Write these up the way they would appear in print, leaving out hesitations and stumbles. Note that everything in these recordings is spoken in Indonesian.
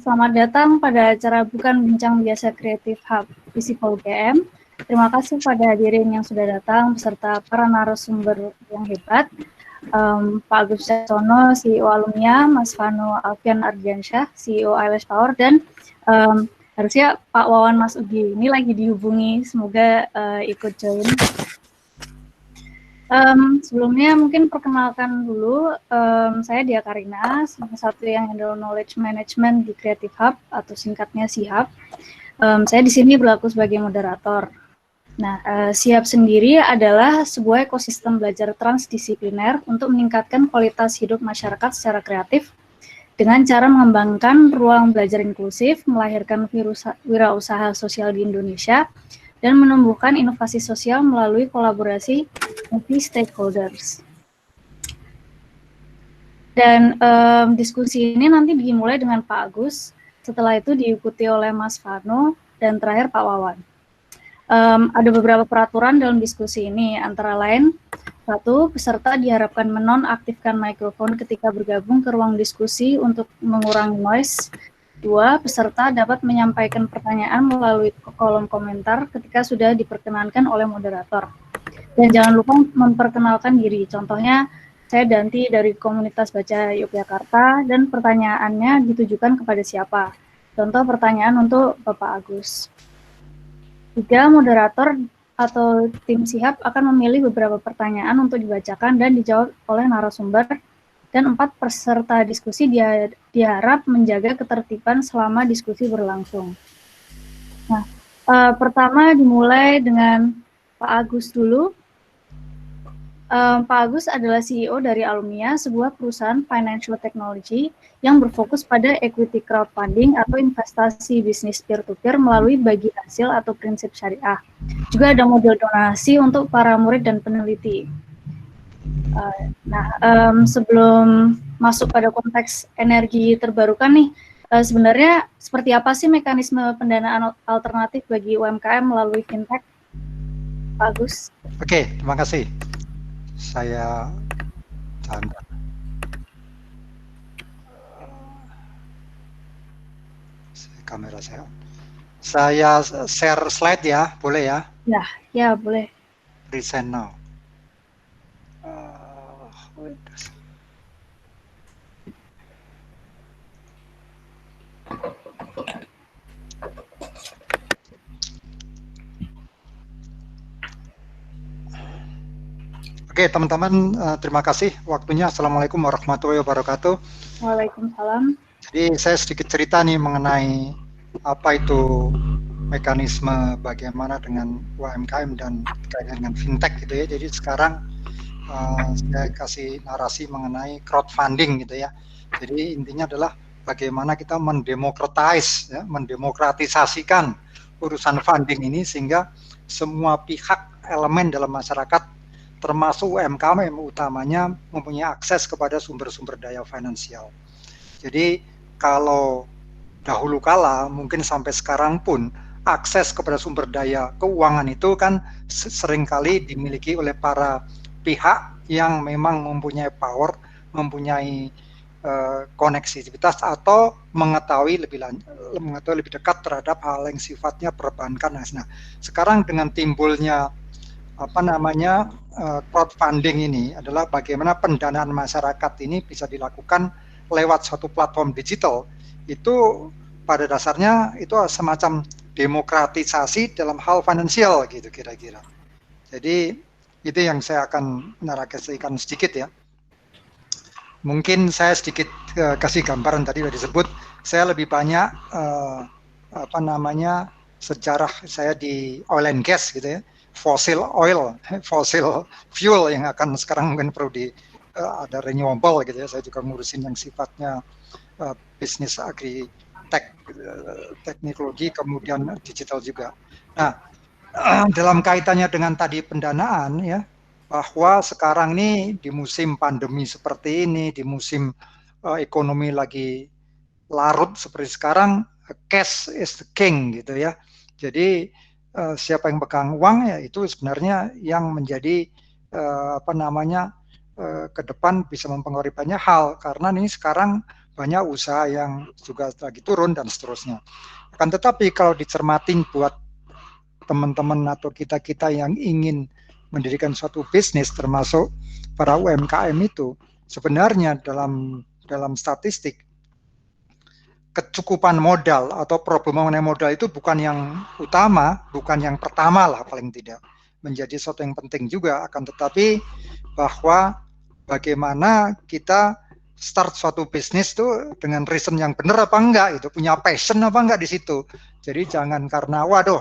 selamat datang pada acara Bukan Bincang Biasa Creative Hub Visipol UGM. Terima kasih pada hadirin yang sudah datang beserta para narasumber yang hebat, Pak Agus Caksono, CEO Alumnia, Mas Vano Alfian Ardiansyah, CEO ILS Power, dan harusnya Pak Wawan Mas Ugi. Ini lagi dihubungi, semoga ikut join. Sebelumnya mungkin perkenalkan dulu, saya Dia Karina, salah satu yang handle knowledge management di Creative Hub atau singkatnya SIHUB. Saya di sini berlaku sebagai moderator. Nah, SIHUB sendiri adalah sebuah ekosistem belajar transdisipliner untuk meningkatkan kualitas hidup masyarakat secara kreatif dengan cara mengembangkan ruang belajar inklusif, melahirkan wirausaha sosial di Indonesia, dan menumbuhkan inovasi sosial melalui kolaborasi multi stakeholders. Dan diskusi ini nanti dimulai dengan Pak Agus, setelah itu diikuti oleh Mas Vano, dan terakhir Pak Wawan. Ada beberapa peraturan dalam diskusi ini, antara lain, 1. Peserta diharapkan menonaktifkan mikrofon ketika bergabung ke ruang diskusi untuk mengurangi noise. 2. Peserta dapat menyampaikan pertanyaan melalui kolom komentar ketika sudah diperkenankan oleh moderator. Dan jangan lupa memperkenalkan diri. Contohnya, saya Danti dari Komunitas Baca Yogyakarta, dan pertanyaannya ditujukan kepada siapa. Contoh pertanyaan untuk Bapak Agus. 3. Moderator atau tim SIHUB akan memilih beberapa pertanyaan untuk dibacakan dan dijawab oleh narasumber. Dan 4. Peserta diskusi diharap menjaga ketertiban selama diskusi berlangsung. Nah, pertama dimulai dengan Pak Agus dulu. Pak Agus adalah CEO dari Alumnia, sebuah perusahaan financial technology yang berfokus pada equity crowdfunding atau investasi bisnis peer-to-peer melalui bagi hasil atau prinsip syariah. Juga ada model donasi untuk para murid dan peneliti. Sebelum masuk pada konteks energi terbarukan nih, sebenarnya seperti apa sih mekanisme pendanaan alternatif bagi UMKM melalui fintech, Pak Agus? Oke, terima kasih. Saya canda. Kamera saya share slide ya, boleh ya? Ya boleh. Present now. Oke, teman-teman, terima kasih waktunya. Assalamualaikum warahmatullahi wabarakatuh. Waalaikumsalam. Jadi saya sedikit cerita nih mengenai apa itu mekanisme bagaimana dengan UMKM dan kaitan dengan fintech gitu ya. Jadi sekarang saya kasih narasi mengenai crowdfunding gitu ya. Jadi intinya adalah bagaimana kita mendemokratisasikan urusan funding ini sehingga semua pihak elemen dalam masyarakat termasuk UMKM utamanya mempunyai akses kepada sumber-sumber daya finansial. Jadi kalau dahulu kala mungkin sampai sekarang pun akses kepada sumber daya keuangan itu kan seringkali dimiliki oleh para pihak yang memang mempunyai power, mempunyai koneksivitas atau mengetahui lebih dekat terhadap hal yang sifatnya perbankan. Nah, sekarang dengan timbulnya crowdfunding ini adalah bagaimana pendanaan masyarakat ini bisa dilakukan lewat suatu platform digital. Itu pada dasarnya itu semacam demokratisasi dalam hal finansial gitu kira-kira. Jadi itu yang saya akan narasikan sedikit ya. Mungkin saya sedikit kasih gambaran tadi sudah disebut. Saya lebih banyak sejarah saya di oil and gas gitu ya. Fossil fuel yang akan sekarang mungkin perlu ada renewable gitu ya. Saya juga ngurusin yang sifatnya bisnis teknologi kemudian digital juga. Nah, dalam kaitannya dengan tadi pendanaan ya, bahwa sekarang ini di musim pandemi seperti ini, di musim ekonomi lagi larut seperti sekarang, cash is the king gitu ya. Jadi siapa yang pegang uang ya itu sebenarnya yang menjadi ke depan bisa mempengaruhi banyak hal, karena ini sekarang banyak usaha yang juga lagi turun dan seterusnya. Akan tetapi kalau dicermatin buat teman-teman atau kita-kita yang ingin mendirikan suatu bisnis, termasuk para UMKM itu, sebenarnya dalam statistik kecukupan modal atau problem mengenai modal itu bukan yang utama, bukan yang pertama lah paling tidak, menjadi sesuatu yang penting juga. Akan tetapi bahwa bagaimana kita start suatu bisnis tuh dengan reason yang benar apa enggak, itu punya passion apa enggak di situ. Jadi jangan karena waduh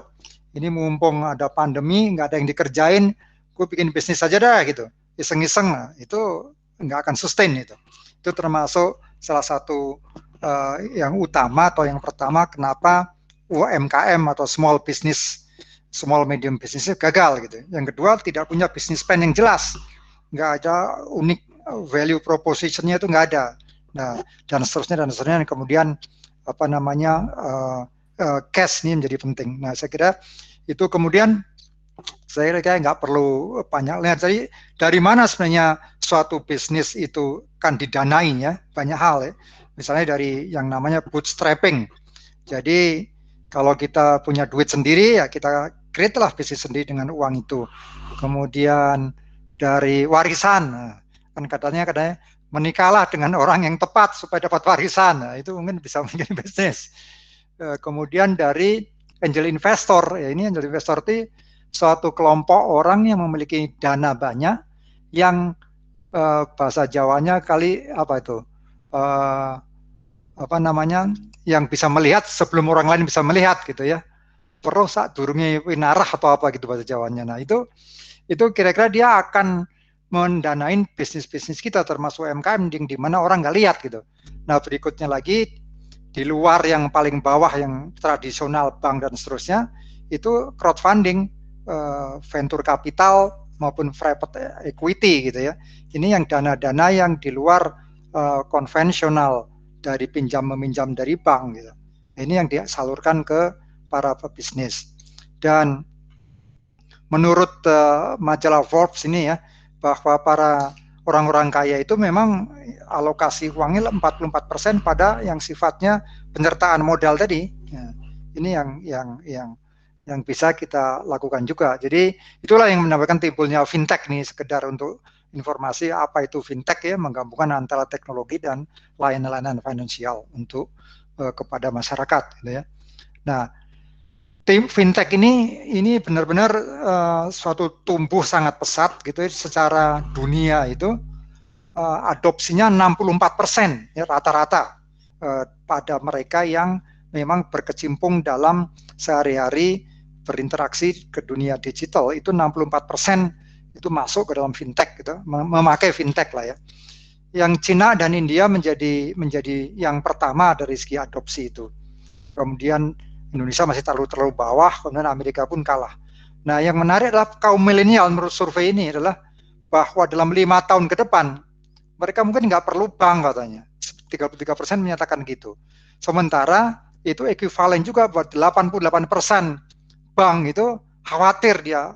ini mumpung ada pandemi nggak ada yang dikerjain, gue bikin bisnis aja dah gitu, iseng-iseng, itu nggak akan sustain itu. Itu termasuk salah satu yang utama atau yang pertama kenapa UMKM atau small medium business gagal gitu. Yang kedua tidak punya business plan yang jelas, nggak ada unik value propositionnya itu nggak ada. Nah dan seterusnya. Kemudian apa namanya cash ini menjadi penting. Nah saya kira itu kemudian saya kira nggak perlu banyak lihat. Jadi dari mana sebenarnya suatu bisnis itu kan didanai ya, banyak hal ya. Misalnya dari yang namanya bootstrapping. Jadi kalau kita punya duit sendiri ya kita create lah bisnis sendiri dengan uang itu. Kemudian dari warisan, kan katanya menikahlah dengan orang yang tepat supaya dapat warisan. Nah, itu mungkin bisa menjadi bisnis. Kemudian dari angel investor, ya ini angel investor itu suatu kelompok orang yang memiliki dana banyak, yang bahasa Jawanya kali apa itu, apa namanya, yang bisa melihat sebelum orang lain bisa melihat gitu ya. Perlu saat durungnya winarah atau apa gitu bahasa Jawanya. Nah itu kira-kira dia akan mendanain bisnis-bisnis kita termasuk UMKM di mana orang nggak lihat gitu. Nah berikutnya lagi di luar yang paling bawah yang tradisional bank dan seterusnya itu crowdfunding, venture capital maupun private equity gitu ya. Ini yang dana-dana yang di luar konvensional dari pinjam meminjam dari bank gitu. Ini yang disalurkan ke para pebisnis. Dan menurut majalah Forbes ini ya, bahwa para orang-orang kaya itu memang alokasi uangnya 44% pada yang sifatnya penyertaan modal tadi. Ya, ini yang bisa kita lakukan juga. Jadi itulah yang menyebabkan timbulnya fintech nih, sekedar untuk informasi apa itu fintech ya, menggabungkan antara teknologi dan layanan-layanan finansial untuk kepada masyarakat gitu ya. Nah, tim fintech ini benar-benar suatu tumbuh sangat pesat gitu ya, secara dunia itu adopsinya 64% ya rata-rata pada mereka yang memang berkecimpung dalam sehari-hari berinteraksi ke dunia digital, itu 64% itu masuk ke dalam fintech gitu, memakai fintech lah ya. Yang Cina dan India menjadi yang pertama dari segi adopsi itu. Kemudian Indonesia masih terlalu bawah, kemudian Amerika pun kalah. Nah, yang menarik adalah kaum milenial menurut survei ini adalah bahwa dalam 5 tahun ke depan mereka mungkin nggak perlu bank katanya. 33% menyatakan gitu. Sementara itu ekuivalen juga buat 88% bank itu khawatir dia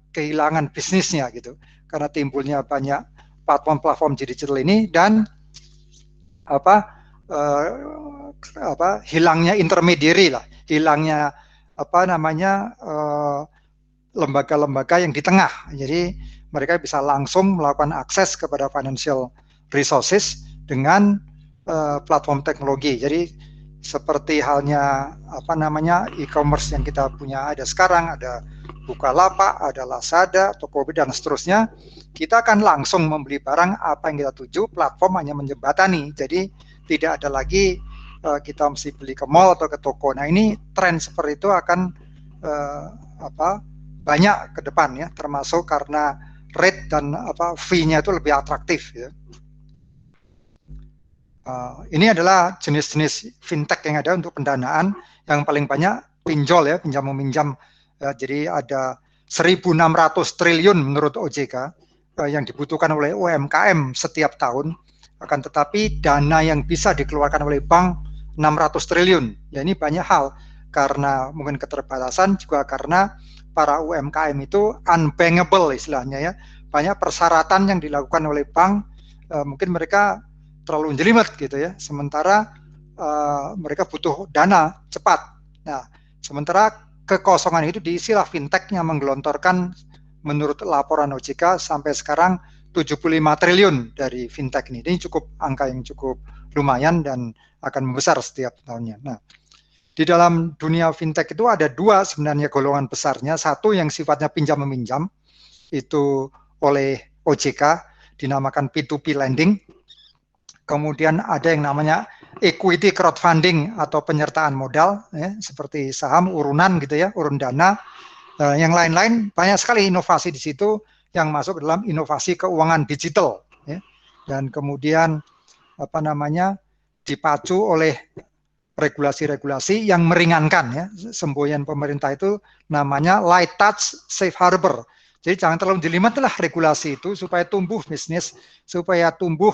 kehilangan bisnisnya gitu. Karena timbulnya banyak platform-platform digital ini dan hilangnya intermediary lah, hilangnya lembaga-lembaga yang di tengah. Jadi mereka bisa langsung melakukan akses kepada financial resources dengan platform teknologi. Jadi seperti halnya e-commerce yang kita punya ada sekarang, ada Bukalapak, ada Lazada, Tokopedia dan seterusnya. Kita akan langsung membeli barang apa yang kita tuju, platform hanya menjembatani. Jadi tidak ada lagi kita mesti beli ke mall atau ke toko. Nah ini tren seperti itu akan banyak ke depan ya, termasuk karena rate dan fee-nya itu lebih atraktif ya. Ini adalah jenis-jenis fintech yang ada untuk pendanaan. Yang paling banyak pinjol ya, pinjam meminjam. Jadi ada 1.600 triliun menurut OJK yang dibutuhkan oleh UMKM setiap tahun. Akan tetapi dana yang bisa dikeluarkan oleh bank 600 triliun. Ya ini banyak hal, karena mungkin keterbatasan, juga karena para UMKM itu unbankable istilahnya ya. Banyak persyaratan yang dilakukan oleh bank, mungkin mereka terlalu jelimet gitu ya. Sementara mereka butuh dana cepat. Nah, sementara kekosongan itu diisilah fintech yang menggelontorkan menurut laporan OJK sampai sekarang 75 triliun dari fintech ini. Ini cukup angka yang cukup lumayan dan akan membesar setiap tahunnya. Nah, di dalam dunia fintech itu ada dua sebenarnya golongan besarnya. Satu yang sifatnya pinjam-meminjam, itu oleh OJK dinamakan P2P lending. Kemudian ada yang namanya equity crowdfunding atau penyertaan modal, ya, seperti saham, urunan gitu ya, urun dana. Yang lain-lain banyak sekali inovasi di situ yang masuk dalam inovasi keuangan digital, ya. Dan kemudian apa namanya dipacu oleh regulasi-regulasi yang meringankan, ya. Semboyan pemerintah itu namanya light touch safe harbor. Jadi jangan terlalu jelimet lah regulasi itu supaya tumbuh bisnis, supaya tumbuh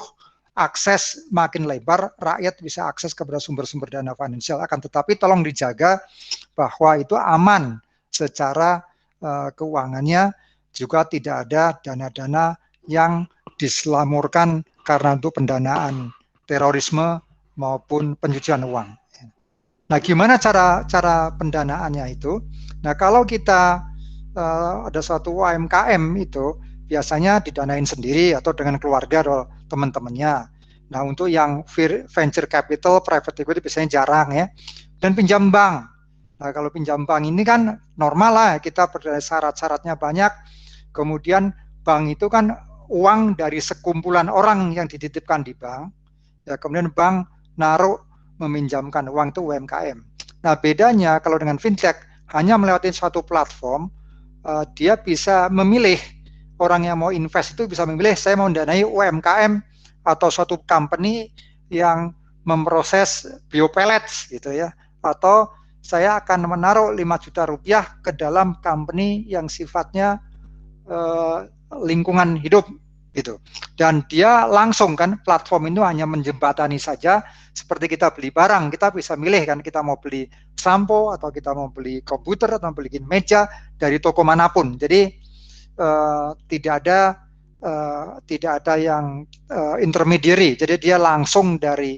akses makin lebar, rakyat bisa akses kepada sumber-sumber dana finansial. Akan tetapi tolong dijaga bahwa itu aman secara keuangannya, juga tidak ada dana-dana yang dislamurkan karena untuk pendanaan terorisme maupun pencucian uang. Nah, gimana cara pendanaannya itu? Nah, kalau kita ada suatu UMKM itu biasanya didanain sendiri atau dengan keluarga atau teman-temannya. Nah, untuk yang venture capital, private equity biasanya jarang ya. Dan pinjam bank. Nah, kalau pinjam bank ini kan normal lah, kita syarat-syaratnya banyak. Kemudian bank itu kan uang dari sekumpulan orang yang dititipkan di bank. Ya, kemudian bank naruh meminjamkan uang itu UMKM. Nah, bedanya kalau dengan fintech hanya melewati suatu platform, dia bisa memilih. Orang yang mau invest itu bisa memilih, saya mau mendanai UMKM atau suatu company yang memproses biopellets gitu ya, atau saya akan menaruh 5 juta rupiah ke dalam company yang sifatnya lingkungan hidup gitu. Dan dia langsung kan, platform itu hanya menjembatani saja, seperti kita beli barang, kita bisa milih kan, kita mau beli sampo atau kita mau beli komputer atau beli meja dari toko manapun. Jadi tidak ada yang intermediary, jadi dia langsung dari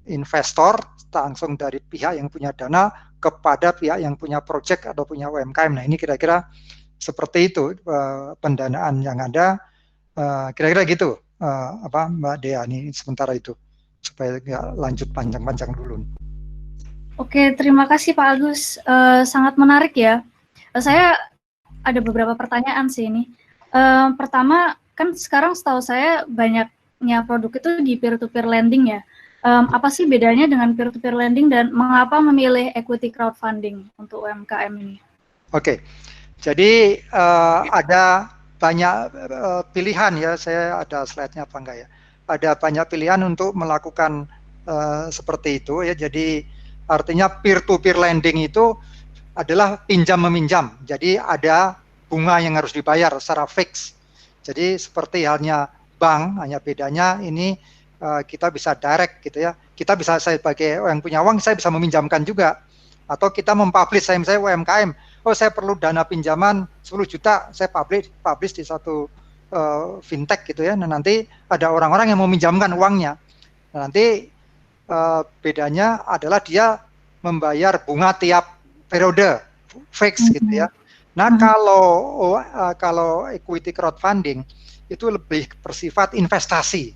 investor, langsung dari pihak yang punya dana kepada pihak yang punya project atau punya UMKM. Nah, ini kira-kira seperti itu pendanaan yang ada, kira-kira gitu, Mbak Dea, ini sementara itu supaya nggak lanjut panjang-panjang dulu. Oke, terima kasih Pak Agus, sangat menarik ya. Saya ada beberapa pertanyaan sih ini. Pertama, kan sekarang setahu saya banyaknya produk itu di peer-to-peer lending ya. Apa sih bedanya dengan peer-to-peer lending dan mengapa memilih equity crowdfunding untuk UMKM ini? Oke, jadi ada banyak pilihan ya. Saya ada slide-nya apa enggak ya? Ada banyak pilihan untuk melakukan seperti itu ya. Jadi artinya peer-to-peer lending itu adalah pinjam-meminjam. Jadi ada bunga yang harus dibayar secara fix. Jadi seperti halnya bank, hanya bedanya ini kita bisa direct gitu ya. Kita bisa, saya sebagai yang punya uang, saya bisa meminjamkan juga. Atau kita mempublish, saya misalnya UMKM, oh saya perlu dana pinjaman 10 juta, saya publish di satu fintech gitu ya. Nah, nanti ada orang-orang yang mau meminjamkan uangnya. Nah, nanti bedanya adalah dia membayar bunga tiap periode fix gitu ya. Nah, kalau equity crowdfunding itu lebih bersifat investasi.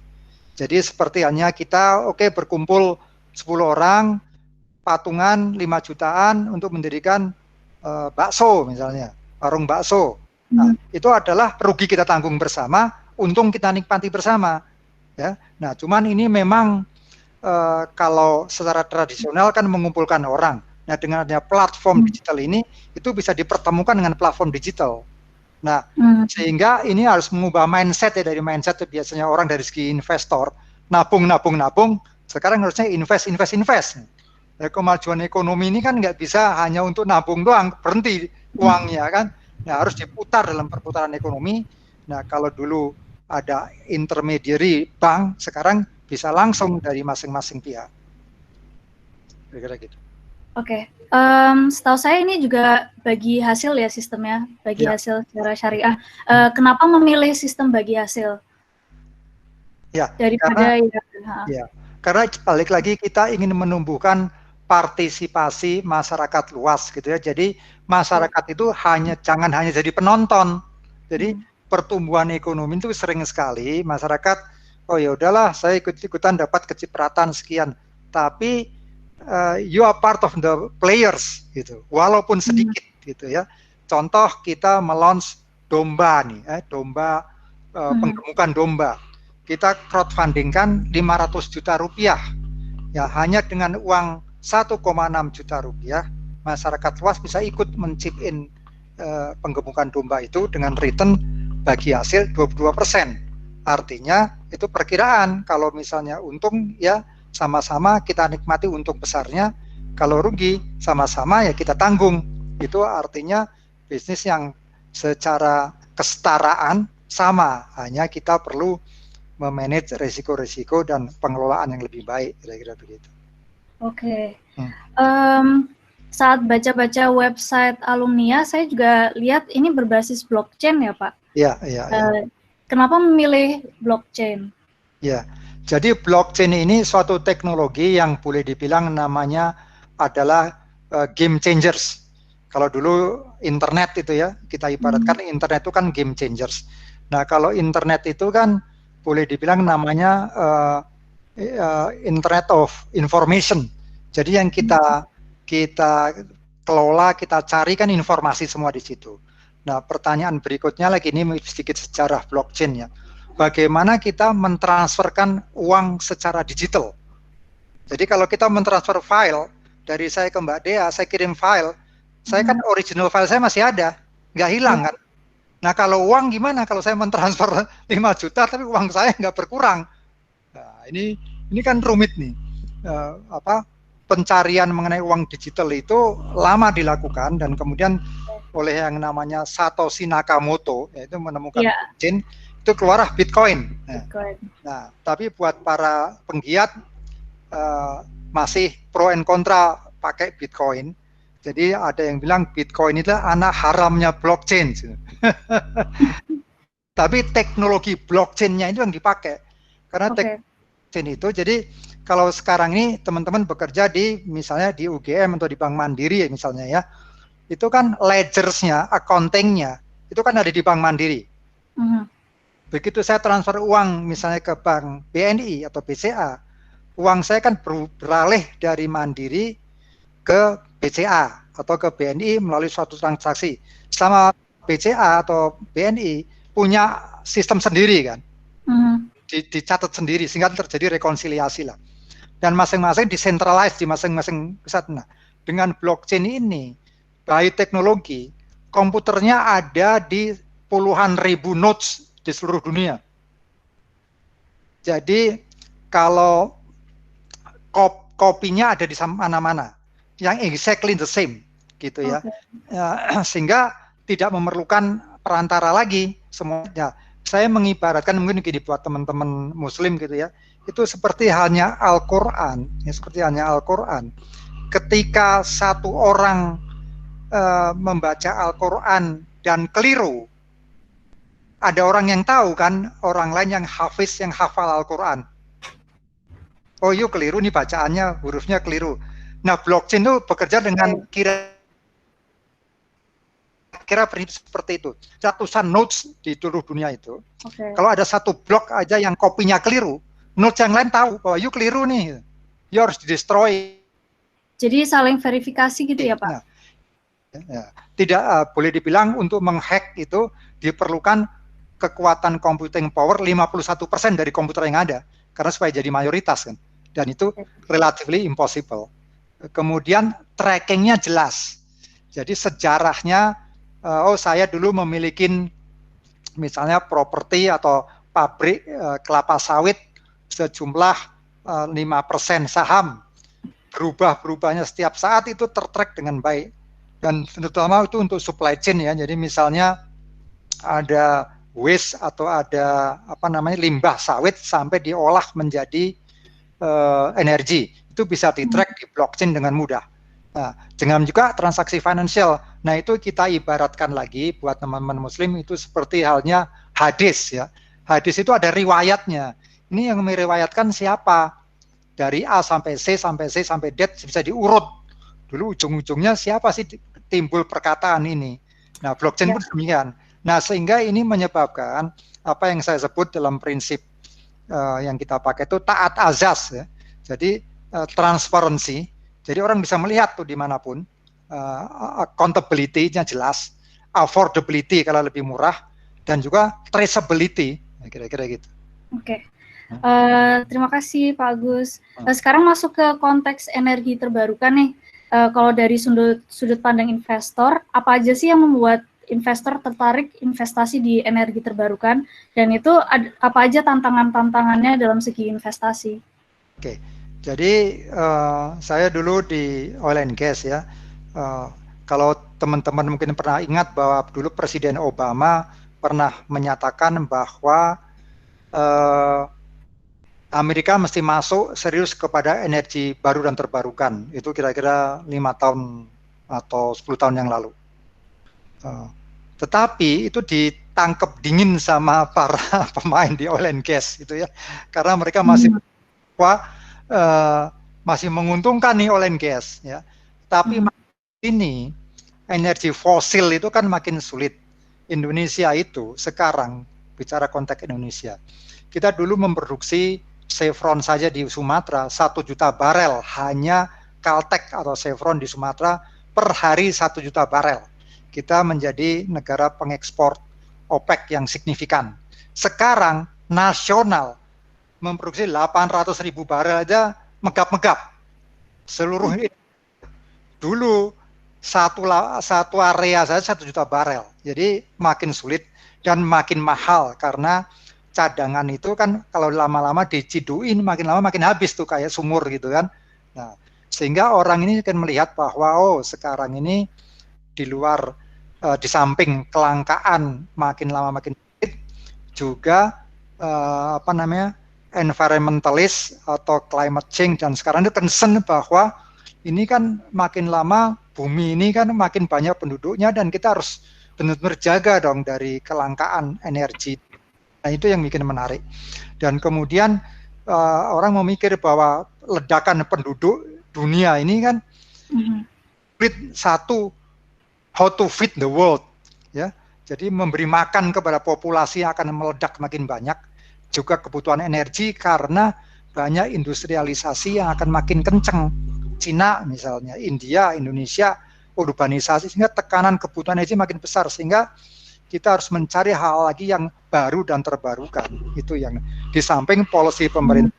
Jadi seperti hanya kita berkumpul 10 orang, patungan 5 jutaan untuk mendirikan bakso misalnya, warung bakso. Nah, itu adalah rugi kita tanggung bersama, untung kita nikmati bersama. Ya. Nah, cuman ini memang kalau secara tradisional kan mengumpulkan orang. Nah, dengan adanya platform digital ini, itu bisa dipertemukan dengan platform digital. Nah, sehingga ini harus mengubah mindset ya, dari mindset biasanya orang dari segi investor, nabung, sekarang harusnya invest. Ya, kemajuan ekonomi ini kan nggak bisa hanya untuk nabung doang, berhenti uangnya kan. Nah, harus diputar dalam perputaran ekonomi. Nah, kalau dulu ada intermediary bank, sekarang bisa langsung dari masing-masing pihak. Kira-kira gitu. Oke, setahu saya ini juga bagi hasil ya sistemnya, bagi hasil secara syariah. Kenapa memilih sistem bagi hasil? Ya, daripada ya, karena balik lagi kita ingin menumbuhkan partisipasi masyarakat luas gitu ya. Jadi masyarakat itu jangan hanya jadi penonton. Jadi pertumbuhan ekonomi itu sering sekali masyarakat, oh ya udahlah saya ikut-ikutan dapat kecipratan sekian. Tapi you are part of the players gitu, walaupun sedikit gitu ya. Contoh kita melaunch domba nih, domba penggemukan domba. Kita crowdfundingkan 500 juta rupiah. Ya, hanya dengan uang 1,6 juta rupiah, masyarakat luas bisa ikut men-chip in penggemukan domba itu dengan return bagi hasil 22%. Artinya itu perkiraan, kalau misalnya untung ya sama-sama kita nikmati untung besarnya, kalau rugi sama-sama ya kita tanggung. Itu artinya bisnis yang secara kesetaraan sama, hanya kita perlu memanage risiko-risiko dan pengelolaan yang lebih baik, kira-kira begitu. Oke. Saat baca-baca website Alumnia, saya juga lihat ini berbasis blockchain ya, Pak? Iya. Kenapa memilih blockchain? Ya, jadi blockchain ini suatu teknologi yang boleh dibilang namanya adalah game changers. Kalau dulu internet itu ya, kita ibaratkan internet itu kan game changers. Nah, kalau internet itu kan boleh dibilang namanya Internet of Information. Jadi yang kita kelola, kita cari kan informasi semua di situ. Nah, pertanyaan berikutnya lagi, ini sedikit sejarah blockchain ya. Bagaimana kita mentransferkan uang secara digital? Jadi kalau kita mentransfer file dari saya ke Mbak Dea, saya kirim file, saya kan original file saya masih ada, nggak hilang kan? Nah, kalau uang gimana? Kalau saya mentransfer 5 juta tapi uang saya nggak berkurang. Nah, ini kan rumit nih. Pencarian mengenai uang digital itu lama dilakukan, dan kemudian oleh yang namanya Satoshi Nakamoto, yaitu menemukan blockchain, itu keluarlah Bitcoin. Nah, tapi buat para penggiat masih pro and kontra pakai Bitcoin. Jadi ada yang bilang Bitcoin itu anak haramnya blockchain. Tapi teknologi blockchain-nya itu yang dipakai. Karena blockchain itu, jadi kalau sekarang ini teman-teman bekerja di misalnya di UGM atau di Bank Mandiri misalnya ya, itu kan ledgers-nya, accounting-nya, itu kan ada di Bank Mandiri. Begitu saya transfer uang misalnya ke Bank BNI atau BCA, uang saya kan beralih dari Mandiri ke BCA atau ke BNI melalui suatu transaksi. Sama BCA atau BNI punya sistem sendiri kan, dicatat sendiri sehingga terjadi rekonsiliasi lah. Dan masing-masing decentralized di masing-masing pusat. Nah, dengan blockchain ini, by teknologi, komputernya ada di puluhan ribu nodes di seluruh dunia. Jadi kalau kopinya ada di mana-mana, yang exactly the same gitu ya. Sehingga tidak memerlukan perantara lagi semuanya. Saya mengibaratkan mungkin gini buat teman-teman muslim gitu ya, itu seperti halnya Al-Quran ya, seperti halnya Al-Quran. Ketika satu orang membaca Al-Quran dan keliru, ada orang yang tahu kan, orang lain yang hafiz, yang hafal Al-Quran, oh yuk keliru nih bacaannya, hurufnya keliru. Nah, blockchain itu bekerja dengan kira prinsip seperti itu. Ratusan nodes di seluruh dunia itu. Kalau ada satu blok aja yang kopinya keliru, nodes yang lain tahu bahwa you keliru nih, you harus di-destroy. Jadi saling verifikasi gitu ya, Pak? Tidak boleh dibilang untuk menghack itu diperlukan kekuatan computing power 51% dari komputer yang ada, karena supaya jadi mayoritas kan. Dan itu relatively impossible. Kemudian trackingnya jelas. Jadi sejarahnya, saya dulu memiliki misalnya properti atau pabrik kelapa sawit sejumlah 5% saham. Berubah-berubahnya setiap saat itu tertrack dengan baik. Dan terutama itu untuk supply chain ya. Jadi misalnya ada waste atau ada limbah sawit sampai diolah menjadi energi. Itu bisa di-track di blockchain dengan mudah. Nah, dengan juga transaksi financial. Nah, itu kita ibaratkan lagi buat teman-teman muslim itu seperti halnya hadis ya. Hadis itu ada riwayatnya. ini yang meriwayatkan siapa? Dari A sampai C sampai C sampai D bisa diurut. Dulu ujung-ujungnya siapa sih timbul perkataan ini? Nah, blockchain pun demikian. Nah, sehingga ini menyebabkan apa yang saya sebut dalam prinsip yang kita pakai itu taat azas ya. Jadi transparansi. Jadi orang bisa melihat tuh dimanapun. Accountability-nya jelas, affordability kalau lebih murah, dan juga traceability, kira-kira gitu. Oke. Terima kasih Pak Agus. Sekarang masuk ke konteks energi terbarukan nih. Kalau dari sudut pandang investor, apa aja sih yang membuat investor tertarik investasi di energi terbarukan? Dan itu apa aja tantangannya dalam segi investasi? Oke, jadi saya dulu di oil and gas ya. Kalau teman-teman mungkin pernah ingat bahwa dulu Presiden Obama pernah menyatakan bahwa Amerika mesti masuk serius kepada energi baru dan terbarukan. Itu kira-kira 5 tahun atau 10 tahun yang lalu. Tetapi itu ditangkap dingin sama para pemain di oil and gas itu ya, karena mereka masih masih menguntungkan nih oil and gas ya. Tapi ini energi fosil itu kan makin sulit. Indonesia itu sekarang bicara konteks Indonesia, kita dulu memproduksi Chevron saja di Sumatera 1 juta barel, hanya Caltech atau Chevron di Sumatera per hari 1 juta barel. Kita menjadi negara pengekspor OPEC yang signifikan. Sekarang nasional memproduksi 800.000 barel aja megap-megap. Seluruh dulu satu area saja 1 juta barel. Jadi makin sulit dan makin mahal karena cadangan itu kan kalau lama-lama diciduin makin lama makin habis tuh kayak sumur gitu kan. Nah, sehingga orang ini akan melihat bahwa sekarang ini di luar di samping kelangkaan makin lama makin sulit, juga environmentalist atau climate change, dan sekarang itu concern bahwa ini kan makin lama bumi ini kan makin banyak penduduknya dan kita harus benar-benar jaga dong dari kelangkaan energi. Nah, itu yang bikin menarik. Dan kemudian orang memikir bahwa ledakan penduduk dunia ini kan satu, how to feed the world ya. Jadi memberi makan kepada populasi yang akan meledak makin banyak, juga kebutuhan energi karena banyak industrialisasi yang akan makin kenceng. Cina misalnya, India, Indonesia, urbanisasi, sehingga tekanan kebutuhan energi makin besar, sehingga kita harus mencari hal lagi yang baru dan terbarukan. Itu yang di samping policy pemerintah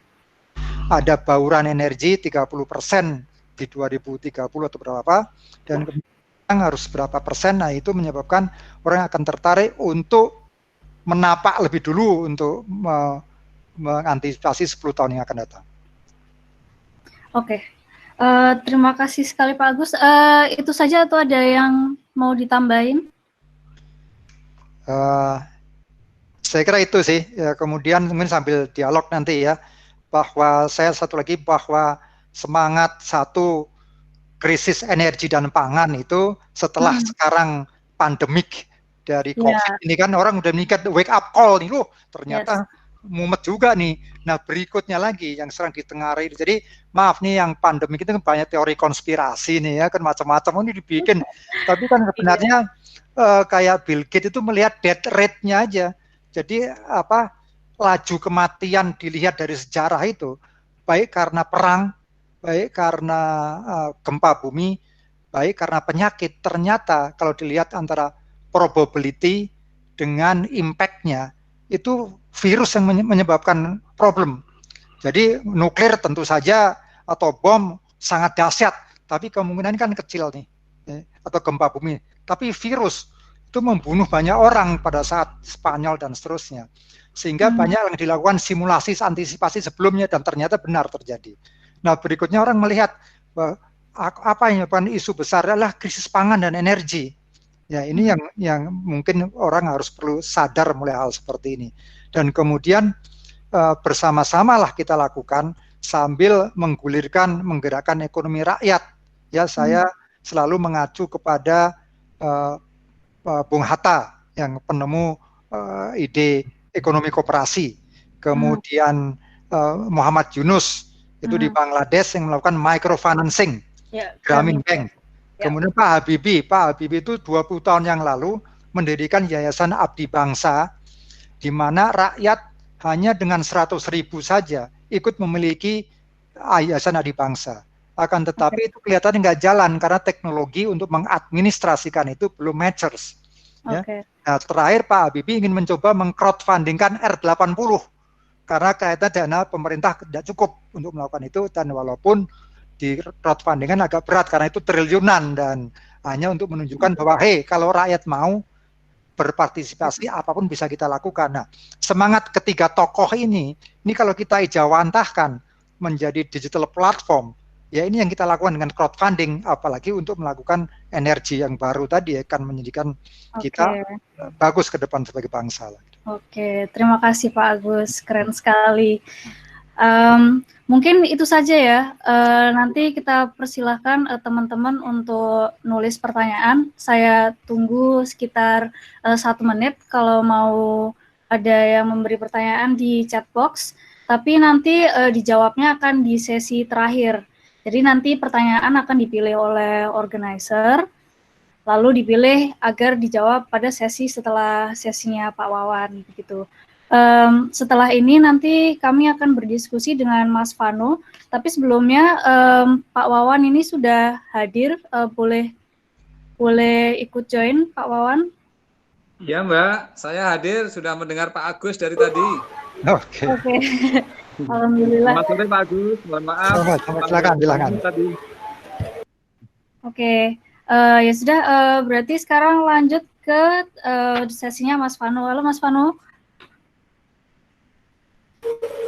ada bauran energi 30% di 2030 atau berapa, dan kemudian harus berapa persen. Nah, itu menyebabkan orang akan tertarik untuk menapak lebih dulu untuk mengantisipasi 10 tahun yang akan datang. Oke. Terima kasih sekali Pak Agus. Itu saja atau ada yang mau ditambahin? Saya kira itu sih ya, kemudian mungkin sambil dialog nanti ya, bahwa saya satu lagi bahwa semangat satu krisis energi dan pangan itu setelah sekarang pandemik dari COVID ini kan orang udah mikir wake up call nih, loh ternyata mumet juga nih. Nah, berikutnya lagi yang serang ditengarai. Jadi maaf nih, yang pandemik itu kan banyak teori konspirasi nih ya, kan macam-macam ini dibikin. Tapi kan sebenarnya kayak Bill Gates itu melihat death rate-nya aja. Jadi laju kematian dilihat dari sejarah itu, baik karena perang, baik karena gempa bumi, baik karena penyakit. Ternyata kalau dilihat antara probability dengan impact-nya, itu virus yang menyebabkan problem. Jadi nuklir tentu saja atau bom sangat dahsyat, tapi kemungkinan kan kecil nih, atau gempa bumi. Tapi virus itu membunuh banyak orang pada saat Spanyol dan seterusnya. Sehingga banyak yang dilakukan simulasi antisipasi sebelumnya dan ternyata benar terjadi. Nah, berikutnya orang melihat bahwa apa yang menyebabkan isu besar adalah krisis pangan dan energi. Ya, ini yang mungkin orang harus perlu sadar mulai hal seperti ini. Dan kemudian bersama-samalah kita lakukan sambil menggerakkan ekonomi rakyat. Ya, saya selalu mengacu kepada Bung Hatta yang penemu ide ekonomi koperasi. kemudian Muhammad Yunus itu di Bangladesh yang melakukan microfinancing, Grameen Bank. Kemudian Pak Habibie itu 20 tahun yang lalu mendirikan Yayasan Abdi Bangsa, di mana rakyat hanya dengan 100.000 saja ikut memiliki Yayasan Abdi Bangsa. Akan tetapi itu kelihatan nggak jalan karena teknologi untuk mengadministrasikan itu belum matures. Ya. Nah, terakhir Pak Habibie ingin mencoba mengcrowdfundingkan R80 karena kayaknya dana pemerintah tidak cukup untuk melakukan itu, dan walaupun di crowdfundingan agak berat karena itu triliunan dan hanya untuk menunjukkan bahwa kalau rakyat mau berpartisipasi apapun bisa kita lakukan. Nah, semangat ketiga tokoh ini kalau kita ijawantahkan menjadi digital platform, ya ini yang kita lakukan dengan crowdfunding, apalagi untuk melakukan energi yang baru tadi akan menjadikan kita bagus ke depan sebagai bangsa. Oke, terima kasih Pak Agus, keren sekali. Mungkin itu saja ya. Nanti kita persilahkan teman-teman untuk nulis pertanyaan. Saya tunggu sekitar 1 menit kalau mau ada yang memberi pertanyaan di chat box. Tapi nanti dijawabnya akan di sesi terakhir. Jadi nanti pertanyaan akan dipilih oleh organizer, lalu dipilih agar dijawab pada sesi setelah sesinya Pak Wawan, begitu. Setelah ini nanti kami akan berdiskusi dengan Mas Vano, tapi sebelumnya Pak Wawan ini sudah hadir, boleh ikut join Pak Wawan? Ya Mbak, saya hadir, sudah mendengar Pak Agus dari tadi. Oke. Alhamdulillah. Selamat sore Pak Agus, mohon maaf. Silakan. Oke, ya sudah, berarti sekarang lanjut ke sesinya Mas Vano. Halo Mas Vano.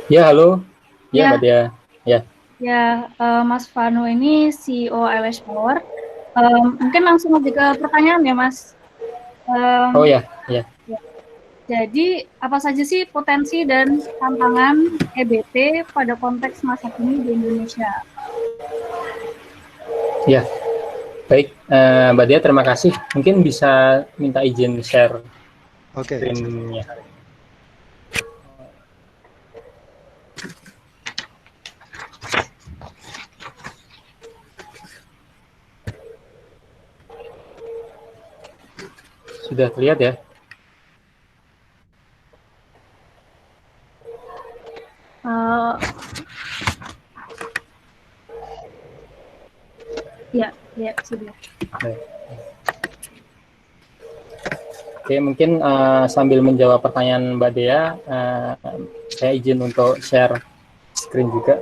Ya, halo. Ya, Mbak Dia. Ya, Mas Vano ini CEO LS Power. Mungkin langsung aja ke pertanyaan ya, Mas. Oh ya. Jadi, apa saja sih potensi dan tantangan EBT pada konteks masa kini di Indonesia? Ya, baik. Mbak Dia, terima kasih. Mungkin bisa minta izin share screen-nya. Sudah terlihat ya? Ya, sudah. Oke, mungkin sambil menjawab pertanyaan Mbak Dea, saya izin untuk share screen juga.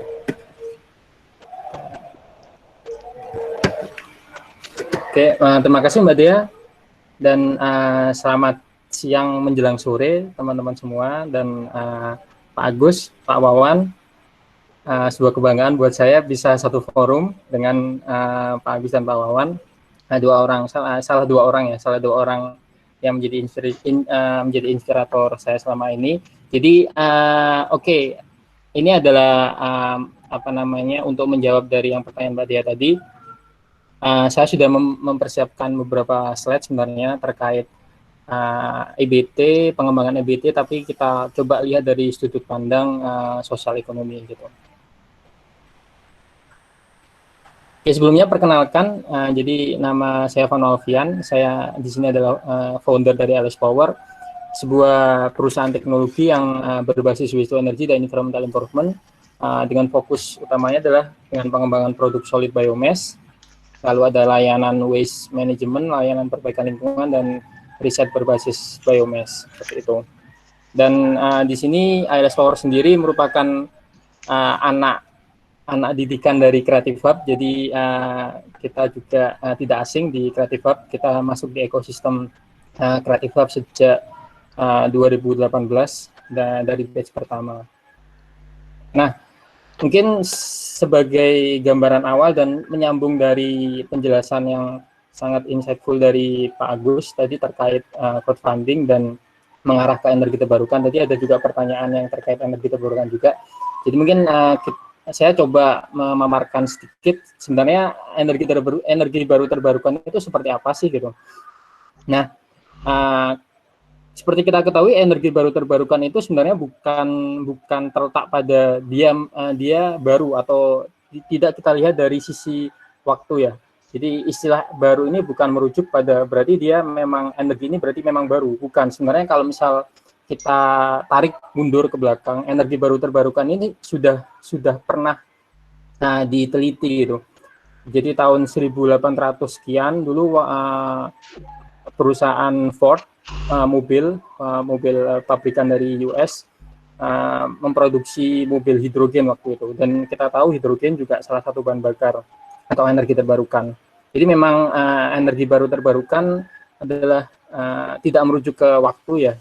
Oke, terima kasih Mbak Dea, dan selamat siang menjelang sore teman-teman semua, dan Pak Agus, Pak Wawan. Sebuah kebanggaan buat saya bisa satu forum dengan Pak Agus dan Pak Wawan. Salah dua orang yang menjadi inspirator saya selama ini. Jadi ini adalah untuk menjawab dari yang pertanyaan Mbak Dia tadi. Saya sudah mempersiapkan beberapa slide sebenarnya terkait EBT, pengembangan EBT, tapi kita coba lihat dari sudut pandang sosial ekonomi gitu. Oke, sebelumnya perkenalkan, jadi nama saya Vano Alfian, saya di sini adalah founder dari LS Power, sebuah perusahaan teknologi yang berbasis waste to energy dan environmental improvement, dengan fokus utamanya adalah dengan pengembangan produk solid biomass, lalu ada layanan waste management, layanan perbaikan lingkungan, dan riset berbasis biomass, seperti itu. Dan di sini LS Power sendiri merupakan anak didikan dari Creative Hub, jadi kita juga tidak asing di Creative Hub, kita masuk di ekosistem Creative Hub sejak 2018 dari batch pertama. Nah, mungkin sebagai gambaran awal dan menyambung dari penjelasan yang sangat insightful dari Pak Agus tadi terkait crowdfunding dan mengarah ke energi terbarukan, tadi ada juga pertanyaan yang terkait energi terbarukan juga. Jadi mungkin saya coba memaparkan sedikit sebenarnya energi baru terbarukan itu seperti apa sih gitu. Nah, seperti kita ketahui energi baru terbarukan itu sebenarnya bukan terletak pada dia baru atau tidak kita lihat dari sisi waktu ya. Jadi istilah baru ini bukan merujuk pada berarti dia memang energi ini berarti memang baru, bukan. Sebenarnya kalau misal kita tarik mundur ke belakang, energi baru terbarukan ini sudah pernah diteliti gitu. Jadi tahun 1800 sekian dulu perusahaan Ford mobil pabrikan dari US memproduksi mobil hidrogen waktu itu, dan kita tahu hidrogen juga salah satu bahan bakar atau energi terbarukan. Jadi memang energi baru terbarukan adalah tidak merujuk ke waktu ya,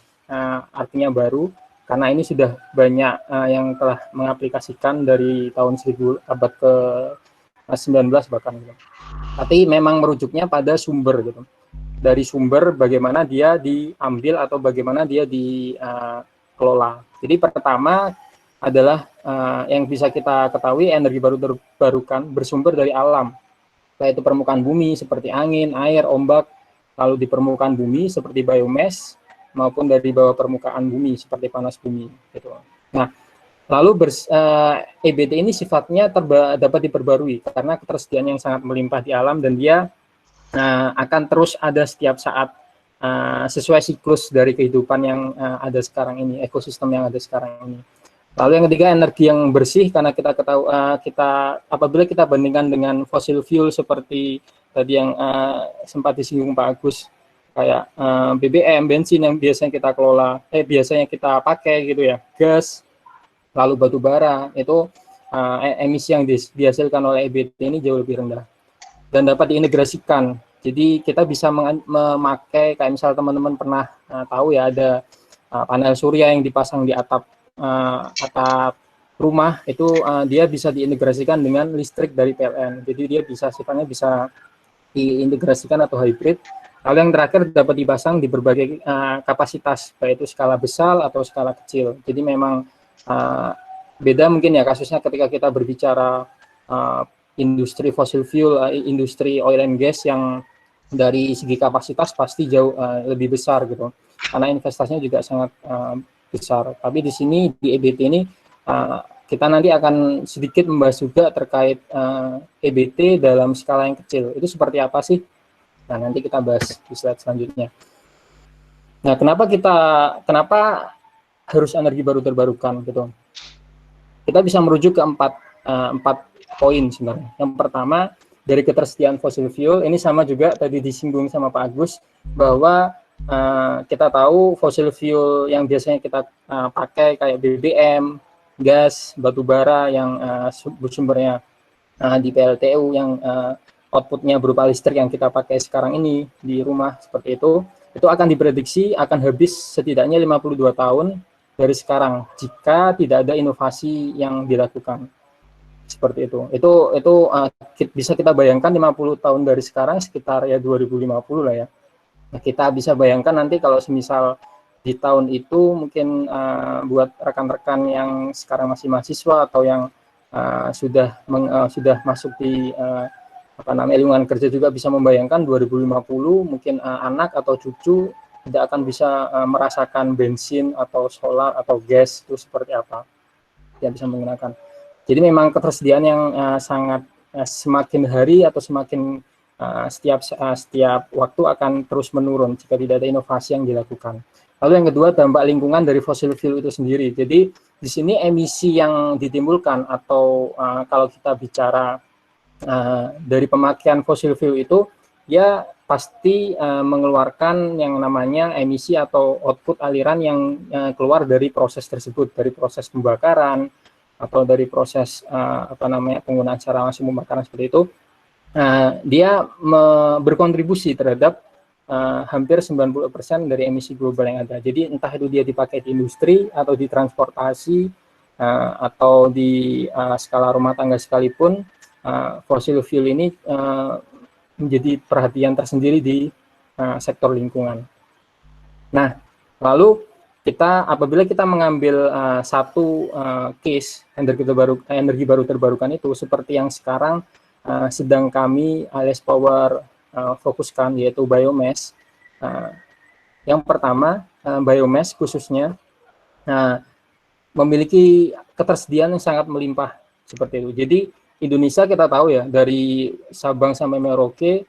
artinya baru, karena ini sudah banyak yang telah mengaplikasikan dari tahun 1000 abad ke 19 bahkan gitu. Tapi memang merujuknya pada sumber gitu. Dari sumber bagaimana dia diambil atau bagaimana dia dikelola. Jadi pertama adalah yang bisa kita ketahui energi baru terbarukan bersumber dari alam, yaitu permukaan bumi seperti angin, air, ombak, lalu di permukaan bumi seperti biomass, maupun dari bawah permukaan bumi seperti panas bumi gitu. Nah, lalu EBT ini sifatnya dapat diperbarui karena ketersediaan yang sangat melimpah di alam, dan dia akan terus ada setiap saat sesuai siklus dari kehidupan yang ada sekarang ini, ekosistem yang ada sekarang ini. Lalu yang ketiga, energi yang bersih, karena kita ketahui apabila kita bandingkan dengan fossil fuel seperti tadi yang sempat disinggung Pak Agus, kayak BBM, bensin yang biasanya kita kelola, biasanya kita pakai gitu ya, gas, lalu batu bara, itu emisi yang dihasilkan oleh EBT ini jauh lebih rendah dan dapat diintegrasikan. Jadi kita bisa memakai, kayak misal teman-teman pernah tahu ya, ada panel surya yang dipasang di atap rumah, itu dia bisa diintegrasikan dengan listrik dari PLN. Jadi dia sifatnya bisa diintegrasikan atau hybrid. Lalu yang terakhir dapat dipasang di berbagai kapasitas, baik itu skala besar atau skala kecil. Jadi memang beda mungkin ya kasusnya ketika kita berbicara industri fossil fuel, industri oil and gas yang dari segi kapasitas pasti jauh lebih besar gitu, karena investasinya juga sangat besar. Tapi di sini di EBT ini kita nanti akan sedikit membahas juga terkait EBT dalam skala yang kecil. Itu seperti apa sih? Nah, nanti kita bahas di slide selanjutnya. Nah, kenapa harus energi baru terbarukan gitu? Kita bisa merujuk ke empat poin sebenarnya. Yang pertama, dari ketersediaan fossil fuel, ini sama juga tadi disinggung sama Pak Agus, bahwa kita tahu fossil fuel yang biasanya kita pakai kayak BBM, gas, batu bara yang sumbernya di PLTU, yang outputnya berupa listrik yang kita pakai sekarang ini di rumah seperti itu akan diprediksi akan habis setidaknya 52 tahun dari sekarang jika tidak ada inovasi yang dilakukan. Seperti itu. Itu bisa kita bayangkan 50 tahun dari sekarang sekitar ya 2050 lah ya. Nah, kita bisa bayangkan nanti kalau semisal di tahun itu mungkin buat rekan-rekan yang sekarang masih mahasiswa atau yang sudah masuk di lingkungan kerja juga bisa membayangkan 2050 mungkin anak atau cucu tidak akan bisa merasakan bensin atau solar atau gas itu seperti apa yang bisa menggunakan. Jadi memang ketersediaan yang sangat semakin hari atau semakin setiap waktu akan terus menurun jika tidak ada inovasi yang dilakukan. Lalu yang kedua, dampak lingkungan dari fossil fuel itu sendiri. Jadi di sini emisi yang ditimbulkan atau kalau kita bicara dari pemakaian fossil fuel itu, ya pasti mengeluarkan yang namanya emisi atau output aliran yang keluar dari proses tersebut, dari proses pembakaran atau dari proses penggunaan cara langsung pembakaran seperti itu. Dia berkontribusi terhadap hampir 90% dari emisi global yang ada. Jadi entah itu dia dipakai di industri atau di transportasi atau di skala rumah tangga sekalipun, fossil fuel ini menjadi perhatian tersendiri di sektor lingkungan. Nah, lalu apabila kita mengambil satu case energi baru terbarukan itu seperti yang sekarang sedang kami ALS Power fokuskan, yaitu biomass, Yang pertama, biomass khususnya memiliki ketersediaan yang sangat melimpah seperti itu. Jadi Indonesia kita tahu ya, dari Sabang sampai Merauke,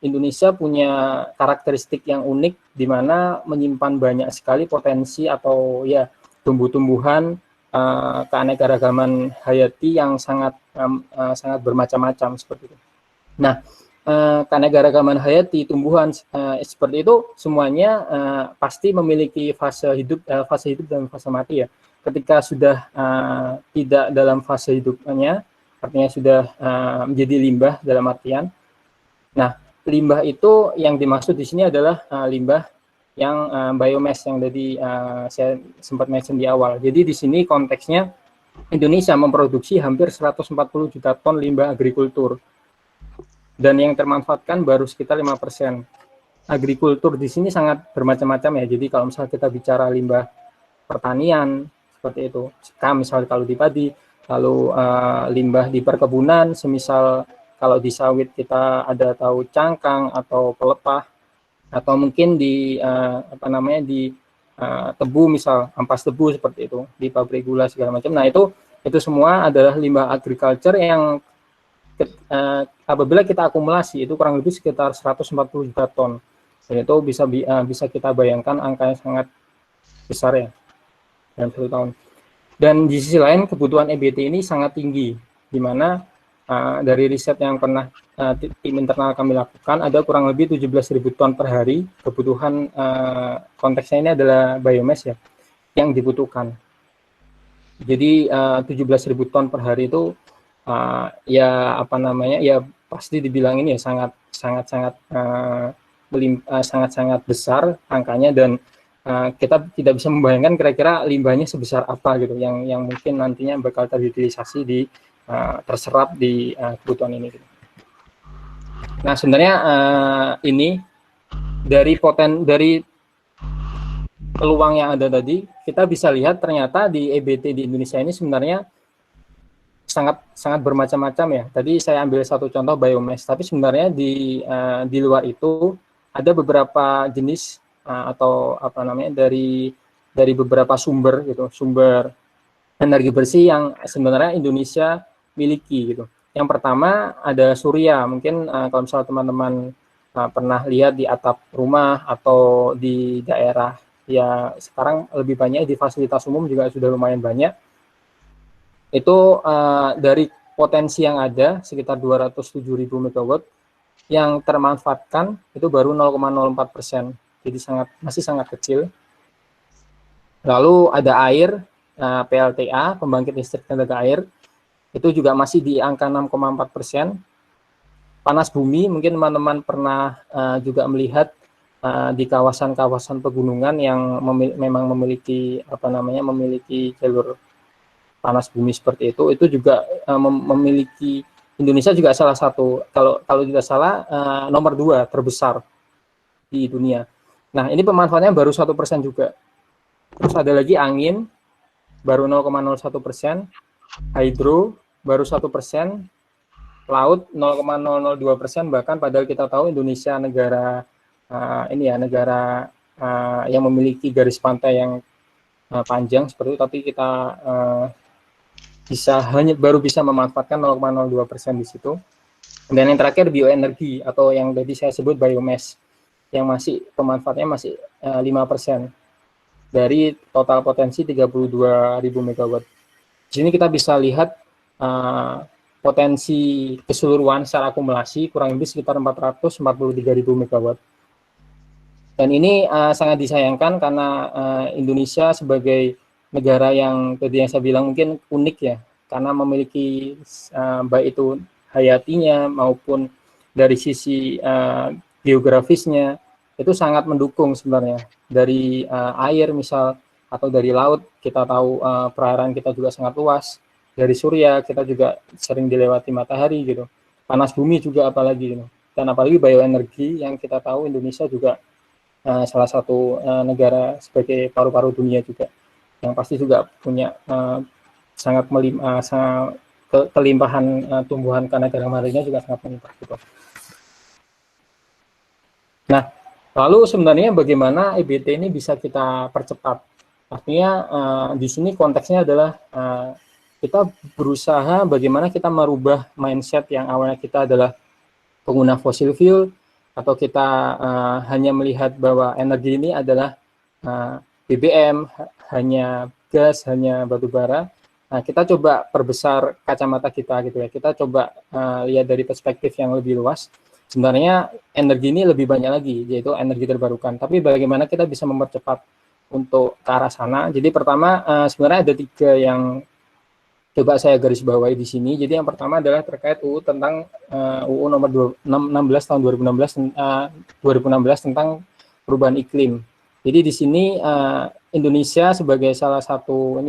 Indonesia punya karakteristik yang unik di mana menyimpan banyak sekali potensi atau ya tumbuh-tumbuhan, keanekaragaman hayati yang sangat sangat bermacam-macam seperti itu. Nah, keanekaragaman hayati tumbuhan seperti itu semuanya pasti memiliki fase hidup dan fase mati ya. Ketika sudah tidak dalam fase hidupnya, artinya sudah menjadi limbah dalam artian. Nah, limbah itu yang dimaksud di sini adalah limbah yang biomass yang tadi saya sempat mention di awal. Jadi di sini konteksnya Indonesia memproduksi hampir 140 juta ton limbah agrikultur. Dan yang termanfaatkan baru sekitar 5%. Agrikultur di sini sangat bermacam-macam ya. Jadi kalau misalnya kita bicara limbah pertanian seperti itu, misalnya kalau di padi, lalu limbah di perkebunan, semisal kalau di sawit kita ada tahu cangkang atau pelepah, atau mungkin di di tebu, misal ampas tebu seperti itu, di pabrik gula segala macam. Nah itu semua adalah limbah agriculture yang apabila kita akumulasi itu kurang lebih sekitar 140 juta ton. Dan itu bisa kita bayangkan angka yang sangat besar ya dalam 1 tahun. Dan di sisi lain kebutuhan EBT ini sangat tinggi, di mana dari riset yang pernah tim internal kami lakukan, ada kurang lebih 17.000 ton per hari kebutuhan, konteksnya ini adalah biomass ya, yang dibutuhkan. Jadi 17.000 ton per hari itu ya pasti dibilang ini ya sangat besar angkanya, dan kita tidak bisa membayangkan kira-kira limbahnya sebesar apa gitu yang mungkin nantinya bakal terutilisasi terserap di kebutuhan ini gitu. Nah sebenarnya ini dari peluang yang ada tadi, kita bisa lihat ternyata di EBT di Indonesia ini sebenarnya sangat bermacam-macam ya. Tadi saya ambil satu contoh biomass, tapi sebenarnya di luar itu ada beberapa jenis atau dari beberapa sumber gitu, sumber energi bersih yang sebenarnya Indonesia miliki gitu. Yang pertama ada surya. Mungkin kalau misalnya teman-teman pernah lihat di atap rumah atau di daerah ya, sekarang lebih banyak di fasilitas umum juga sudah lumayan banyak. Itu dari potensi yang ada sekitar 207.000 megawatt yang termanfaatkan itu baru 0,04%, jadi masih sangat kecil. Lalu ada air, PLTA, pembangkit listrik tenaga air, itu juga masih di angka 6,4%. Panas bumi, mungkin teman-teman pernah juga melihat di kawasan-kawasan pegunungan yang memang memiliki memiliki jalur panas bumi seperti itu juga memiliki, Indonesia juga salah satu, kalau tidak salah nomor 2 terbesar di dunia. Nah ini pemanfaatannya baru 1% juga. Terus ada lagi angin baru 0,01%, hidro baru 1%, laut 0,002%, bahkan padahal kita tahu Indonesia negara negara yang memiliki garis pantai yang panjang seperti itu, tapi kita baru bisa memanfaatkan 0,02% di situ. Dan yang terakhir bioenergi atau yang tadi saya sebut biomass, yang masih pemanfaatannya masih 5% dari total potensi 32.000 megawatt. Di sini kita bisa lihat potensi keseluruhan secara akumulasi kurang lebih sekitar 443.000 megawatt. Dan ini sangat disayangkan karena Indonesia sebagai negara yang tadi yang saya bilang mungkin unik ya, karena memiliki baik itu hayatinya maupun dari sisi geografisnya itu sangat mendukung sebenarnya. Dari air misal atau dari laut, kita tahu perairan kita juga sangat luas. Dari surya kita juga sering dilewati matahari gitu. Panas bumi juga apalagi gitu. Dan apalagi bioenergi yang kita tahu Indonesia juga salah satu negara sebagai paru-paru dunia juga, yang pasti juga punya sangat kelimpahan tumbuhan keanekaragaman hayatinya juga sangat melimpah gitu. Nah, Lalu sebenarnya bagaimana EBT ini bisa kita percepat? Artinya di sini konteksnya adalah kita berusaha bagaimana kita merubah mindset yang awalnya kita adalah pengguna fossil fuel, atau kita hanya melihat bahwa energi ini adalah BBM, hanya gas, hanya batu bara. Nah, kita coba perbesar kacamata kita gitu ya. Kita coba lihat dari perspektif yang lebih luas. Sebenarnya energi ini lebih banyak lagi, yaitu energi terbarukan. Tapi bagaimana kita bisa mempercepat untuk ke arah sana? Jadi pertama sebenarnya ada 3 yang coba saya garis bawahi di sini. Jadi yang pertama adalah terkait UU tentang UU nomor 16 tahun 2016 tentang perubahan iklim. Jadi di sini Indonesia sebagai salah satu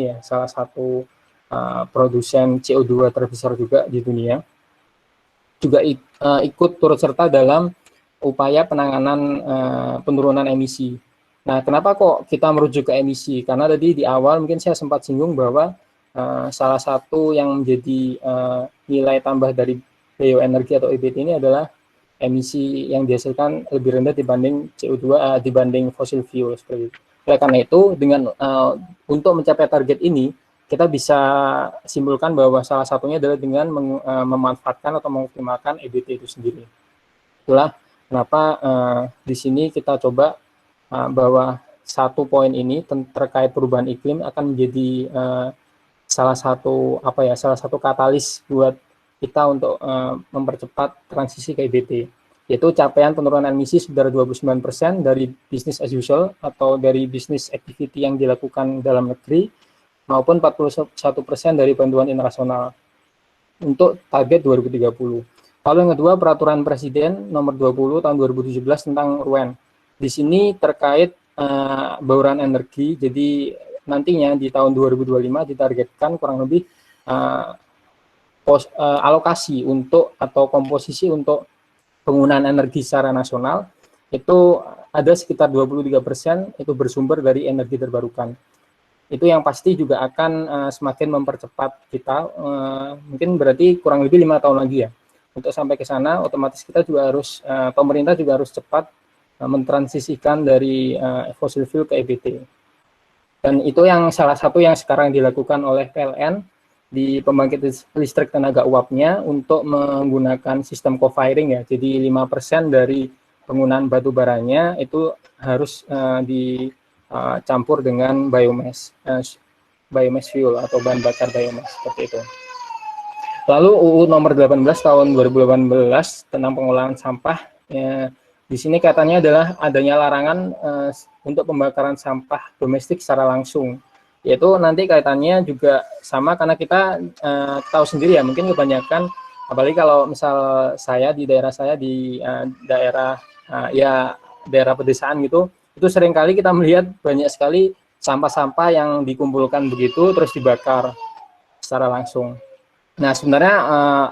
produsen CO2 terbesar juga di dunia juga ikut turut serta dalam upaya penanganan penurunan emisi. Nah, kenapa kok kita merujuk ke emisi? Karena tadi di awal mungkin saya sempat singgung bahwa salah satu yang menjadi nilai tambah dari bioenergi atau EBT ini adalah emisi yang dihasilkan lebih rendah dibanding CO2 dibanding fossil fuel seperti itu. Oleh karena itu, dengan untuk mencapai target ini, kita bisa simpulkan bahwa salah satunya adalah dengan memanfaatkan atau mengoptimalkan EBT itu sendiri. Itulah kenapa di sini kita coba bahwa satu poin ini terkait perubahan iklim akan menjadi salah satu katalis buat kita untuk mempercepat transisi ke EBT, yaitu capaian penurunan emisi sekitar 29% dari business as usual atau dari business activity yang dilakukan dalam negeri, maupun 41% dari bantuan internasional untuk target 2030. Lalu yang kedua, peraturan Presiden nomor 20 tahun 2017 tentang RUEN. Di sini terkait bauran energi, jadi nantinya di tahun 2025 ditargetkan kurang lebih alokasi untuk atau komposisi untuk penggunaan energi secara nasional itu ada sekitar 23% itu bersumber dari energi terbarukan. Itu yang pasti juga akan semakin mempercepat kita, mungkin berarti kurang lebih 5 tahun lagi ya. Untuk sampai ke sana, otomatis kita juga harus, pemerintah juga harus cepat mentransisikan dari fossil fuel ke EBT. Dan itu yang salah satu yang sekarang dilakukan oleh PLN di pembangkit listrik tenaga uapnya untuk menggunakan sistem co-firing ya. Jadi 5% dari penggunaan batu baranya itu harus dicampur dengan biomass fuel atau bahan bakar biomass seperti itu. Lalu UU nomor 18 tahun 2018 tentang pengolahan sampah, ya, di sini katanya adalah adanya larangan untuk pembakaran sampah domestik secara langsung, yaitu nanti kaitannya juga sama karena kita tahu sendiri ya, mungkin kebanyakan apalagi kalau misal saya di daerah daerah pedesaan gitu, itu seringkali kita melihat banyak sekali sampah-sampah yang dikumpulkan begitu terus dibakar secara langsung. Nah, sebenarnya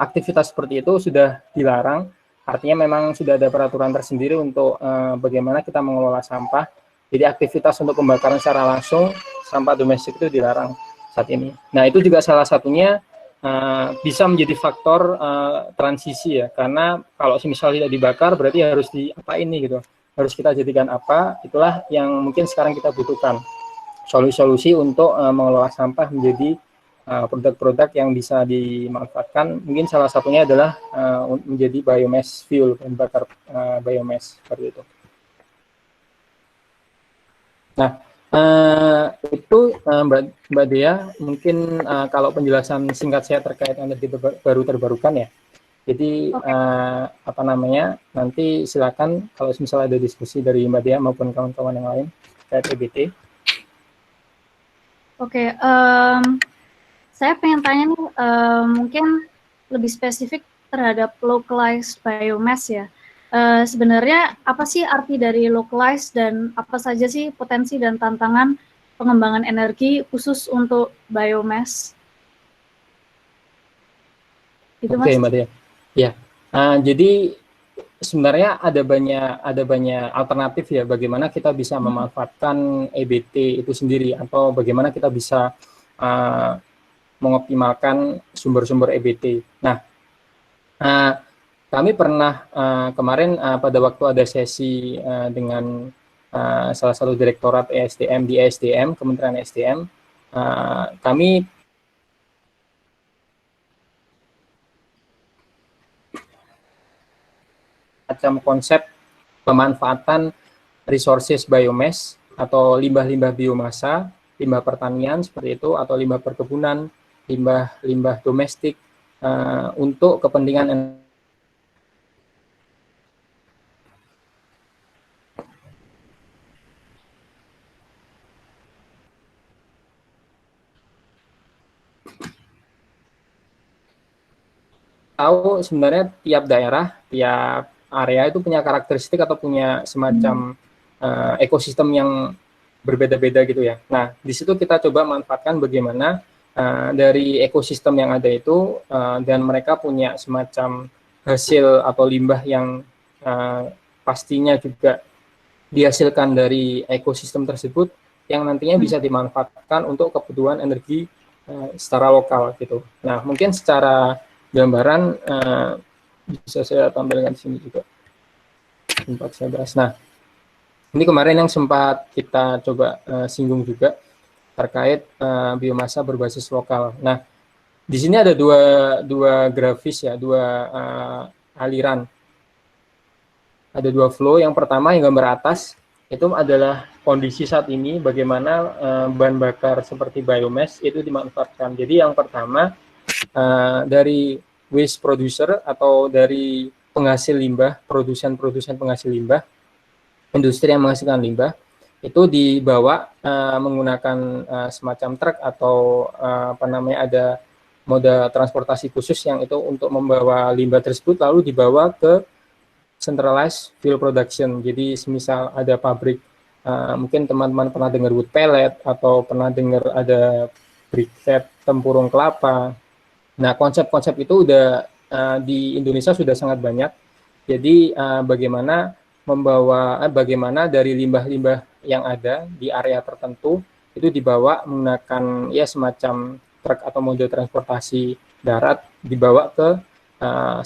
aktivitas seperti itu sudah dilarang, artinya memang sudah ada peraturan tersendiri untuk bagaimana kita mengelola sampah. Jadi aktivitas untuk pembakaran secara langsung sampah domestik itu dilarang saat ini. Nah, itu juga salah satunya bisa menjadi faktor transisi ya, karena kalau misalnya tidak dibakar berarti harus diapain nih gitu, harus kita jadikan apa, itulah yang mungkin sekarang kita butuhkan, solusi-solusi untuk mengelola sampah menjadi produk-produk yang bisa dimanfaatkan. Mungkin salah satunya adalah menjadi biomass fuel, bahan bakar biomass seperti itu. Nah, itu Mbak Dea, mungkin kalau penjelasan singkat saya terkait energi baru terbarukan ya. Jadi nanti silakan kalau misalnya ada diskusi dari Mbak Dea maupun kawan-kawan yang lain terkait EBT. Oke, saya pengen tanya nih, mungkin lebih spesifik terhadap localized biomass ya. Sebenarnya apa sih arti dari localized dan apa saja sih potensi dan tantangan pengembangan energi khusus untuk biomass? Itu, Mas. Oke, Mbak Dea. Ya, jadi sebenarnya ada banyak alternatif ya bagaimana kita bisa memanfaatkan EBT itu sendiri, atau bagaimana kita bisa mengoptimalkan sumber-sumber EBT. Nah, kami pernah kemarin pada waktu ada sesi dengan salah satu direktorat ESDM di ESDM, Kementerian ESDM, kami macam konsep pemanfaatan resources biomass atau limbah-limbah biomasa, limbah pertanian seperti itu, atau limbah perkebunan, limbah domestik untuk kepentingan tahu sebenarnya tiap daerah, tiap area itu punya karakteristik atau punya semacam ekosistem yang berbeda-beda gitu ya. Nah, di situ kita coba manfaatkan bagaimana dari ekosistem yang ada itu dan mereka punya semacam hasil atau limbah yang pastinya juga dihasilkan dari ekosistem tersebut yang nantinya bisa dimanfaatkan untuk kebutuhan energi secara lokal gitu. Nah, mungkin secara gambaran bisa saya tampilkan di sini juga sempat saya bahas. Nah, ini kemarin yang sempat kita coba singgung juga terkait biomasa berbasis lokal. Nah, di sini ada dua grafis ya, dua aliran. Ada dua flow. Yang pertama yang gambar atas itu adalah kondisi saat ini bagaimana bahan bakar seperti biomass itu dimanfaatkan. Jadi yang pertama dari waste producer atau dari penghasil limbah, produsen penghasil limbah, industri yang menghasilkan limbah, itu dibawa menggunakan semacam truk atau ada moda transportasi khusus yang itu untuk membawa limbah tersebut lalu dibawa ke centralized fuel production. Jadi semisal ada pabrik, mungkin teman-teman pernah dengar wood pellet atau pernah dengar ada briquette tempurung kelapa. Nah, konsep-konsep itu udah di Indonesia sudah sangat banyak. Jadi bagaimana dari limbah-limbah yang ada di area tertentu itu dibawa menggunakan ya semacam truk atau moda transportasi darat, dibawa ke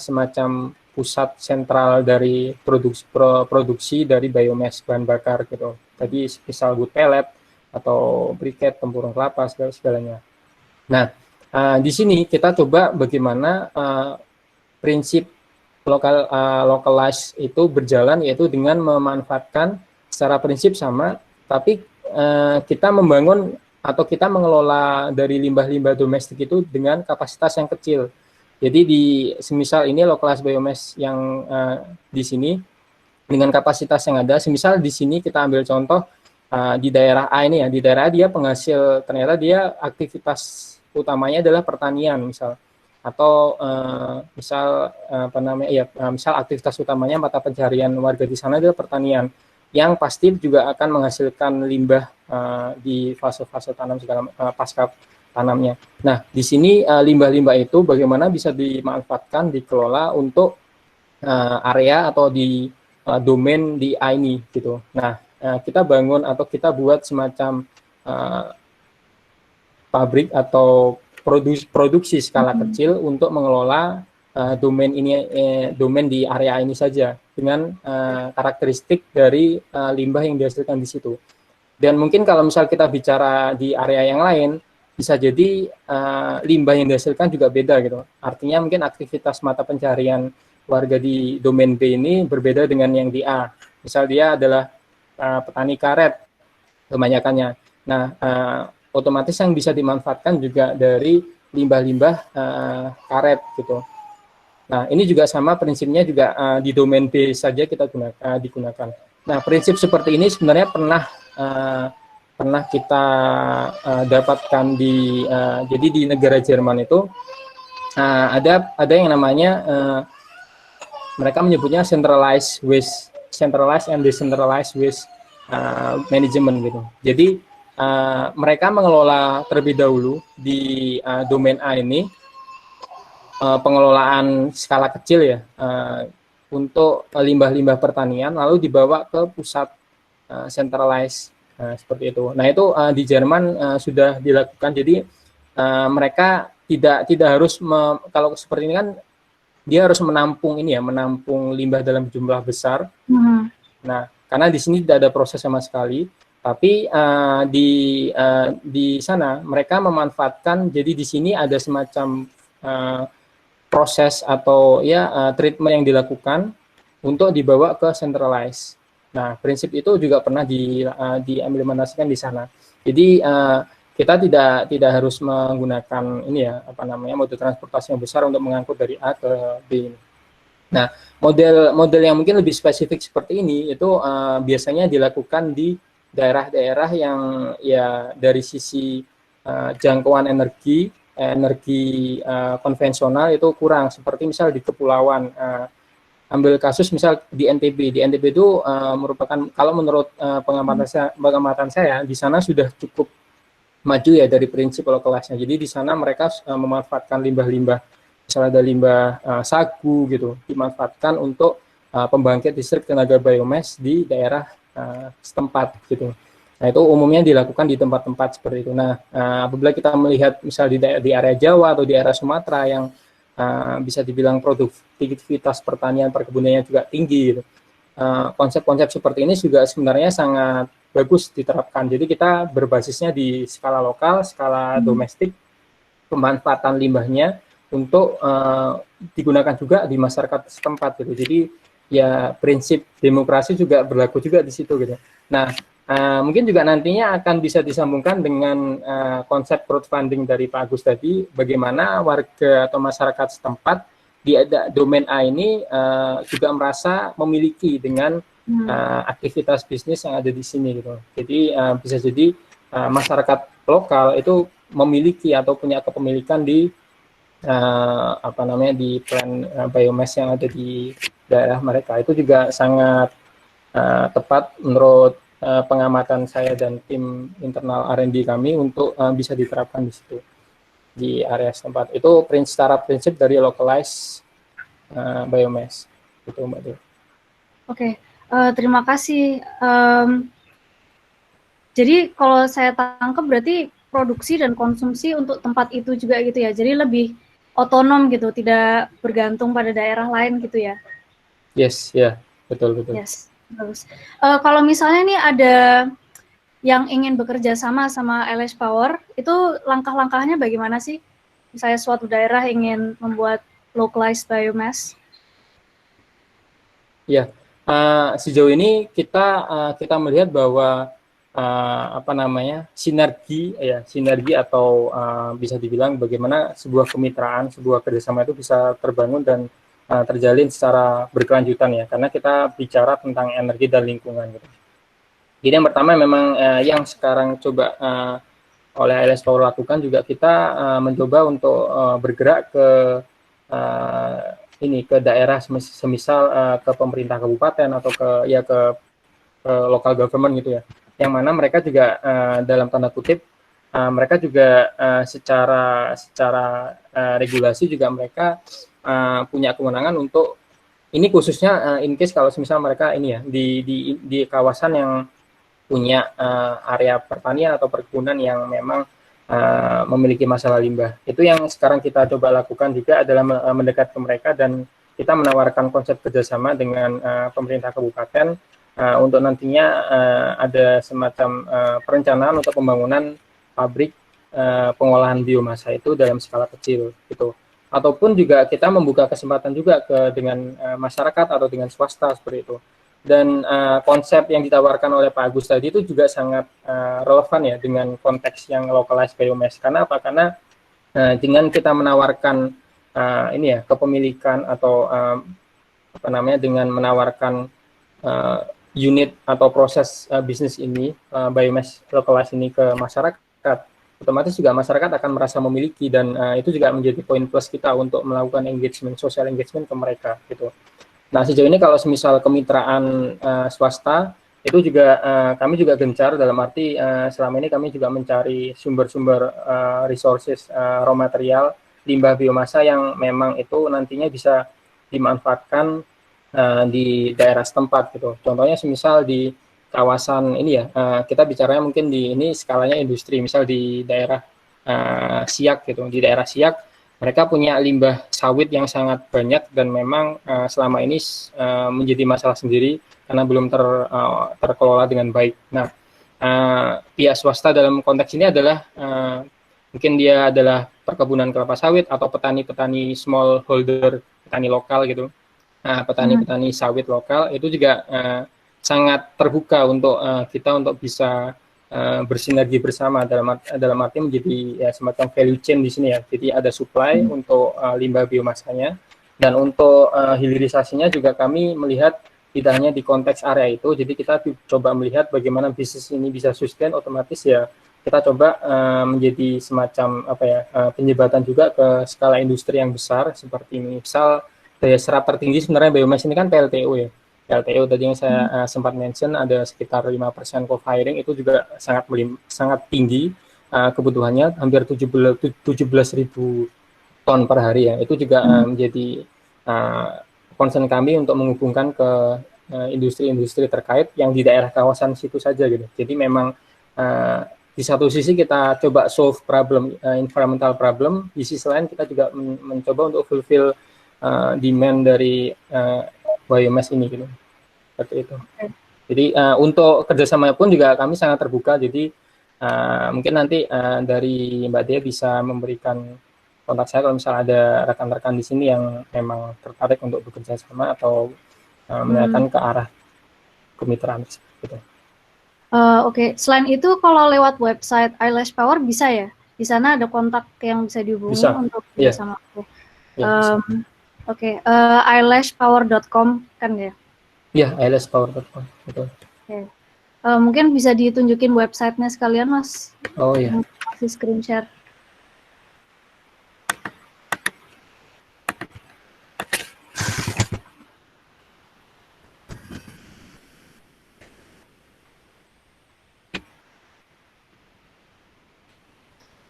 semacam pusat sentral dari produksi dari biomass bahan bakar gitu. Tadi misal wood pellet atau briquette tempurung kelapa segalanya. Nah, di sini kita coba bagaimana prinsip localized itu berjalan, yaitu dengan memanfaatkan secara prinsip sama, tapi kita membangun atau kita mengelola dari limbah-limbah domestik itu dengan kapasitas yang kecil. Jadi semisal ini localized biomass yang di sini dengan kapasitas yang ada, semisal di sini kita ambil contoh di daerah A ini ya, di daerah A dia penghasil, ternyata dia aktivitas utamanya adalah pertanian misal, atau misal aktivitas utamanya mata pencarian warga di sana adalah pertanian, yang pasti juga akan menghasilkan limbah di fase-fase tanam segala pasca tanamnya. Nah, di sini limbah-limbah itu bagaimana bisa dimanfaatkan, dikelola untuk area atau di domain di A ini gitu. Nah, kita bangun atau kita buat semacam pabrik atau produksi skala kecil untuk mengelola domain di area ini saja dengan karakteristik dari limbah yang dihasilkan di situ. Dan mungkin kalau misal kita bicara di area yang lain, bisa jadi limbah yang dihasilkan juga beda gitu. Artinya mungkin aktivitas mata pencarian warga di domain B ini berbeda dengan yang di A. Misal dia adalah petani karet kebanyakannya. Nah, otomatis yang bisa dimanfaatkan juga dari limbah-limbah karet gitu. Nah, ini juga sama prinsipnya juga di domain B saja kita digunakan. Nah, prinsip seperti ini sebenarnya pernah kita dapatkan jadi di negara Jerman itu ada yang namanya mereka menyebutnya centralized and decentralized waste management gitu. Jadi mereka mengelola terlebih dahulu di domain A ini pengelolaan skala kecil ya untuk limbah-limbah pertanian, lalu dibawa ke pusat centralized seperti itu. Nah, itu di Jerman sudah dilakukan. Jadi mereka tidak harus kalau seperti ini kan dia harus menampung ini ya, menampung limbah dalam jumlah besar. Nah, karena di sini tidak ada proses sama sekali, tapi di sana mereka memanfaatkan, jadi di sini ada semacam proses atau ya treatment yang dilakukan untuk dibawa ke centralized. Nah, prinsip itu juga pernah diimplementasikan di sana. Jadi kita tidak harus menggunakan ini ya, apa namanya, mode transportasi yang besar untuk mengangkut dari A ke B. Nah, model yang mungkin lebih spesifik seperti ini itu biasanya dilakukan di daerah-daerah yang ya dari sisi jangkauan energi konvensional itu kurang, seperti misal di kepulauan. Ambil kasus misal di NTB itu merupakan, kalau menurut pengamatan saya di sana sudah cukup maju ya dari prinsip localize-nya. Jadi di sana mereka memanfaatkan limbah-limbah, misalnya ada limbah sagu gitu, dimanfaatkan untuk pembangkit listrik tenaga biomass di daerah setempat gitu. Nah, itu umumnya dilakukan di tempat-tempat seperti itu. Nah, apabila kita melihat misal di area Jawa atau di area Sumatera yang bisa dibilang produktivitas pertanian perkebunannya juga tinggi gitu. Konsep-konsep seperti ini juga sebenarnya sangat bagus diterapkan. Jadi kita berbasisnya di skala lokal, skala domestik, pemanfaatan limbahnya untuk digunakan juga di masyarakat setempat gitu. Jadi ya prinsip demokrasi juga berlaku juga di situ gitu. Nah, mungkin juga nantinya akan bisa disambungkan dengan konsep crowdfunding dari Pak Agus tadi, bagaimana warga atau masyarakat setempat di domain A ini juga merasa memiliki dengan aktivitas bisnis yang ada di sini gitu. Jadi bisa jadi masyarakat lokal itu memiliki atau punya kepemilikan di apa namanya, di plan biomass yang ada di daerah mereka. Itu juga sangat tepat menurut pengamatan saya dan tim internal R&D kami untuk bisa diterapkan di situ di area setempat. Itu secara prinsip dari localized biomass. Itu Mbak Dewi. Oke, terima kasih. Jadi kalau saya tangkap berarti produksi dan konsumsi untuk tempat itu juga gitu ya. Jadi lebih otonom gitu, tidak bergantung pada daerah lain gitu ya. Yes, ya, betul. Yes, bagus. Kalau misalnya nih ada yang ingin bekerja sama LS Power, itu langkah-langkahnya bagaimana sih? Misalnya suatu daerah ingin membuat localized biomass. Ya, sejauh ini kita melihat bahwa apa namanya, sinergi atau bisa dibilang bagaimana sebuah kemitraan, sebuah kerjasama itu bisa terbangun dan terjalin secara berkelanjutan ya, karena kita bicara tentang energi dan lingkungan gitu. Jadi yang pertama memang yang sekarang coba oleh LS Power lakukan juga, kita mencoba untuk bergerak ke ke daerah, semisal ke pemerintah kabupaten atau ke local government gitu ya, yang mana mereka juga dalam tanda kutip mereka juga secara regulasi juga mereka punya kewenangan untuk ini, khususnya in case kalau misal mereka ini ya di kawasan yang punya area pertanian atau perkebunan yang memang memiliki masalah limbah. Itu yang sekarang kita coba lakukan juga adalah mendekat ke mereka, dan kita menawarkan konsep kerjasama dengan pemerintah kabupaten untuk nantinya ada semacam perencanaan untuk pembangunan pabrik pengolahan biomasa itu dalam skala kecil gitu. Ataupun juga kita membuka kesempatan juga dengan masyarakat atau dengan swasta seperti itu. Dan konsep yang ditawarkan oleh Pak Agus tadi itu juga sangat relevan ya dengan konteks yang localized biomass. Karena apa? Karena dengan kita menawarkan kepemilikan atau apa namanya, dengan menawarkan unit atau proses bisnis ini, biomass localized ini ke masyarakat, otomatis juga masyarakat akan merasa memiliki, dan itu juga menjadi poin plus kita untuk melakukan engagement, social engagement ke mereka gitu. Nah, sejauh ini kalau semisal kemitraan swasta, itu juga kami juga gencar, dalam arti selama ini kami juga mencari sumber-sumber resources, raw material, limbah biomasa yang memang itu nantinya bisa dimanfaatkan di daerah setempat gitu. Contohnya semisal di kawasan ini ya, kita bicaranya mungkin di ini skalanya industri, misal di daerah Siak gitu. Di daerah Siak mereka punya limbah sawit yang sangat banyak dan memang selama ini menjadi masalah sendiri karena belum terkelola dengan baik. Nah, pihak swasta dalam konteks ini adalah mungkin dia adalah perkebunan kelapa sawit atau petani-petani smallholder, petani lokal gitu. Nah, petani-petani sawit lokal itu juga sangat terbuka untuk kita untuk bisa bersinergi bersama dalam arti menjadi ya, semacam value chain di sini ya. Jadi ada supply untuk limbah biomasanya dan untuk hilirisasinya juga kami melihat tidak hanya di konteks area itu. Jadi kita coba melihat bagaimana bisnis ini bisa sustain, otomatis ya kita coba menjadi semacam apa ya penyebatan juga ke skala industri yang besar seperti misal daya serap tertinggi sebenarnya biomas ini kan PLTU ya. PLTU tadi yang saya sempat mention ada sekitar 5% co-firing itu juga sangat tinggi kebutuhannya hampir 17.000 ton per hari ya. Itu juga menjadi concern kami untuk menghubungkan ke industri-industri terkait yang di daerah kawasan situ saja gitu. Jadi memang di satu sisi kita coba solve problem environmental problem, di sisi lain kita juga mencoba untuk fulfill demand dari biomass ini gitu, seperti itu. Jadi untuk kerjasama pun juga kami sangat terbuka. Jadi mungkin nanti dari Mbak Dia bisa memberikan kontak saya kalau misalnya ada rekan-rekan di sini yang memang tertarik untuk bekerja sama atau menanyakan ke arah kemitraan gitu. Oke. Selain itu kalau lewat website Eyelash Power bisa ya? Di sana ada kontak yang bisa dihubungi untuk kerjasama. Oke, eyelashpower.com kan ya? Iya, eyelashpower.com, betul. Oke. Mungkin bisa ditunjukin websitenya sekalian, Mas. Oh iya. Kasih screen share.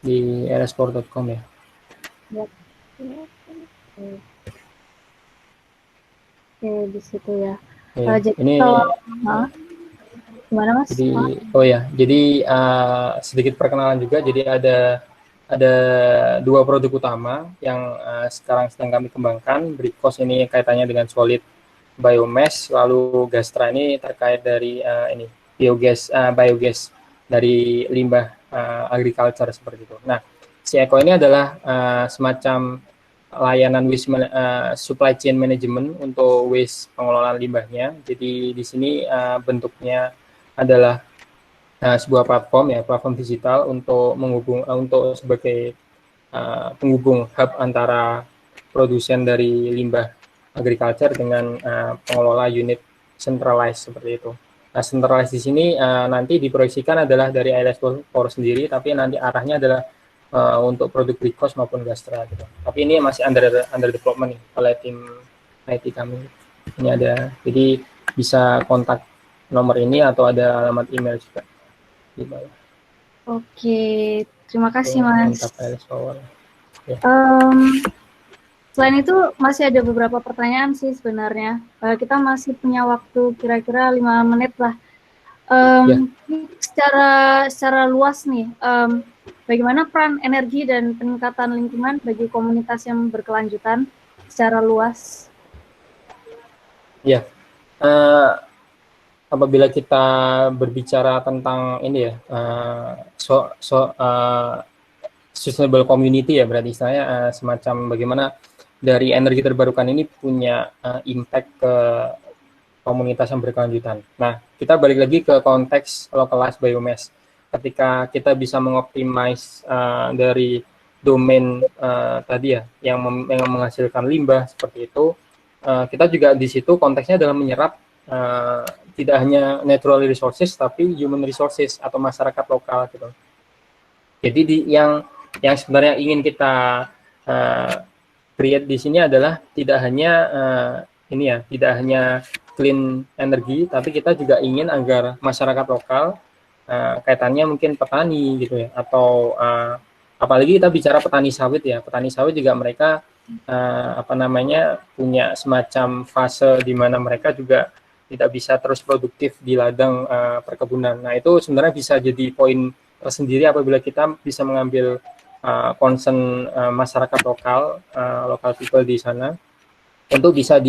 Di eyelashpower.com ya? Yep. Oke, di situ ya. Jadi ini kalau gimana Mas? Jadi jadi sedikit perkenalan juga. Jadi ada dua produk utama yang sekarang sedang kami kembangkan. Brikos ini kaitannya dengan solid biomass, lalu Gastra ini terkait dari ini biogas dari limbah agriculture seperti itu. Nah, si Eko ini adalah semacam layanan waste supply chain management untuk waste pengelolaan limbahnya. Jadi di sini bentuknya adalah sebuah platform ya, platform digital untuk untuk sebagai penghubung hub antara produsen dari limbah agriculture dengan pengelola unit centralized seperti itu. Nah, centralized di sini nanti diproyeksikan adalah dari Eyelash Power sendiri, tapi nanti arahnya adalah untuk produk Brikos maupun Gastra gitu. Tapi ini masih under development nih oleh tim IT kami. Ini ada, jadi bisa kontak nomor ini atau ada alamat email juga di bawah. Oke, terima kasih Mas. Kontak Eyelash Power. Ya. Selain itu masih ada beberapa pertanyaan sih sebenarnya. Kita masih punya waktu kira-kira 5 menit lah. Secara luas nih, bagaimana peran energi dan peningkatan lingkungan bagi komunitas yang berkelanjutan secara luas? Ya, apabila kita berbicara tentang ini ya, sustainable community ya, berarti saya semacam bagaimana dari energi terbarukan ini punya impact ke komunitas yang berkelanjutan. Nah, kita balik lagi ke konteks localized biomass. Ketika kita bisa mengoptimize dari domain tadi ya, yang menghasilkan limbah seperti itu, kita juga di situ konteksnya adalah menyerap tidak hanya natural resources, tapi human resources atau masyarakat lokal gitu. Jadi yang sebenarnya ingin kita create di sini adalah tidak hanya tidak hanya clean energi, tapi kita juga ingin agar masyarakat lokal kaitannya mungkin petani gitu ya, atau apalagi kita bicara petani sawit ya, petani sawit juga mereka punya semacam fase di mana mereka juga tidak bisa terus produktif di ladang perkebunan. Nah, itu sebenarnya bisa jadi poin tersendiri apabila kita bisa mengambil concern masyarakat lokal, lokal people di sana, untuk bisa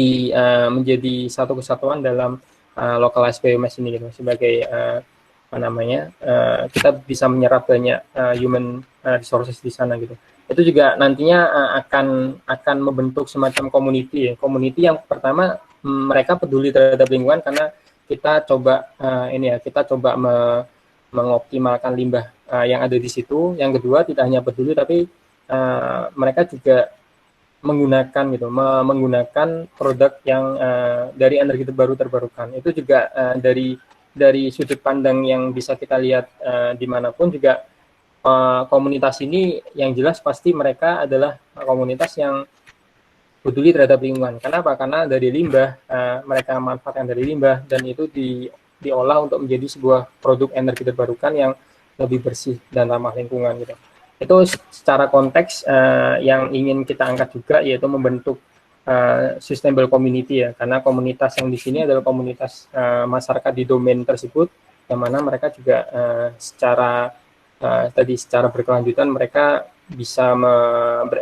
menjadi satu kesatuan dalam localized biomass ini gitu, sebagai kita bisa menyerap banyak human resources di sana gitu. Itu juga nantinya akan membentuk semacam community yang pertama mereka peduli terhadap lingkungan karena kita coba mengoptimalkan limbah yang ada di situ. Yang kedua, tidak hanya peduli tapi mereka juga menggunakan produk yang dari energi terbarukan. Itu juga dari sudut pandang yang bisa kita lihat dimanapun juga komunitas ini yang jelas pasti mereka adalah komunitas yang peduli terhadap lingkungan. Kenapa? Karena dari limbah mereka manfaatkan dari limbah dan itu diolah untuk menjadi sebuah produk energi terbarukan yang lebih bersih dan ramah lingkungan gitu. Itu secara konteks yang ingin kita angkat juga, yaitu membentuk sustainable community ya, karena komunitas yang di sini adalah komunitas masyarakat di domain tersebut, yang mana mereka juga secara berkelanjutan mereka bisa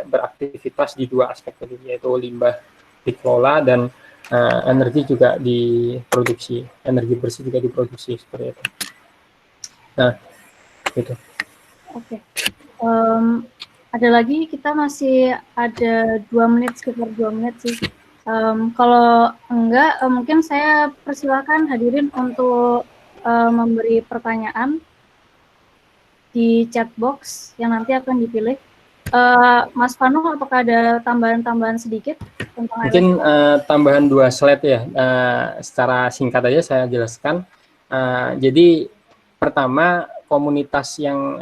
beraktivitas di dua aspek tadi, yaitu limbah dikelola dan energi juga diproduksi, energi bersih juga diproduksi seperti itu. Nah, gitu. Oke. Ada lagi, kita masih ada 2 menit, sekitar 2 menit sih. Kalau enggak, mungkin saya persilakan hadirin untuk memberi pertanyaan di chat box yang nanti akan dipilih. Mas Vano, apakah ada tambahan-tambahan sedikit tentang mungkin tambahan 2 slide ya, secara singkat aja saya jelaskan. Jadi pertama, komunitas yang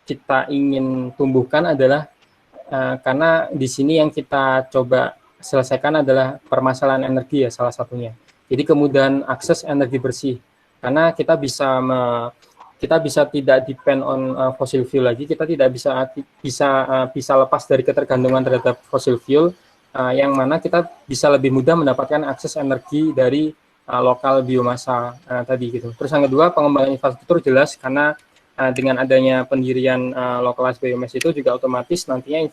kita ingin tumbuhkan adalah karena di sini yang kita coba selesaikan adalah permasalahan energi ya, salah satunya. Jadi kemudahan akses energi bersih, karena kita bisa tidak depend on fossil fuel lagi, kita tidak bisa lepas dari ketergantungan terhadap fossil fuel, yang mana kita bisa lebih mudah mendapatkan akses energi dari lokal biomasa tadi gitu. Terus yang kedua, pengembangan infrastruktur jelas, karena dengan adanya pendirian localized biomass itu juga otomatis nantinya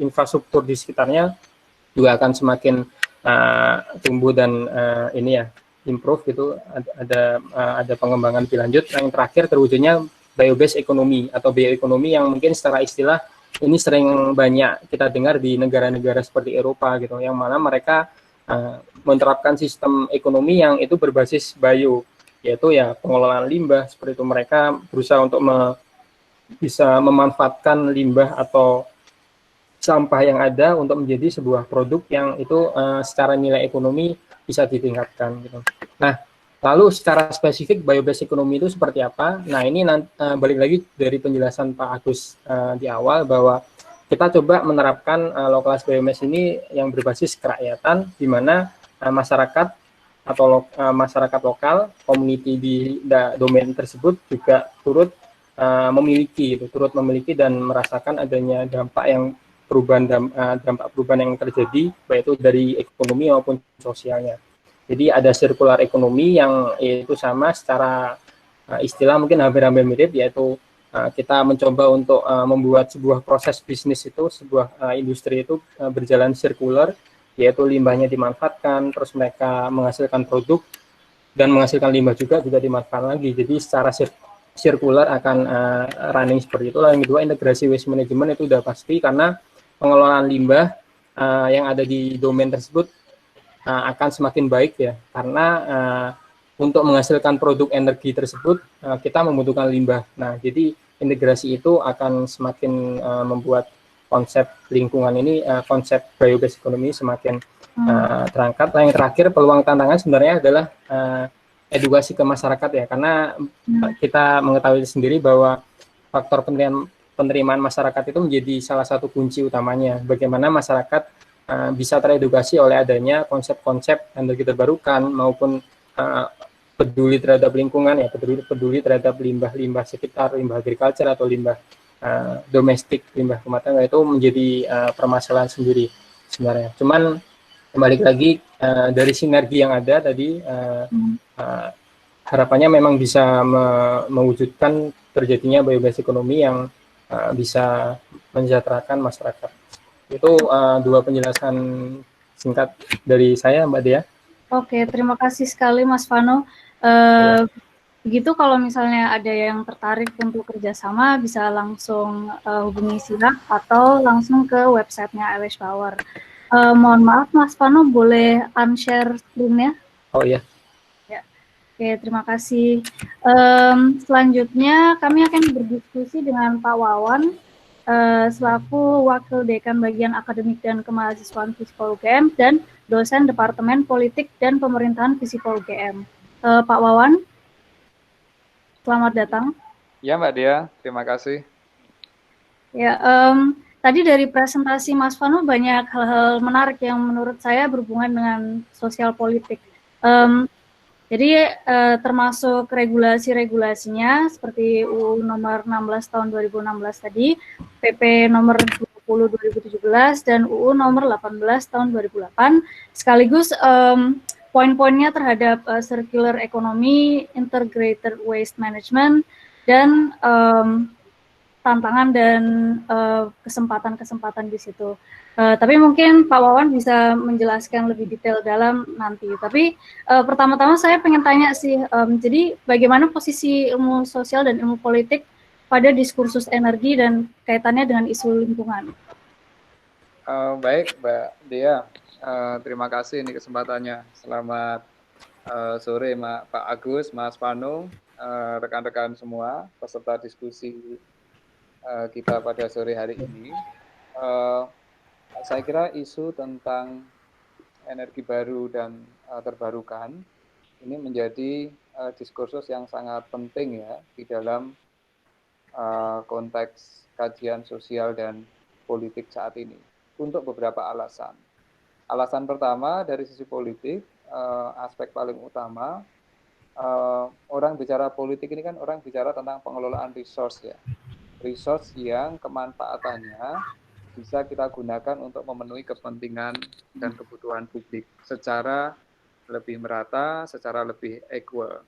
infrastruktur di sekitarnya juga akan semakin tumbuh dan improve gitu, ada pengembangan lebih lanjut. Yang terakhir terwujudnya bio-based ekonomi atau bioekonomi yang mungkin secara istilah ini sering banyak kita dengar di negara-negara seperti Eropa gitu, yang mana mereka menerapkan sistem ekonomi yang itu berbasis bio, yaitu ya pengelolaan limbah seperti itu. Mereka berusaha untuk bisa memanfaatkan limbah atau sampah yang ada untuk menjadi sebuah produk yang itu secara nilai ekonomi bisa ditingkatkan gitu. Nah, lalu secara spesifik bio-based ekonomi itu seperti apa? Nah, ini balik lagi dari penjelasan Pak Agus di awal, bahwa kita coba menerapkan localized biomass ini yang berbasis kerakyatan, di mana masyarakat atau masyarakat lokal, community di domain tersebut juga turut memiliki dan merasakan adanya dampak perubahan yang terjadi, baik itu dari ekonomi maupun sosialnya. Jadi ada circular ekonomi yang itu sama secara istilah mungkin hampir-hampir mirip, yaitu kita mencoba untuk membuat sebuah proses bisnis itu, sebuah industri itu berjalan circular, yaitu limbahnya dimanfaatkan, terus mereka menghasilkan produk dan menghasilkan limbah juga dimanfaatkan lagi. Jadi secara circular akan running seperti itu. Yang kedua, integrasi waste management itu udah pasti, karena pengelolaan limbah yang ada di domain tersebut akan semakin baik ya, karena untuk menghasilkan produk energi tersebut kita membutuhkan limbah. Nah, jadi integrasi itu akan semakin membuat konsep lingkungan ini, konsep bio-based economy semakin terangkat. Nah, yang terakhir, peluang tantangan sebenarnya adalah edukasi ke masyarakat ya, karena kita mengetahui sendiri bahwa faktor penerimaan masyarakat itu menjadi salah satu kunci utamanya. Bagaimana masyarakat bisa teredukasi oleh adanya konsep-konsep energi terbarukan maupun peduli terhadap lingkungan ya, peduli terhadap limbah sekitar, limbah agriculture atau limbah domestik, limbah rumah tangga, itu menjadi permasalahan sendiri sebenarnya. Cuman kembali lagi dari sinergi yang ada tadi, harapannya memang bisa mewujudkan terjadinya bio-based ekonomi yang bisa mensejahterakan masyarakat. Itu dua penjelasan singkat dari saya, Mbak Dea. Oke, terima kasih sekali Mas Vano. Begitu kalau misalnya ada yang tertarik untuk kerjasama, bisa langsung hubungi Sirak atau langsung ke websitenya Irish Power. Mohon maaf Mas Vano, boleh unshare screen-nya? Oh iya. Ya. Oke, terima kasih. Selanjutnya kami akan berdiskusi dengan Pak Wawan, selaku Wakil Dekan Bagian Akademik dan Kemahasiswaan Fisipol UGM dan dosen Departemen Politik dan Pemerintahan Fisipol UGM. Pak Wawan, selamat datang. Ya Mbak Dea, terima kasih. Ya, tadi dari presentasi Mas Vano banyak hal-hal menarik yang menurut saya berhubungan dengan sosial politik. Jadi termasuk regulasi-regulasinya seperti UU nomor 16 tahun 2016 tadi, PP nomor 20 2017 dan UU nomor 18 tahun 2008, sekaligus poin-poinnya terhadap circular economy, integrated waste management, dan tantangan dan kesempatan-kesempatan di situ. Tapi mungkin Pak Wawan bisa menjelaskan lebih detail dalam nanti. Tapi pertama-tama saya pengen tanya sih, jadi bagaimana posisi ilmu sosial dan ilmu politik pada diskursus energi dan kaitannya dengan isu lingkungan? Baik Mbak Dea, terima kasih ini kesempatannya. Selamat sore Pak Agus, Mas Vano, rekan-rekan semua peserta diskusi kita pada sore hari ini. Saya kira isu tentang energi baru dan terbarukan ini menjadi diskursus yang sangat penting ya di dalam konteks kajian sosial dan politik saat ini untuk beberapa alasan. Alasan pertama dari sisi politik, aspek paling utama, orang bicara politik ini kan orang bicara tentang pengelolaan resource ya. Resource yang kemanfaatannya bisa kita gunakan untuk memenuhi kepentingan dan kebutuhan publik secara lebih merata, secara lebih equal.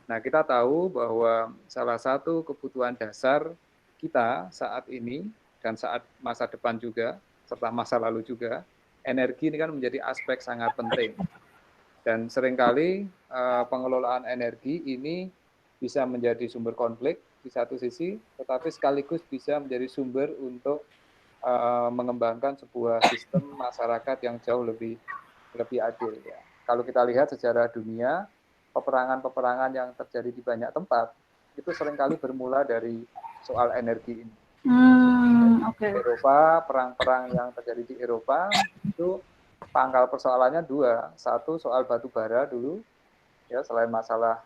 Nah, kita tahu bahwa salah satu kebutuhan dasar kita saat ini dan saat masa depan juga, serta masa lalu juga, energi ini kan menjadi aspek sangat penting. Dan seringkali pengelolaan energi ini bisa menjadi sumber konflik di satu sisi, tetapi sekaligus bisa menjadi sumber untuk mengembangkan sebuah sistem masyarakat yang jauh lebih adil. Ya. Kalau kita lihat sejarah dunia, peperangan-peperangan yang terjadi di banyak tempat, itu seringkali bermula dari soal energi ini. Eropa, perang-perang yang terjadi di Eropa, itu pangkal persoalannya dua. Satu, soal batu bara dulu, ya selain masalah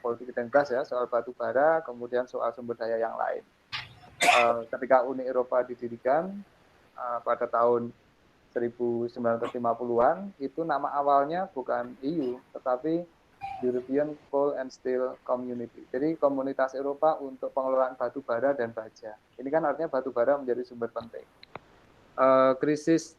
politik identitas ya, soal batu bara, kemudian soal sumber daya yang lain. Ketika Uni Eropa didirikan pada tahun 1950-an, itu nama awalnya bukan EU, tetapi European Coal and Steel Community. Jadi komunitas Eropa untuk pengelolaan batu bara dan baja. Ini kan artinya batu bara menjadi sumber penting. Krisis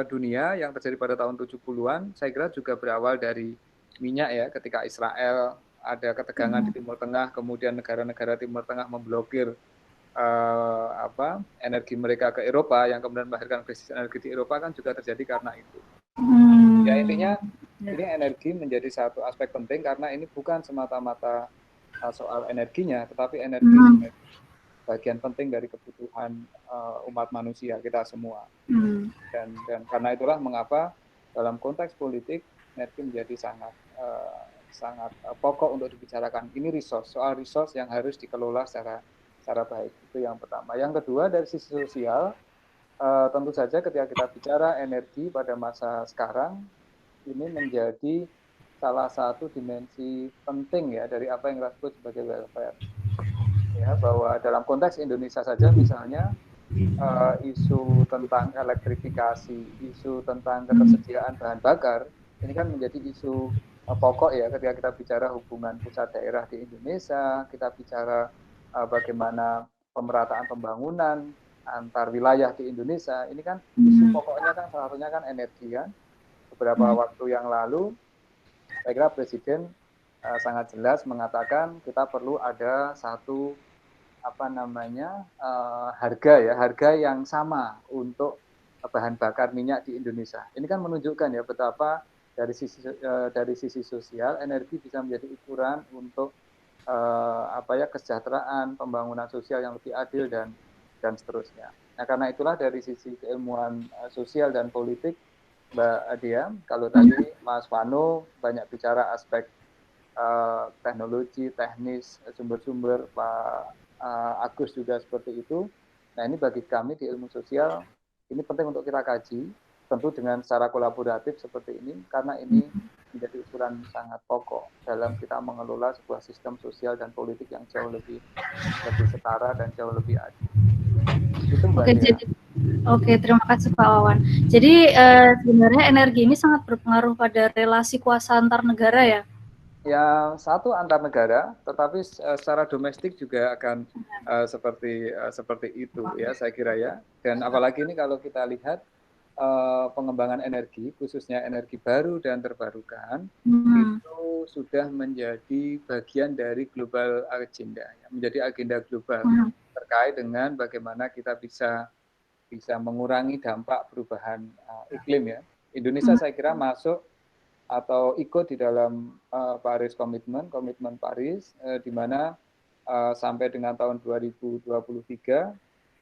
dunia yang terjadi pada tahun 70-an, saya kira juga berawal dari minyak ya, ketika Israel ada ketegangan di Timur Tengah, kemudian negara-negara Timur Tengah memblokir energi mereka ke Eropa, yang kemudian melahirkan krisis energi di Eropa kan juga terjadi karena itu. Ya intinya ini energi menjadi satu aspek penting karena ini bukan semata-mata soal energinya, tetapi energi sebagai bagian penting dari kebutuhan umat manusia kita semua. Dan karena itulah mengapa dalam konteks politik energi menjadi sangat pokok untuk dibicarakan. Ini soal resource yang harus dikelola secara baik. Itu yang pertama. Yang kedua dari sisi sosial, tentu saja ketika kita bicara energi pada masa sekarang, ini menjadi salah satu dimensi penting ya dari apa yang kita sebut sebagai welfare. Ya, bahwa dalam konteks Indonesia saja misalnya, isu tentang elektrifikasi, isu tentang ketersediaan bahan bakar, ini kan menjadi isu pokok ya ketika kita bicara hubungan pusat daerah di Indonesia, kita bicara bagaimana pemerataan pembangunan antar wilayah di Indonesia, ini kan isu pokoknya kan salah satunya kan energi kan. Beberapa waktu yang lalu, saya kira Presiden sangat jelas mengatakan kita perlu ada satu apa namanya harga yang sama untuk bahan bakar minyak di Indonesia. Ini kan menunjukkan ya betapa dari sisi sosial energi bisa menjadi ukuran untuk kesejahteraan, pembangunan sosial yang lebih adil dan seterusnya. Nah, karena itulah dari sisi keilmuan sosial dan politik, Mbak Adia, kalau tadi Mas Vano banyak bicara aspek teknologi, teknis, sumber-sumber, Pak Agus juga seperti itu. Nah, ini bagi kami di ilmu sosial, ini penting untuk kita kaji, tentu dengan secara kolaboratif seperti ini, karena ini menjadi ukuran sangat pokok dalam kita mengelola sebuah sistem sosial dan politik yang jauh lebih setara dan jauh lebih adil. Itu Mbak Dea. Oke, terima kasih Pak Wawan. Jadi sebenarnya energi ini sangat berpengaruh pada relasi kuasa antar negara ya? Ya, satu antar negara, tetapi secara domestik juga akan seperti itu ya, saya kira ya. Dan apalagi ini kalau kita lihat pengembangan energi, khususnya energi baru dan terbarukan, itu sudah menjadi bagian dari global agenda, menjadi agenda global terkait dengan bagaimana kita bisa mengurangi dampak perubahan iklim ya. Indonesia saya kira masuk atau ikut di dalam Paris komitmen Paris, di mana sampai dengan tahun 2023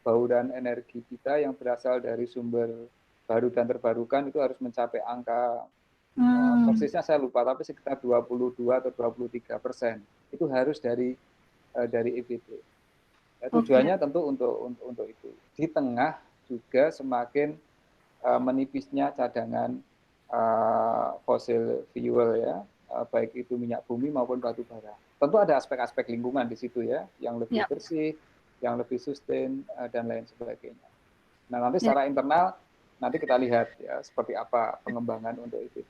bauran energi kita yang berasal dari sumber baru dan terbarukan itu harus mencapai angka persisnya saya lupa, tapi sekitar 22 atau 23%. Itu harus dari EBT. Ya, tujuannya tentu untuk itu. Di tengah juga semakin menipisnya cadangan fossil fuel ya, baik itu minyak bumi maupun batu bara. Tentu ada aspek-aspek lingkungan di situ ya, yang lebih bersih, yang lebih sustain dan lain sebagainya. Nah, nanti secara internal nanti kita lihat ya seperti apa pengembangan untuk itu.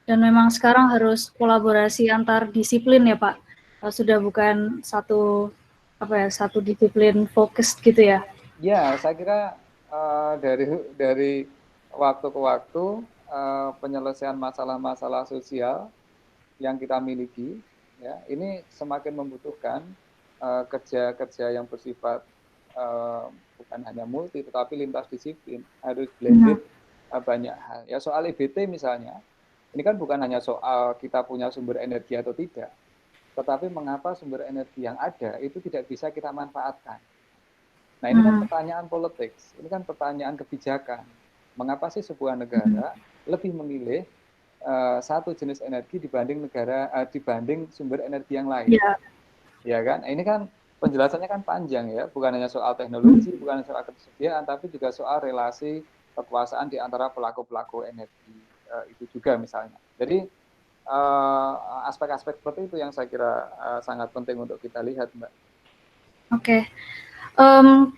Dan memang sekarang harus kolaborasi antar disiplin ya Pak. Sudah bukan satu disiplin fokus gitu ya. Ya, saya kira dari waktu ke waktu penyelesaian masalah-masalah sosial yang kita miliki ya ini semakin membutuhkan kerja-kerja yang bersifat bukan hanya multi tetapi lintas disiplin, harus blended banyak hal. Ya soal EBT misalnya, ini kan bukan hanya soal kita punya sumber energi atau tidak, tetapi mengapa sumber energi yang ada itu tidak bisa kita manfaatkan. Nah, ini kan pertanyaan politik, ini kan pertanyaan kebijakan. Mengapa sih sebuah negara lebih memilih satu jenis energi dibanding sumber energi yang lain? Ya kan? Ini kan penjelasannya kan panjang ya, bukan hanya soal teknologi, bukan hanya soal ketersediaan, tapi juga soal relasi kekuasaan di antara pelaku-pelaku energi itu juga misalnya. Jadi aspek-aspek seperti itu yang saya kira sangat penting untuk kita lihat, Mbak. Oke.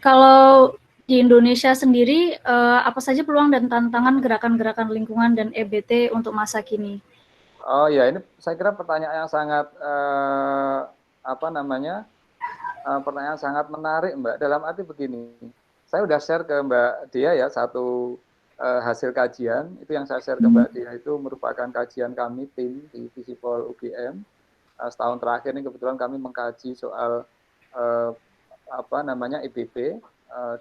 Kalau di Indonesia sendiri, apa saja peluang dan tantangan gerakan-gerakan lingkungan dan EBT untuk masa kini? Oh ya, ini saya kira pertanyaan yang sangat pertanyaan sangat menarik, Mbak. Dalam arti begini, saya sudah share ke Mbak Dia ya satu hasil kajian itu yang saya share ke Mbak Dia itu merupakan kajian kami tim di Visipol UGM. Setahun terakhir ini kebetulan kami mengkaji soal EBP,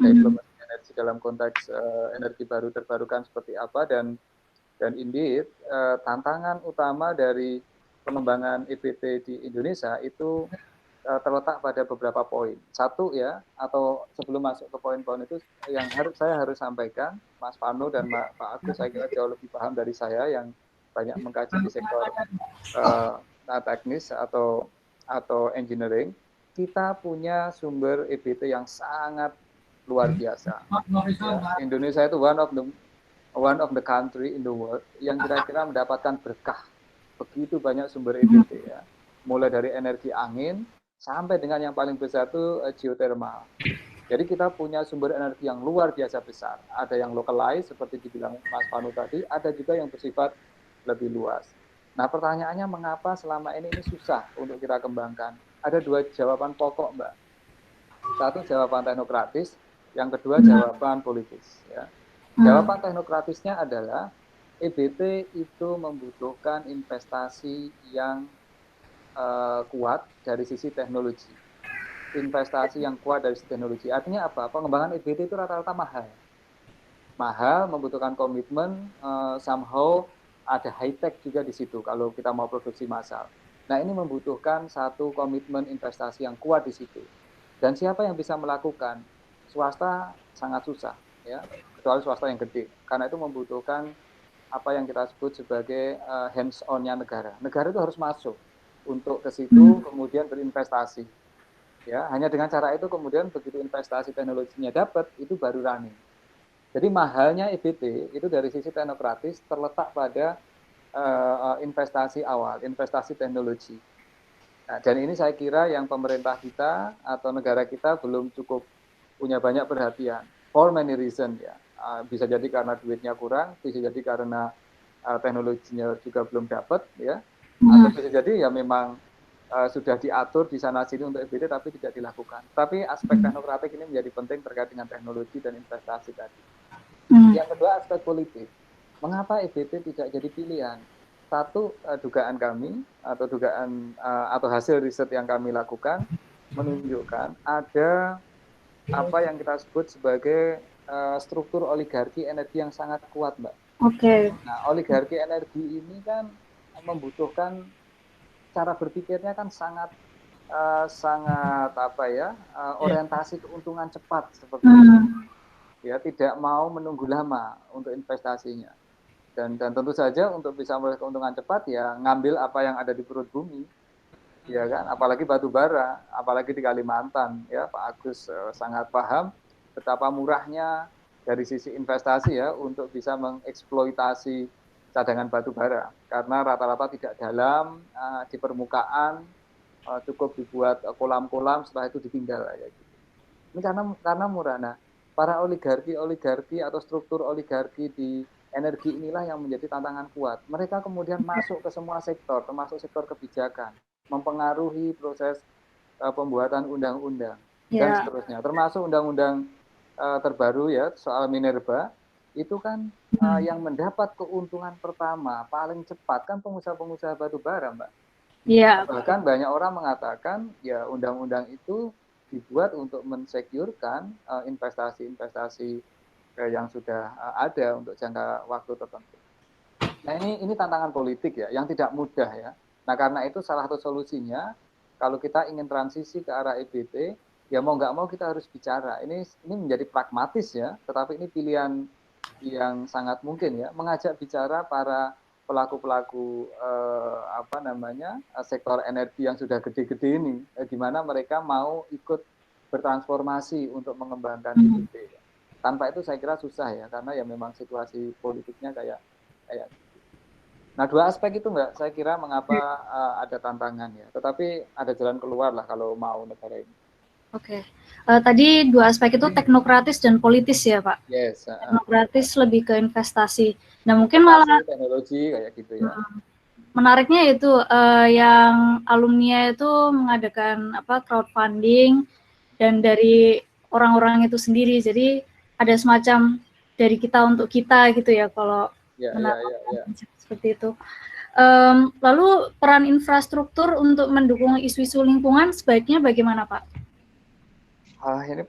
development energi dalam konteks energi baru terbarukan seperti apa dan indeed tantangan utama dari pengembangan EBT di Indonesia itu terletak pada beberapa poin. Satu ya, atau sebelum masuk ke poin-poin itu yang saya harus sampaikan, Mas Vano dan Pak Agus saya kira jauh lebih paham dari saya yang banyak mengkaji di sektor teknis atau engineering. Kita punya sumber EBT yang sangat luar biasa. Ya, Indonesia itu one of the country in the world yang kira-kira mendapatkan berkah begitu banyak sumber EBT ya. Mulai dari energi angin sampai dengan yang paling besar itu geothermal. Jadi kita punya sumber energi yang luar biasa besar. Ada yang localized seperti dibilang Mas Vano tadi, ada juga yang bersifat lebih luas. Nah, pertanyaannya mengapa selama ini susah untuk kita kembangkan? Ada dua jawaban pokok, Mbak. Satu jawaban teknokratis, yang kedua jawaban politis. Ya. Jawaban teknokratisnya adalah EBT itu membutuhkan investasi yang kuat dari sisi teknologi. investasi yang kuat dari teknologi. Artinya apa? Pengembangan EBT itu rata-rata mahal. Mahal, membutuhkan komitmen, somehow ada high-tech juga di situ kalau kita mau produksi massal. Nah, ini membutuhkan satu komitmen investasi yang kuat di situ. Dan siapa yang bisa melakukan? Swasta sangat susah, ya, kecuali swasta yang gede. Karena itu membutuhkan apa yang kita sebut sebagai hands-on-nya negara. Negara itu harus masuk untuk ke situ, kemudian berinvestasi. Ya, hanya dengan cara itu kemudian begitu investasi teknologinya dapat, itu baru running. Jadi mahalnya EBT itu dari sisi teknokratis terletak pada investasi awal, investasi teknologi. Nah, dan ini saya kira yang pemerintah kita atau negara kita belum cukup punya banyak perhatian. For many reasons ya. Bisa jadi karena duitnya kurang, bisa jadi karena teknologinya juga belum dapat, ya. Atau bisa jadi ya memang sudah diatur di sana sini untuk EBT tapi tidak dilakukan. Tapi aspek teknokratik ini menjadi penting terkait dengan teknologi dan investasi tadi. Yang kedua aspek politik. Mengapa EBT tidak jadi pilihan? Satu, dugaan kami atau dugaan atau hasil riset yang kami lakukan menunjukkan ada apa yang kita sebut sebagai struktur oligarki energi yang sangat kuat, Mbak. Oke. Nah, oligarki energi ini kan membutuhkan cara berpikirnya kan sangat orientasi keuntungan cepat seperti itu. Ya, tidak mau menunggu lama untuk investasinya. Dan tentu saja untuk bisa memperoleh keuntungan cepat ya ngambil apa yang ada di perut bumi. Ya kan, apalagi batu bara, apalagi di Kalimantan, ya Pak Agus sangat paham betapa murahnya dari sisi investasi ya untuk bisa mengeksploitasi cadangan batu bara karena rata-rata tidak dalam di permukaan, cukup dibuat kolam-kolam setelah itu ditinggal ya gitu. Ini karena murah. Nah, para oligarki atau struktur oligarki di energi inilah yang menjadi tantangan kuat. Mereka kemudian masuk ke semua sektor, termasuk sektor kebijakan, mempengaruhi proses pembuatan undang-undang dan seterusnya. Termasuk undang-undang terbaru ya soal minerba itu kan yang mendapat keuntungan pertama paling cepat kan pengusaha-pengusaha batu bara, Mbak. Iya. Bahkan banyak orang mengatakan ya undang-undang itu dibuat untuk mensekurkan investasi-investasi yang sudah ada untuk jangka waktu tertentu. Nah ini tantangan politik ya yang tidak mudah ya. Nah karena itu salah satu solusinya kalau kita ingin transisi ke arah EBT ya mau nggak mau kita harus bicara. Ini menjadi pragmatis ya, tetapi ini pilihan yang sangat mungkin ya, mengajak bicara para pelaku-pelaku sektor energi yang sudah gede-gede ini, gimana mereka mau ikut bertransformasi untuk mengembangkan EBT. Tanpa itu saya kira susah ya, karena ya memang situasi politiknya kayak gitu. Nah dua aspek itu Mbak, saya kira mengapa ada tantangan ya, tetapi ada jalan keluar lah kalau mau negara ini. Oke. Tadi dua aspek itu teknokratis dan politis ya Pak? Yes. Teknokratis lebih ke investasi. Nah mungkin malah teknologi kayak gitu ya. Menariknya itu yang alumni itu mengadakan crowdfunding dan dari orang-orang itu sendiri. Jadi ada semacam dari kita untuk kita gitu ya kalau seperti itu. Lalu peran infrastruktur untuk mendukung isu-isu lingkungan sebaiknya bagaimana Pak? Ini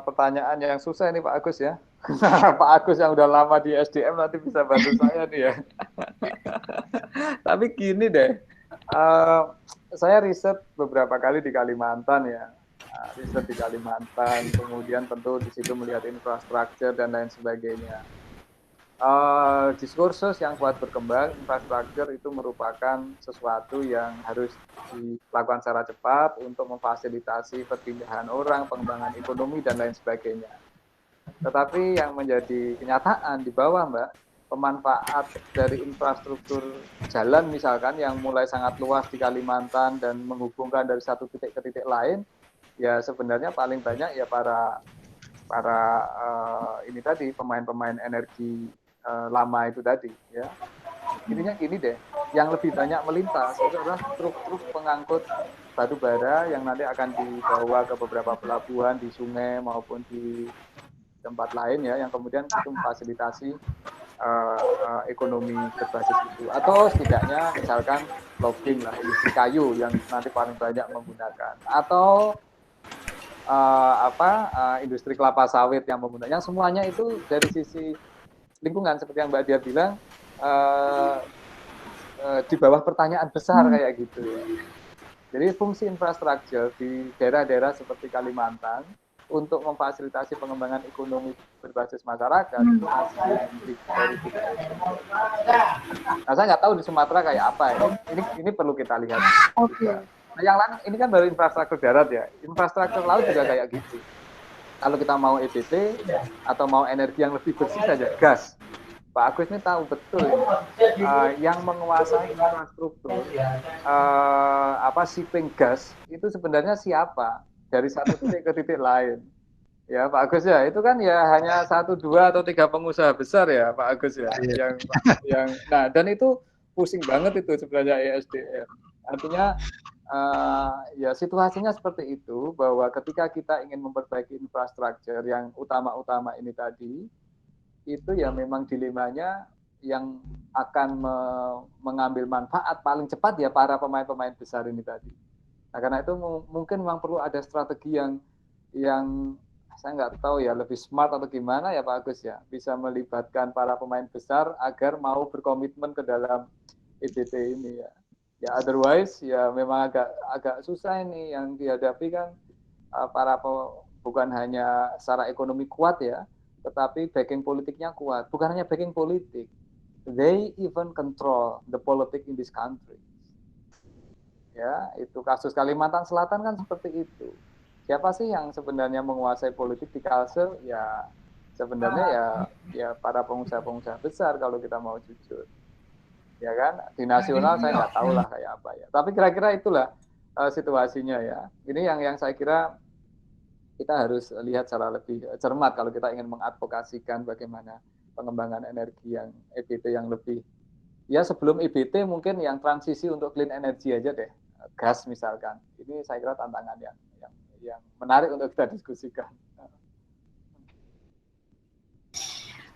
pertanyaan yang susah ini Pak Agus ya. Pak Agus yang udah lama di SDM nanti bisa bantu saya nih ya. Tapi gini deh, saya riset beberapa kali di Kalimantan ya. Riset di Kalimantan, kemudian tentu di situ melihat infrastruktur dan lain sebagainya. Diskursus yang kuat berkembang, infrastruktur itu merupakan sesuatu yang harus dilakukan secara cepat untuk memfasilitasi perpindahan orang, pengembangan ekonomi, dan lain sebagainya. Tetapi yang menjadi kenyataan di bawah, Mbak, pemanfaat dari infrastruktur jalan misalkan yang mulai sangat luas di Kalimantan dan menghubungkan dari satu titik ke titik lain, ya sebenarnya paling banyak ya para ini tadi pemain-pemain energi lama itu tadi ya. Intinya gini deh, yang lebih banyak melintas itu adalah truk-truk pengangkut batu bara yang nanti akan dibawa ke beberapa pelabuhan di sungai maupun di tempat lain ya, yang kemudian itu memfasilitasi ekonomi berbasis itu, atau setidaknya misalkan logging lah, industri kayu yang nanti paling banyak menggunakan, atau industri kelapa sawit yang menggunakan, semuanya itu dari sisi lingkungan seperti yang Mbak Dia bilang di bawah pertanyaan besar kayak gitu ya. Jadi fungsi infrastruktur di daerah-daerah seperti Kalimantan untuk memfasilitasi pengembangan ekonomi berbasis masyarakat itu masih politik. Nah, saya nggak tahu di Sumatera kayak apa ya. Ini perlu kita lihat. Oke. Nah, yang lain ini kan baru infrastruktur darat ya. Infrastruktur laut juga kayak gitu. Kalau kita mau EBT atau mau energi yang lebih bersih saja, gas. Pak Agus ini tahu betul yang menguasai infrastruktur shipping gas itu sebenarnya siapa dari satu titik ke titik lain. Ya Pak Agus ya, itu kan ya hanya 1, 2 atau 3 pengusaha besar ya Pak Agus ya, yang nah dan itu pusing banget itu sebenarnya ESDM. Artinya ya situasinya seperti itu, bahwa ketika kita ingin memperbaiki infrastruktur yang utama-utama ini tadi, itu ya memang dilemanya yang akan mengambil manfaat paling cepat ya para pemain-pemain besar ini tadi. Nah, karena itu mungkin memang perlu ada strategi yang saya nggak tahu ya, lebih smart atau gimana ya Pak Agus ya, bisa melibatkan para pemain besar agar mau berkomitmen ke dalam EBT ini ya. Ya otherwise ya memang agak susah ini yang dihadapi kan bukan hanya secara ekonomi kuat ya, tetapi backing politiknya kuat. Bukan hanya backing politik, they even control the politics in this country. Ya, itu kasus Kalimantan Selatan kan seperti itu. Siapa sih yang sebenarnya menguasai politik di Kalsel? Ya sebenarnya ya para pengusaha-pengusaha besar kalau kita mau jujur. Ya kan, di nasional saya nggak tahu lah kayak apa ya. Tapi kira-kira itulah situasinya ya. Ini yang saya kira kita harus lihat secara lebih cermat kalau kita ingin mengadvokasikan bagaimana pengembangan energi yang EBT yang lebih, ya sebelum EBT mungkin yang transisi untuk clean energy aja deh, gas misalkan. Ini saya kira tantangan yang menarik untuk kita diskusikan.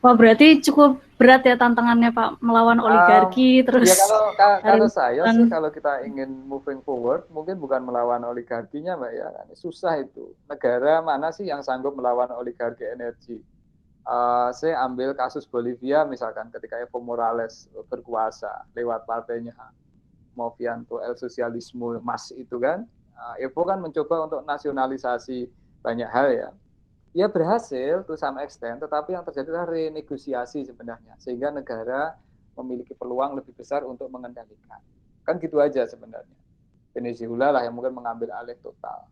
Wah, berarti cukup berat ya tantangannya Pak, melawan oligarki terus. Ya kalau saya sih, kalau kita ingin moving forward, mungkin bukan melawan oligarkinya Mbak ya, susah itu. Negara mana sih yang sanggup melawan oligarki energi? Saya ambil kasus Bolivia misalkan, ketika Evo Morales berkuasa lewat partainya Movimiento El Socialismo MAS itu kan, Evo kan mencoba untuk nasionalisasi banyak hal ya. Ya berhasil to some extent, tetapi yang terjadi adalah renegosiasi sebenarnya, sehingga negara memiliki peluang lebih besar untuk mengendalikan. Kan gitu aja sebenarnya. Venezuela lah yang mungkin mengambil alih total.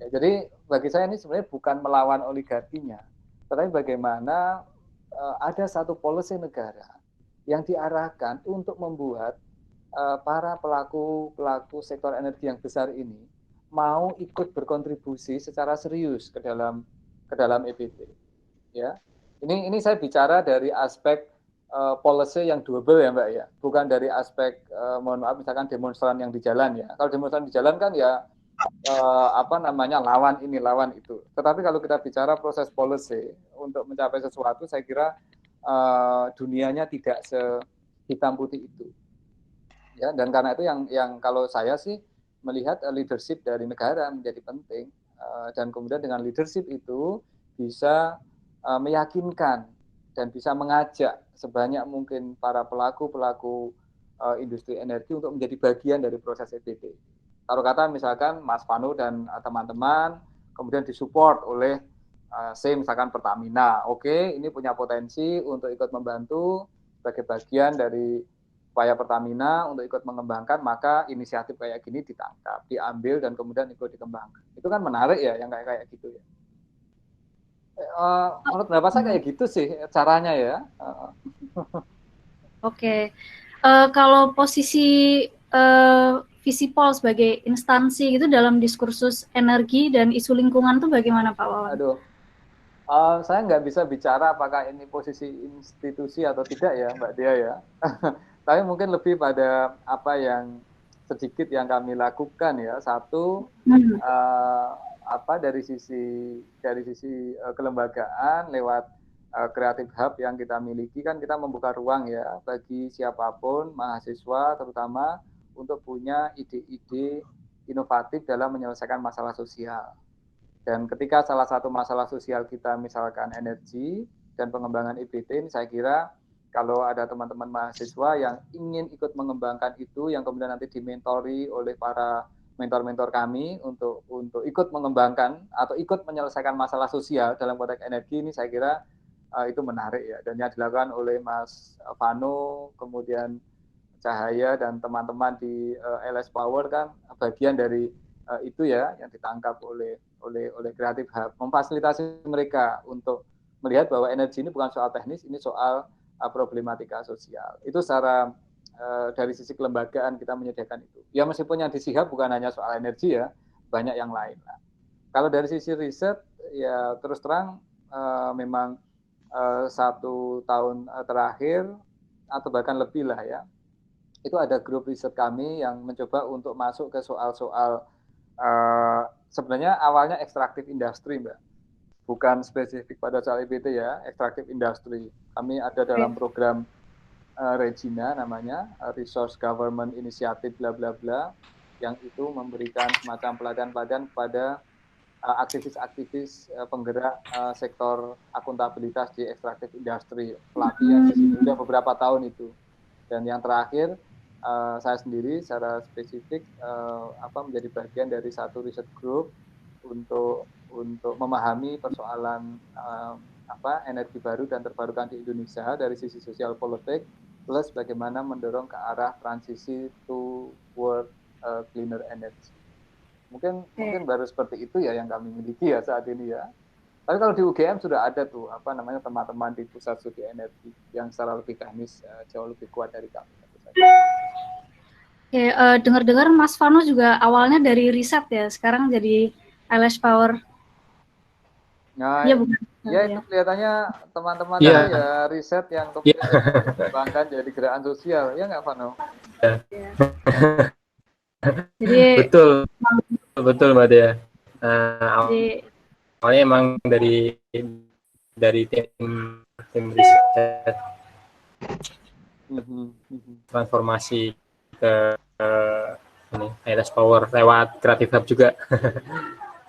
Ya, jadi bagi saya ini sebenarnya bukan melawan oligarkinya, tetapi bagaimana ada satu policy negara yang diarahkan untuk membuat para pelaku sektor energi yang besar ini mau ikut berkontribusi secara serius ke dalam EBT. Ya, ini saya bicara dari aspek policy yang doable ya Mbak ya, bukan dari aspek mohon maaf misalkan demonstran yang di jalan ya. Kalau demonstran di jalan kan ya lawan ini lawan itu. Tetapi kalau kita bicara proses policy untuk mencapai sesuatu, saya kira dunianya tidak sehitam putih itu. Ya, dan karena itu yang kalau saya sih melihat leadership dari negara menjadi penting, dan kemudian dengan leadership itu bisa meyakinkan dan bisa mengajak sebanyak mungkin para pelaku industri energi untuk menjadi bagian dari proses EBT. Kalau kata misalkan Mas Vanu dan teman-teman kemudian disupport oleh misalkan Pertamina, oke, ini punya potensi untuk ikut membantu sebagai bagian dari upaya Pertamina untuk ikut mengembangkan, maka inisiatif kayak gini ditangkap, diambil dan kemudian ikut dikembangkan. Itu kan menarik ya, yang kayak gitu ya. Menurut pendapat saya kayak gitu sih caranya ya. Oke. Kalau posisi Visipol sebagai instansi itu dalam diskursus energi dan isu lingkungan itu bagaimana Pak Wawan? Aduh, saya nggak bisa bicara apakah ini posisi institusi atau tidak ya Mbak Dia ya. Tapi mungkin lebih pada apa yang sedikit yang kami lakukan ya. Satu, dari sisi kelembagaan lewat Creative Hub yang kita miliki, kan kita membuka ruang ya bagi siapapun, mahasiswa terutama, untuk punya ide-ide inovatif dalam menyelesaikan masalah sosial. Dan ketika salah satu masalah sosial kita misalkan energi dan pengembangan IBT ini, saya kira kalau ada teman-teman mahasiswa yang ingin ikut mengembangkan itu, yang kemudian nanti dimentori oleh para mentor-mentor kami untuk ikut mengembangkan atau ikut menyelesaikan masalah sosial dalam konteks energi ini, saya kira itu menarik ya. Dan yang dilakukan oleh Mas Vano, kemudian Cahaya dan teman-teman di LS Power kan bagian dari itu ya, yang ditangkap oleh Creative Hub, memfasilitasi mereka untuk melihat bahwa energi ini bukan soal teknis, ini soal problematika sosial. Itu secara dari sisi kelembagaan kita menyediakan itu. Ya meskipun yang disihab bukan hanya soal energi ya, banyak yang lain. Nah, kalau dari sisi riset ya terus terang memang 1 tahun terakhir atau bahkan lebih lah ya, itu ada grup riset kami yang mencoba untuk masuk ke soal-soal sebenarnya awalnya ekstraktif industri, Mbak. Bukan spesifik pada soal IBT ya, ekstraktif industri. Kami ada dalam program Regina namanya, Resource Government Initiative bla bla bla, yang itu memberikan semacam pelatihan-pelatihan kepada aktivis-aktivis penggerak sektor akuntabilitas di ekstraktif industri. Pelatihan di sini sudah beberapa tahun itu. Dan yang terakhir saya sendiri secara spesifik menjadi bagian dari satu riset group untuk memahami persoalan energi baru dan terbarukan di Indonesia dari sisi sosial politik, plus bagaimana mendorong ke arah transisi toward cleaner energy. Mungkin baru seperti itu ya yang kami miliki ya saat ini ya. Tapi kalau di UGM sudah ada tuh teman-teman di pusat studi energi yang secara lebih teknis jauh lebih kuat dari kami. Oke, dengar-dengar Mas Vano juga awalnya dari riset ya, sekarang jadi LS Power. Nah, ya, bukan. Ya itu kelihatannya teman-teman ya riset yang kemudian dikembangkan jadi gerakan sosial, ya nggak Vano? Ya. Jadi betul Mbak Dea. Awalnya emang dari tim riset transformasi ke LS Power lewat Creative Hub juga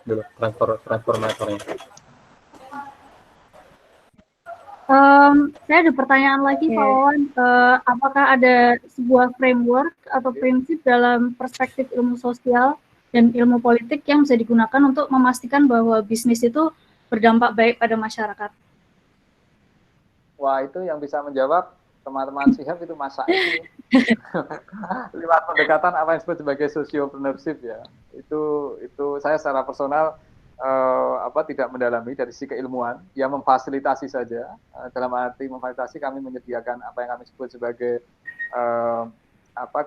dulu transformatornya. Saya ada pertanyaan lagi Pak Wawan, apakah ada sebuah framework atau prinsip dalam perspektif ilmu sosial dan ilmu politik yang bisa digunakan untuk memastikan bahwa bisnis itu berdampak baik pada masyarakat? Wah, itu yang bisa menjawab teman-teman Sihab itu masa itu lewat pendekatan apa yang disebut sebagai sociopreneurship ya. Itu saya secara personal tidak mendalami dari sisi keilmuan, ya memfasilitasi saja. Dalam arti memfasilitasi, kami menyediakan apa yang kami sebut sebagai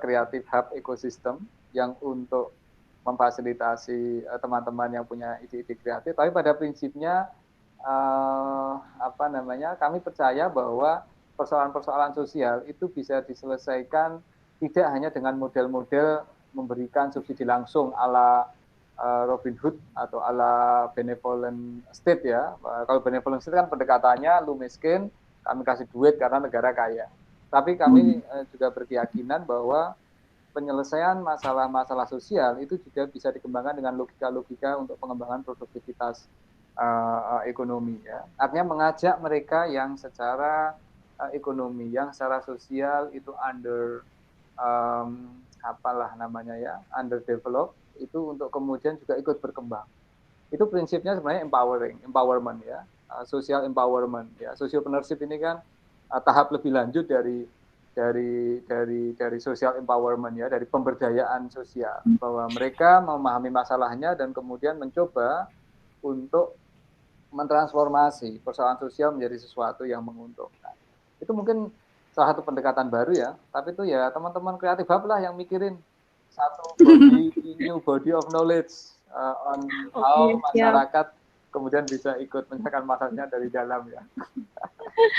Creative Hub Ecosystem yang untuk memfasilitasi teman-teman yang punya ide-ide kreatif. Tapi pada prinsipnya kami percaya bahwa persoalan-persoalan sosial itu bisa diselesaikan tidak hanya dengan model-model memberikan subsidi langsung ala Robin Hood atau ala benevolent state ya. Kalau benevolent state kan pendekatannya lu miskin, kami kasih duit karena negara kaya. Tapi kami juga berkeyakinan bahwa penyelesaian masalah-masalah sosial itu juga bisa dikembangkan dengan logika-logika untuk pengembangan produktivitas ekonomi ya. Artinya mengajak mereka yang secara ekonomi, yang secara sosial itu underdeveloped, itu untuk kemudian juga ikut berkembang. Itu prinsipnya sebenarnya empowerment ya, social empowerment ya. Sociopreneurship ini kan tahap lebih lanjut dari social empowerment ya, dari pemberdayaan sosial, bahwa mereka memahami masalahnya dan kemudian mencoba untuk mentransformasi persoalan sosial menjadi sesuatu yang menguntungkan. Itu mungkin salah satu pendekatan baru ya, tapi itu ya teman-teman kreatif hub lah yang mikirin satu new body of knowledge on how masyarakat kemudian bisa ikut menyelesaikan masalahnya dari dalam ya.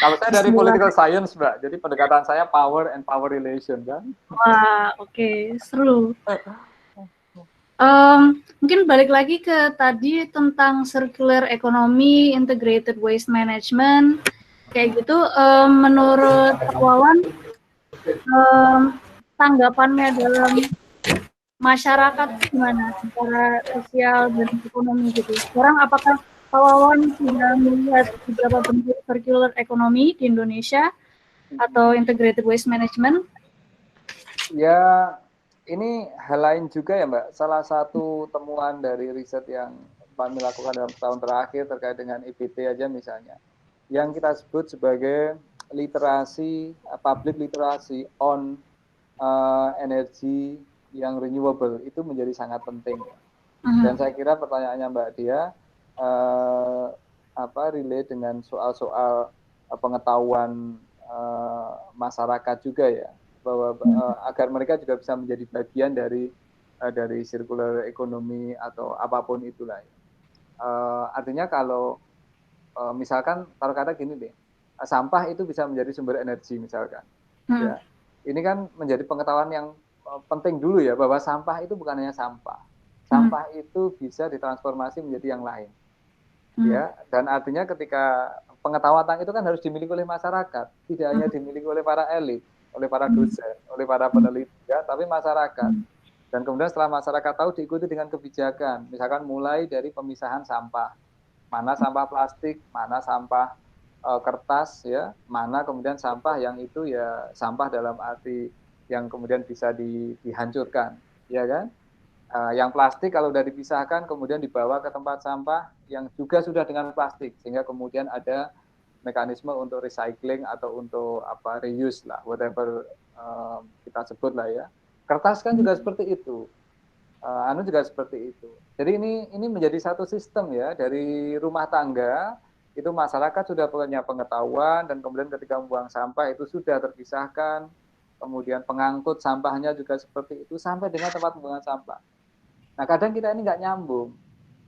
Kalau saya dari political science, Mbak, jadi pendekatan saya power and power relation kan. Wah, seru. Mungkin balik lagi ke tadi tentang circular economy, integrated waste management, kayak gitu. Menurut Pak Wawan, tanggapannya dalam masyarakat gimana secara sosial dan ekonomi gitu. Sekarang apakah Pak Wawan sudah melihat beberapa bentuk circular economy di Indonesia atau integrated waste management? Ya, ini hal lain juga ya Mbak. Salah satu temuan dari riset yang kami lakukan dalam tahun terakhir terkait dengan EBT aja misalnya, yang kita sebut sebagai literasi, public literasi on energi yang renewable itu menjadi sangat penting. Dan saya kira pertanyaannya Mbak Dia relate dengan soal-soal pengetahuan masyarakat juga ya, bahwa agar mereka juga bisa menjadi bagian dari circular economy atau apapun itulah. Artinya kalau misalkan taruh kata gini deh, sampah itu bisa menjadi sumber energi misalkan. Ya, ini kan menjadi pengetahuan yang penting dulu ya, bahwa sampah itu bukan hanya sampah. Sampah itu bisa ditransformasi menjadi yang lain. Ya, dan artinya ketika pengetahuan tentang itu kan harus dimiliki oleh masyarakat, tidak hanya dimiliki oleh para elit, oleh para dosen, oleh para peneliti, ya, tapi masyarakat. Dan kemudian setelah masyarakat tahu, diikuti dengan kebijakan, misalkan mulai dari pemisahan sampah, mana sampah plastik, mana sampah kertas, ya, mana kemudian sampah yang itu ya sampah dalam arti yang kemudian bisa dihancurkan, ya kan? Yang plastik kalau sudah dipisahkan kemudian dibawa ke tempat sampah yang juga sudah dengan plastik, sehingga kemudian ada mekanisme untuk recycling atau untuk reuse lah, whatever kita sebut lah ya. Kertas kan juga seperti itu, juga seperti itu. Jadi ini menjadi satu sistem ya, dari rumah tangga itu masyarakat sudah punya pengetahuan, dan kemudian ketika membuang sampah itu sudah terpisahkan, kemudian pengangkut sampahnya juga seperti itu sampai dengan tempat pembuangan sampah. Nah, kadang kita ini nggak nyambung,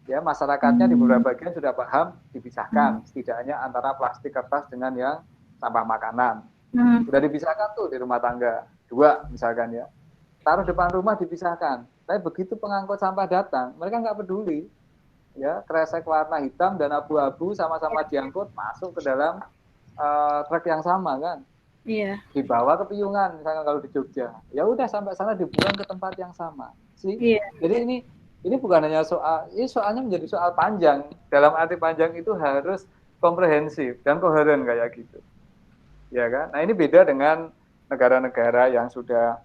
ya, masyarakatnya di beberapa bagian sudah paham dipisahkan, setidaknya antara plastik kertas dengan yang sampah makanan. Sudah dipisahkan tuh di rumah tangga, 2 misalkan ya, taruh depan rumah dipisahkan. Tapi begitu pengangkut sampah datang, mereka nggak peduli, ya, kresek warna hitam dan abu-abu sama-sama diangkut masuk ke dalam truk yang sama kan. Iya. Dibawa ke Piungan misalnya kalau di Jogja, ya udah sampai sana dibuang ke tempat yang sama. Iya. Jadi ini bukan hanya ini soalnya menjadi soal panjang. Dalam arti panjang itu harus komprehensif dan koheren kayak gitu, ya kan? Nah, ini beda dengan negara-negara yang sudah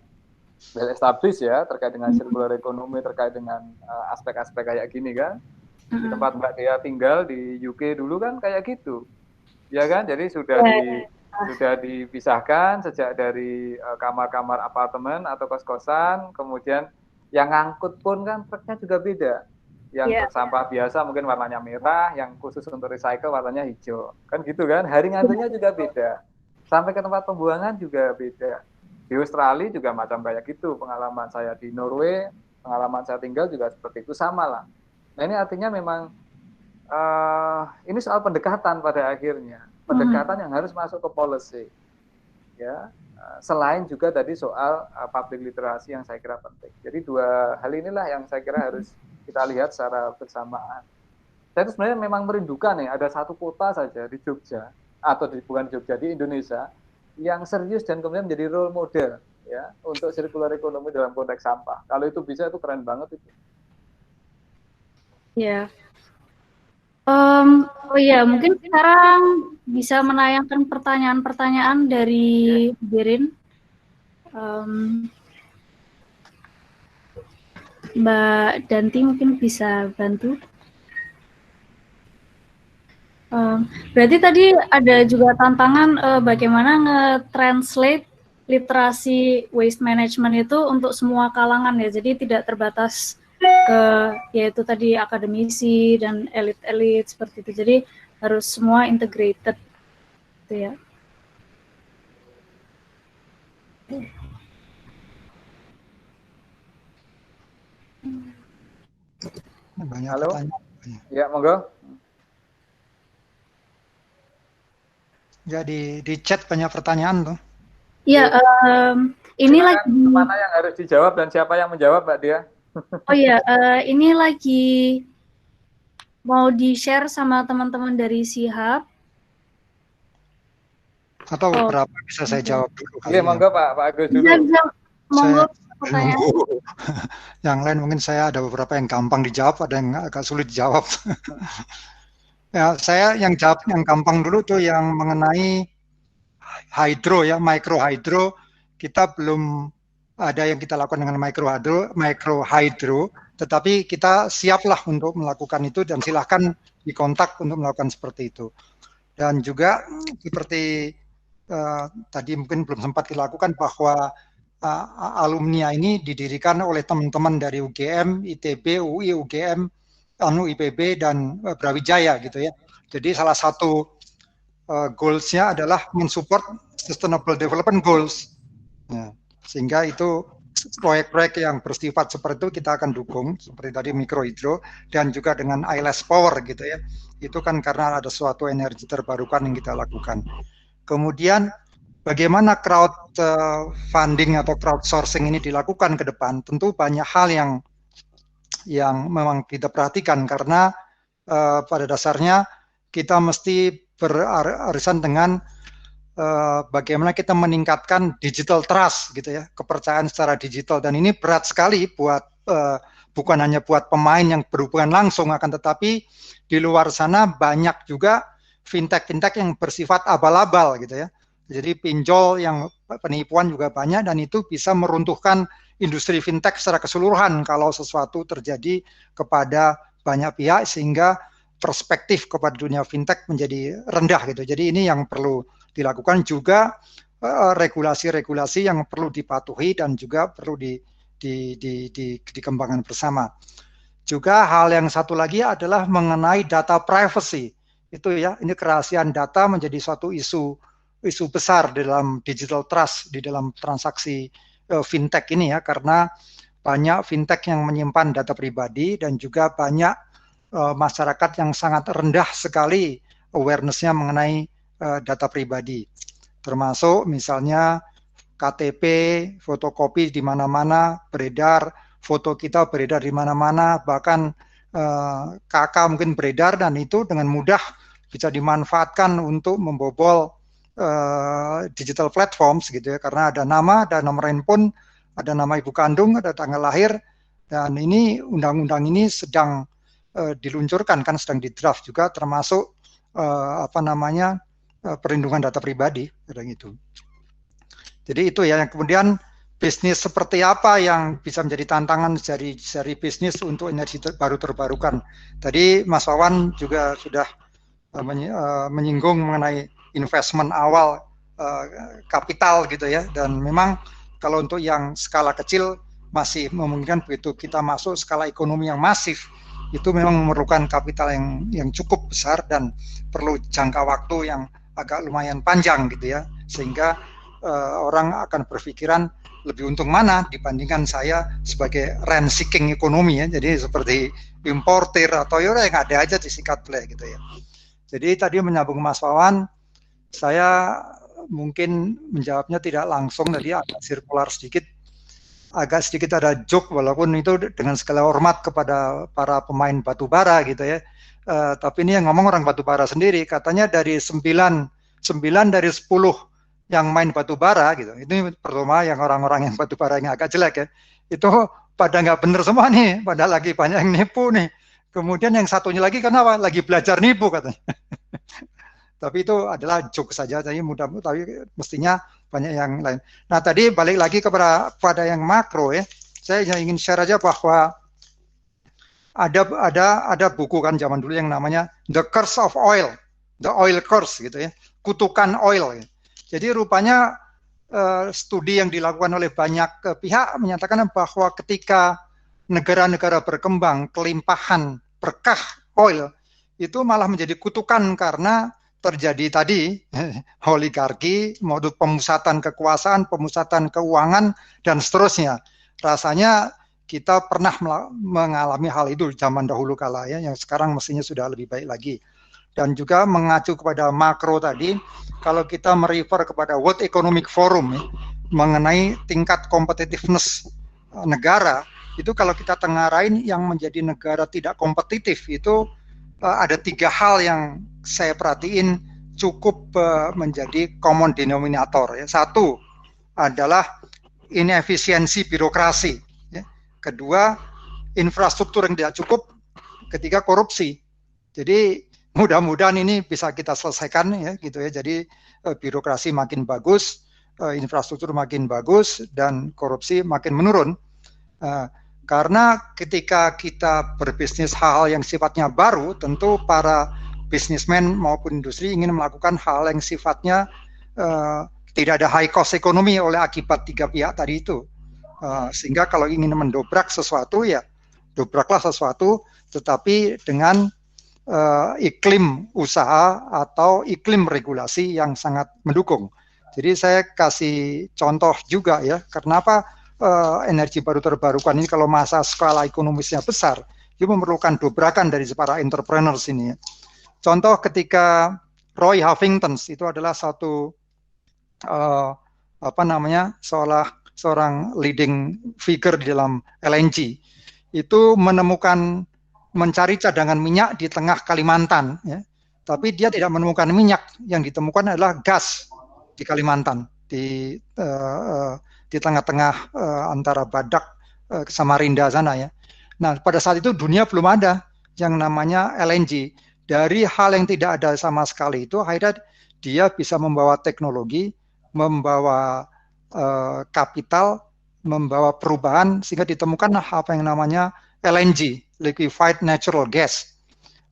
well established ya, terkait dengan circular economy, terkait dengan aspek-aspek kayak gini kan. Di tempat Mbak Dea tinggal di UK dulu kan kayak gitu, ya kan? Jadi sudah dipisahkan sejak dari kamar-kamar apartemen atau kos-kosan, kemudian yang ngangkut pun kan truknya juga beda. Yang truk sampah biasa mungkin warnanya merah, yang khusus untuk recycle warnanya hijau. Kan gitu kan, hari ngantunya juga beda. Sampai ke tempat pembuangan juga beda. Di Australia juga macam kayak gitu, pengalaman saya di Norway, pengalaman saya tinggal juga seperti itu, sama lah. Nah, ini artinya memang ini soal pendekatan pada akhirnya. Pendekatan yang harus masuk ke policy. Ya. Selain juga tadi soal public literasi yang saya kira penting. Jadi 2 hal inilah yang saya kira harus kita lihat secara bersamaan. Saya itu sebenarnya memang merindukan ya, ada satu kota saja di Jogja, atau bukan Jogja, di Indonesia, yang serius dan kemudian menjadi role model ya untuk circular economy dalam konteks sampah. Kalau itu bisa, itu keren banget itu. Ya. Mungkin sekarang bisa menayangkan pertanyaan-pertanyaan dari Birin. Mbak Danti mungkin bisa bantu. Berarti tadi ada juga tantangan bagaimana nge-translate literasi waste management itu untuk semua kalangan ya, jadi tidak terbatas ke yaitu tadi akademisi dan elit-elit seperti itu, jadi harus semua integrated gitu ya. Banyak Halo? pertanyaan. Ya, monggo. Ya, di chat banyak pertanyaan tuh. Iya, ini lagi mana yang harus dijawab dan siapa yang menjawab, Mbak Dia? Oh iya, ini lagi mau di-share sama teman-teman dari Sihab. Atau berapa bisa saya jawab dulu? Iya, monggo Pak Agus dulu. Monggo. pertanyaan. Yang lain mungkin saya ada beberapa yang gampang dijawab, ada yang agak sulit dijawab. Ya, saya yang jawab yang gampang dulu tuh yang mengenai hydro ya, micro hydro. Kita belum ada yang kita lakukan dengan micro hydro, tetapi kita siaplah untuk melakukan itu dan silahkan dikontak untuk melakukan seperti itu. Dan juga seperti tadi mungkin belum sempat dilakukan bahwa alumni ini didirikan oleh teman-teman dari UGM, ITB, UI, UGM, IPB dan Brawijaya gitu ya. Jadi salah satu goals-nya adalah mensupport Sustainable Development Goals. Ya, sehingga itu proyek-proyek yang bersifat seperti itu kita akan dukung seperti tadi mikrohidro dan juga dengan eyeless power gitu ya. Itu kan karena ada suatu energi terbarukan yang kita lakukan. Kemudian bagaimana crowdfunding atau crowdsourcing ini dilakukan ke depan? Tentu banyak hal yang memang kita perhatikan karena pada dasarnya kita mesti berarisan dengan bagaimana kita meningkatkan digital trust gitu ya, kepercayaan secara digital, dan ini berat sekali buat bukan hanya buat pemain yang berhubungan langsung, akan tetapi di luar sana banyak juga fintech yang bersifat abal-abal gitu ya. Jadi pinjol yang penipuan juga banyak dan itu bisa meruntuhkan industri fintech secara keseluruhan kalau sesuatu terjadi kepada banyak pihak sehingga perspektif kepada dunia fintech menjadi rendah gitu. Jadi ini yang perlu dilakukan, juga regulasi-regulasi yang perlu dipatuhi dan juga perlu dikembangkan bersama. Juga hal yang satu lagi adalah mengenai data privacy. Itu ya, ini kerahasiaan data menjadi suatu isu besar dalam digital trust, di dalam transaksi fintech ini ya, karena banyak fintech yang menyimpan data pribadi dan juga banyak masyarakat yang sangat rendah sekali awareness-nya mengenai data pribadi, termasuk misalnya KTP, fotokopi di mana-mana beredar, foto kita beredar di mana-mana, bahkan KK mungkin beredar, dan itu dengan mudah bisa dimanfaatkan untuk membobol digital platforms gitu ya, karena ada nama, ada nomor handphone, ada nama ibu kandung, ada tanggal lahir, dan ini undang-undang ini sedang diluncurkan kan, sedang di-draft juga, termasuk perlindungan data pribadi gitu. Jadi itu ya. Kemudian bisnis seperti apa yang bisa menjadi tantangan dari bisnis untuk energi baru terbarukan. Tadi Mas Wawan juga sudah menyinggung mengenai investment awal kapital gitu ya, dan memang kalau untuk yang skala kecil masih memungkinkan, begitu kita masuk skala ekonomi yang masif itu memang memerlukan kapital yang cukup besar dan perlu jangka waktu yang agak lumayan panjang gitu ya, sehingga orang akan berpikiran lebih untung mana dibandingkan saya sebagai rent seeking ekonomi ya, jadi seperti importir atau yang ada aja disikat play gitu ya. Jadi tadi menyambung Mas Wawan, saya mungkin menjawabnya tidak langsung, tadi agak sirkular sedikit, agak sedikit ada joke, walaupun itu dengan segala hormat kepada para pemain batubara gitu ya. Tapi ini yang ngomong orang batubara sendiri, katanya dari 9 dari 10 yang main batubara gitu, ini pertama yang orang-orang yang batubara yang agak jelek ya, itu pada nggak bener semua nih, pada lagi banyak yang nipu nih. Kemudian yang satunya lagi kenapa? Lagi belajar nipu katanya. Tapi itu adalah joke saja, tapi mestinya banyak yang lain. Nah tadi balik lagi pada yang makro ya, saya ingin share aja bahwa ada buku kan zaman dulu yang namanya The Curse of Oil, The Oil Curse gitu ya, kutukan oil. Jadi rupanya studi yang dilakukan oleh banyak pihak menyatakan bahwa ketika negara-negara berkembang kelimpahan berkah oil itu malah menjadi kutukan karena terjadi tadi oligarki, modus pemusatan kekuasaan, pemusatan keuangan dan seterusnya. Rasanya kita pernah mengalami hal itu zaman dahulu kala ya, yang sekarang mestinya sudah lebih baik lagi. Dan juga mengacu kepada makro tadi, kalau kita merefer kepada World Economic Forum ya, mengenai tingkat competitiveness negara, itu kalau kita tengarain yang menjadi negara tidak kompetitif itu ada 3 hal yang saya perhatiin cukup menjadi common denominator ya. Satu adalah inefisiensi birokrasi. Ya. Kedua, infrastruktur yang tidak cukup. Ketiga, korupsi. Jadi mudah-mudahan ini bisa kita selesaikan ya gitu ya. Jadi birokrasi makin bagus, infrastruktur makin bagus, dan korupsi makin menurun. Karena ketika kita berbisnis hal yang sifatnya baru, tentu para bisnismen maupun industri ingin melakukan hal yang sifatnya tidak ada high cost ekonomi oleh akibat tiga pihak tadi itu. Sehingga kalau ingin mendobrak sesuatu ya dobraklah sesuatu, tetapi dengan iklim usaha atau iklim regulasi yang sangat mendukung. Jadi saya kasih contoh juga ya, kenapa energi baru terbarukan ini kalau masa skala ekonomisnya besar, itu memerlukan dobrakan dari para entrepreneurs ini. Contoh ketika Roy Huffington itu adalah satu seorang leading figure di dalam LNG, itu mencari cadangan minyak di tengah Kalimantan, ya. Tapi dia tidak menemukan minyak, yang ditemukan adalah gas di Kalimantan, di tengah-tengah antara Badak ke Samarinda sana ya. Nah pada saat itu dunia belum ada yang namanya LNG. Dari hal yang tidak ada sama sekali itu, akhirnya dia bisa membawa teknologi, membawa kapital, membawa perubahan sehingga ditemukan apa yang namanya LNG, liquefied natural gas.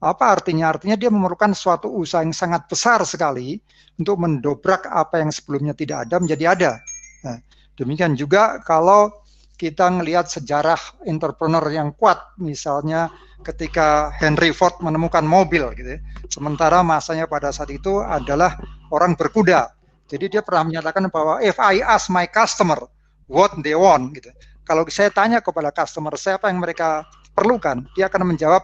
Apa artinya? Artinya dia memerlukan suatu usaha yang sangat besar sekali untuk mendobrak apa yang sebelumnya tidak ada menjadi ada. Nah, demikian juga kalau kita melihat sejarah entrepreneur yang kuat, misalnya ketika Henry Ford menemukan mobil, gitu ya. Sementara masanya pada saat itu adalah orang berkuda. Jadi dia pernah menyatakan bahwa if I ask my customer what they want, gitu. Kalau saya tanya kepada customer saya apa yang mereka perlukan, dia akan menjawab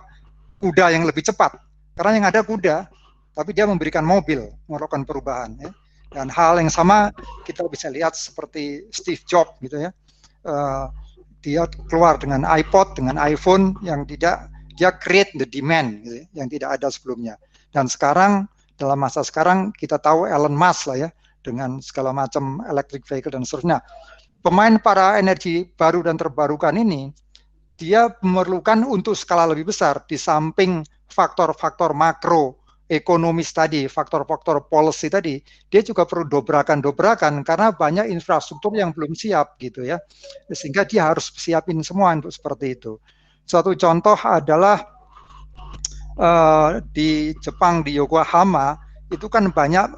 kuda yang lebih cepat. Karena yang ada kuda, tapi dia memberikan mobil, melakukan perubahan. Ya. Dan hal yang sama kita bisa lihat seperti Steve Jobs, gitu ya. Dia keluar dengan iPod, dengan iPhone yang tidak, dia create the demand, gitu, yang tidak ada sebelumnya. Dan sekarang dalam masa sekarang kita tahu Elon Musk lah ya, dengan segala macam electric vehicle dan seterusnya. Pemain para energi baru dan terbarukan ini, dia memerlukan untuk skala lebih besar, di samping faktor-faktor makro ekonomis tadi, faktor-faktor policy tadi, dia juga perlu dobrakan-dobrakan karena banyak infrastruktur yang belum siap gitu ya, sehingga dia harus siapin semua untuk seperti itu. Suatu contoh adalah di Jepang, di Yokohama, itu kan banyak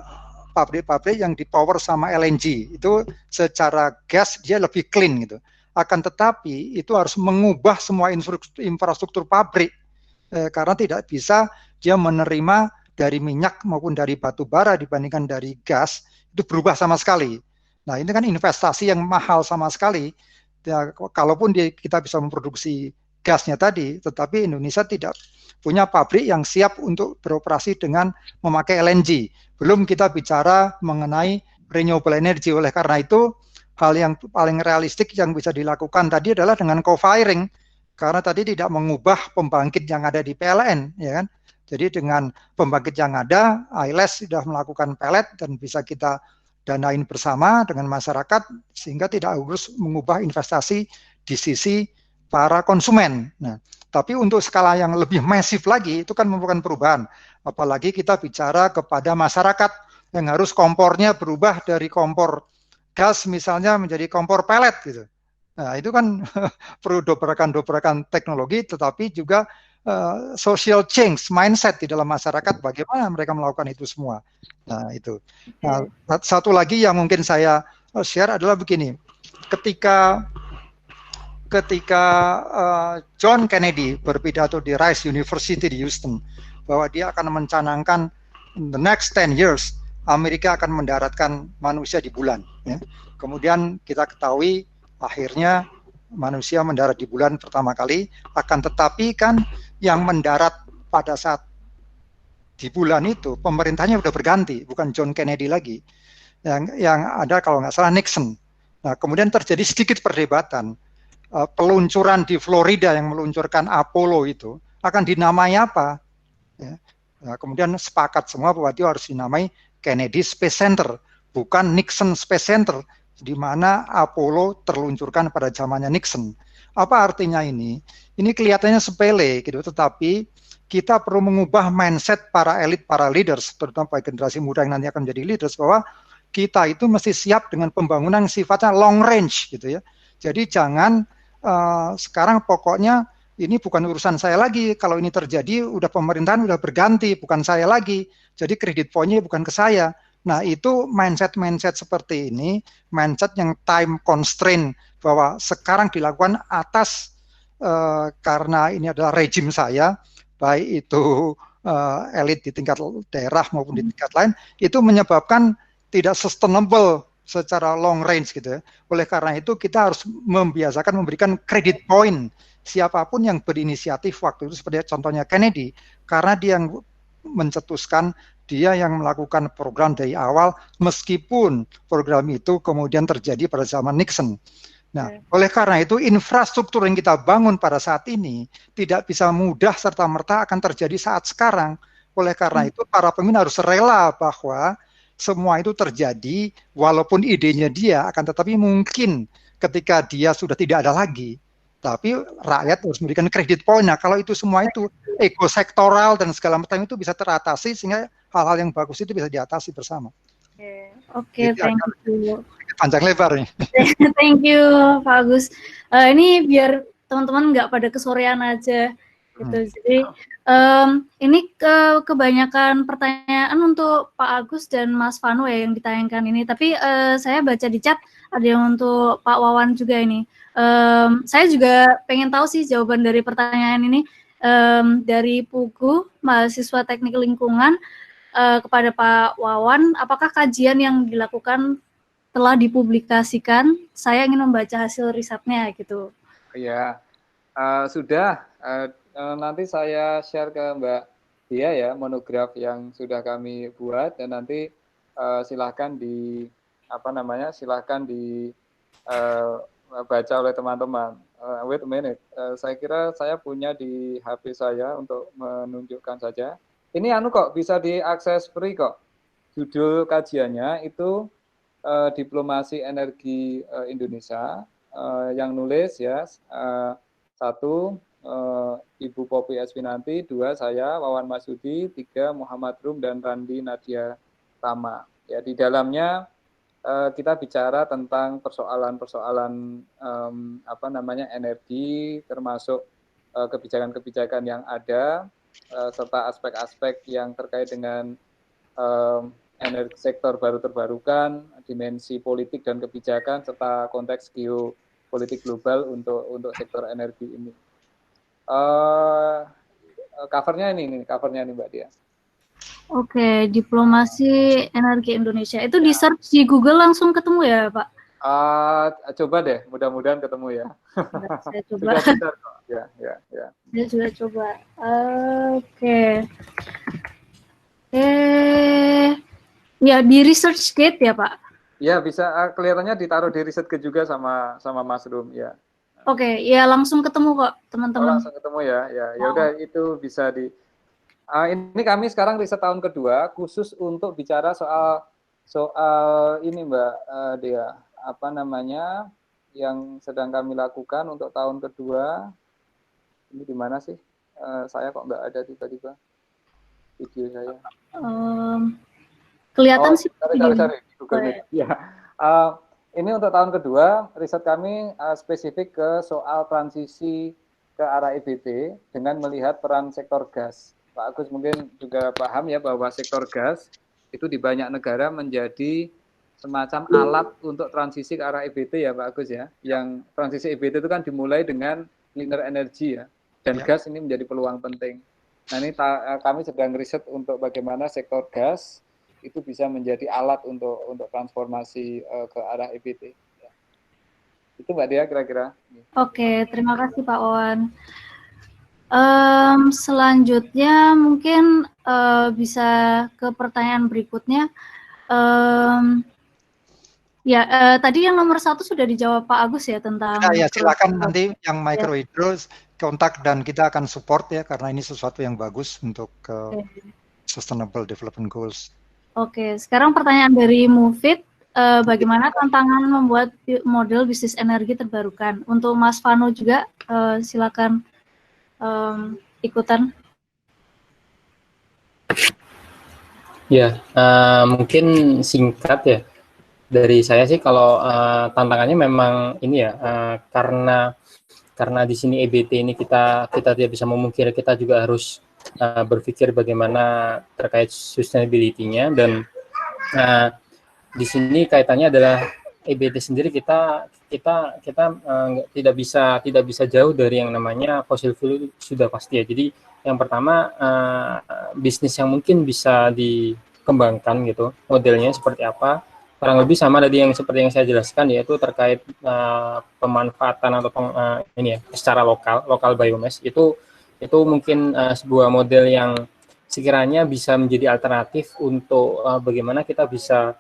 pabrik-pabrik yang dipower sama LNG, itu secara gas dia lebih clean gitu. Akan tetapi itu harus mengubah semua infrastruktur pabrik karena tidak bisa dia menerima dari minyak maupun dari batu bara dibandingkan dari gas, itu berubah sama sekali. Nah ini kan investasi yang mahal sama sekali. Ya, kalaupun kita bisa memproduksi gasnya tadi, tetapi Indonesia tidak punya pabrik yang siap untuk beroperasi dengan memakai LNG. Belum kita bicara mengenai renewable energy. Oleh karena itu, hal yang paling realistik yang bisa dilakukan tadi adalah dengan co-firing. Karena tadi tidak mengubah pembangkit yang ada di PLN, ya kan? Jadi dengan pembangkit yang ada, ILS sudah melakukan pellet dan bisa kita danain bersama dengan masyarakat sehingga tidak harus mengubah investasi di sisi para konsumen. Nah, tapi untuk skala yang lebih masif lagi itu kan memerlukan perubahan. Apalagi kita bicara kepada masyarakat yang harus kompornya berubah dari kompor gas misalnya menjadi kompor pellet gitu. Nah, itu kan perlu dobrakan-dobrakan teknologi, tetapi juga social change, mindset di dalam masyarakat, bagaimana mereka melakukan itu semua. Nah, itu. Nah, satu lagi yang mungkin saya share adalah begini. Ketika John Kennedy berpidato di Rice University di Houston, bahwa dia akan mencanangkan the next 10 years, Amerika akan mendaratkan manusia di bulan. Ya. Kemudian kita ketahui akhirnya manusia mendarat di bulan pertama kali, akan tetapi kan yang mendarat pada saat di bulan itu pemerintahnya udah berganti, bukan John Kennedy lagi, yang ada kalau nggak salah Nixon. Nah kemudian terjadi sedikit perdebatan, peluncuran di Florida yang meluncurkan Apollo itu akan dinamai apa? Ya. Nah, kemudian sepakat semua bahwa dia harus dinamai Kennedy Space Center, bukan Nixon Space Center, di mana Apollo terluncurkan pada zamannya Nixon. Apa artinya ini? Ini kelihatannya sepele gitu, tetapi kita perlu mengubah mindset para elit, para leaders, terutama para generasi muda yang nanti akan menjadi leaders, bahwa kita itu mesti siap dengan pembangunan yang sifatnya long range gitu ya. Jadi jangan sekarang pokoknya ini bukan urusan saya lagi, kalau ini terjadi udah pemerintahan udah berganti, bukan saya lagi, jadi kredit poinnya bukan ke saya. Nah itu mindset seperti ini, mindset yang time constraint, bahwa sekarang dilakukan atas karena ini adalah rejim saya, baik itu elit di tingkat daerah maupun di tingkat lain, itu menyebabkan tidak sustainable secara long range gitu ya. Oleh karena itu kita harus membiasakan memberikan credit point siapapun yang berinisiatif waktu itu, seperti contohnya Kennedy, karena dia yang mencetuskan, dia yang melakukan program dari awal, meskipun program itu kemudian terjadi pada zaman Nixon. Nah, oleh karena itu infrastruktur yang kita bangun pada saat ini tidak bisa mudah serta-merta akan terjadi saat sekarang. Oleh karena itu para pemimpin harus rela bahwa semua itu terjadi walaupun idenya dia, akan tetapi mungkin ketika dia sudah tidak ada lagi, tapi rakyat harus memberikan kredit point. Nah, kalau itu semua itu ego sektoral dan segala macam itu bisa teratasi, sehingga hal-hal yang bagus itu bisa diatasi bersama. Oke, thank you. Panjang lebar nih. Thank you, Pak Agus. Ini biar teman-teman nggak pada kesorean aja gitu. Jadi ini kebanyakan pertanyaan untuk Pak Agus dan Mas Vano ya yang ditayangkan ini. Tapi saya baca di chat ada yang untuk Pak Wawan juga ini. Saya juga pengen tahu sih jawaban dari pertanyaan ini dari Pugu, mahasiswa teknik lingkungan, kepada Pak Wawan. Apakah kajian yang dilakukan telah dipublikasikan? Saya ingin membaca hasil risetnya gitu. Ya, sudah. Nanti saya share ke Mbak Dia ya monograf yang sudah kami buat, dan nanti silahkan silahkan dibaca oleh teman-teman. Wait a minute, saya kira saya punya di HP saya untuk menunjukkan saja. Ini kok bisa diakses free kok. Judul kajiannya itu Diplomasi Energi Indonesia, yang nulis ya satu Ibu Poppy Eswinanti, 2 saya Wawan Masudi, 3 Muhammad Rum dan Randi Nadia Tama. Ya, di dalamnya kita bicara tentang persoalan-persoalan energi, termasuk kebijakan-kebijakan yang ada, serta aspek-aspek yang terkait dengan energi sektor baru terbarukan, dimensi politik dan kebijakan, serta konteks geopolitik global untuk sektor energi ini. Covernya ini Mbak Dia. Oke, Diplomasi Energi Indonesia. Itu di search di Google langsung ketemu ya, Pak? Coba deh, mudah-mudahan ketemu ya. Saya coba. Ya. Saya sudah coba. Oke. Ya, di ResearchGate ya, Pak? Ya, bisa kelihatannya ditaruh di ResearchGate juga sama Mas Rum, ya. Oke, ya langsung ketemu kok, teman-teman. Langsung ketemu ya. Ya udah, itu bisa di ini kami sekarang riset tahun kedua khusus untuk bicara soal ini Mbak Dea, yang sedang kami lakukan untuk tahun kedua. Ini di mana sih? Saya kok nggak ada tiba-tiba video saya. Kelihatan sih. Sorry, Google Meet. Ya. Ini untuk tahun kedua, riset kami spesifik ke soal transisi ke arah EBT dengan melihat peran sektor gas. Pak Agus mungkin juga paham ya bahwa sektor gas itu di banyak negara menjadi semacam alat untuk transisi ke arah EBT ya Pak Agus ya. Yang transisi EBT itu kan dimulai dengan cleaner energy ya. Dan gas ini menjadi peluang penting. Nah ini kami sedang riset untuk bagaimana sektor gas itu bisa menjadi alat untuk transformasi ke arah EBT. Ya. Itu Mbak Dia kira-kira. Oke, terima kasih Pak Wawan. Selanjutnya mungkin bisa ke pertanyaan berikutnya. Tadi yang nomor 1 sudah dijawab Pak Agus ya tentang. Ya, silakan nanti yang microhydro kontak dan kita akan support ya, karena ini sesuatu yang bagus untuk Sustainable Development Goals. Oke, sekarang pertanyaan dari Mufid. bagaimana tantangan membuat model bisnis energi terbarukan. Untuk Mas Vano juga, silakan ikutan. Ya, mungkin singkat ya. Dari saya sih kalau tantangannya memang ini ya, karena di sini EBT ini kita tidak bisa memungkiri, kita juga harus berpikir bagaimana terkait sustainability-nya, dan di sini kaitannya adalah EBT sendiri kita tidak bisa jauh dari yang namanya fossil fuel, sudah pasti ya. Jadi yang pertama bisnis yang mungkin bisa dikembangkan gitu, modelnya seperti apa, kurang lebih sama tadi yang seperti yang saya jelaskan, yaitu terkait pemanfaatan atau ini ya secara lokal biomass, itu mungkin sebuah model yang sekiranya bisa menjadi alternatif untuk bagaimana kita bisa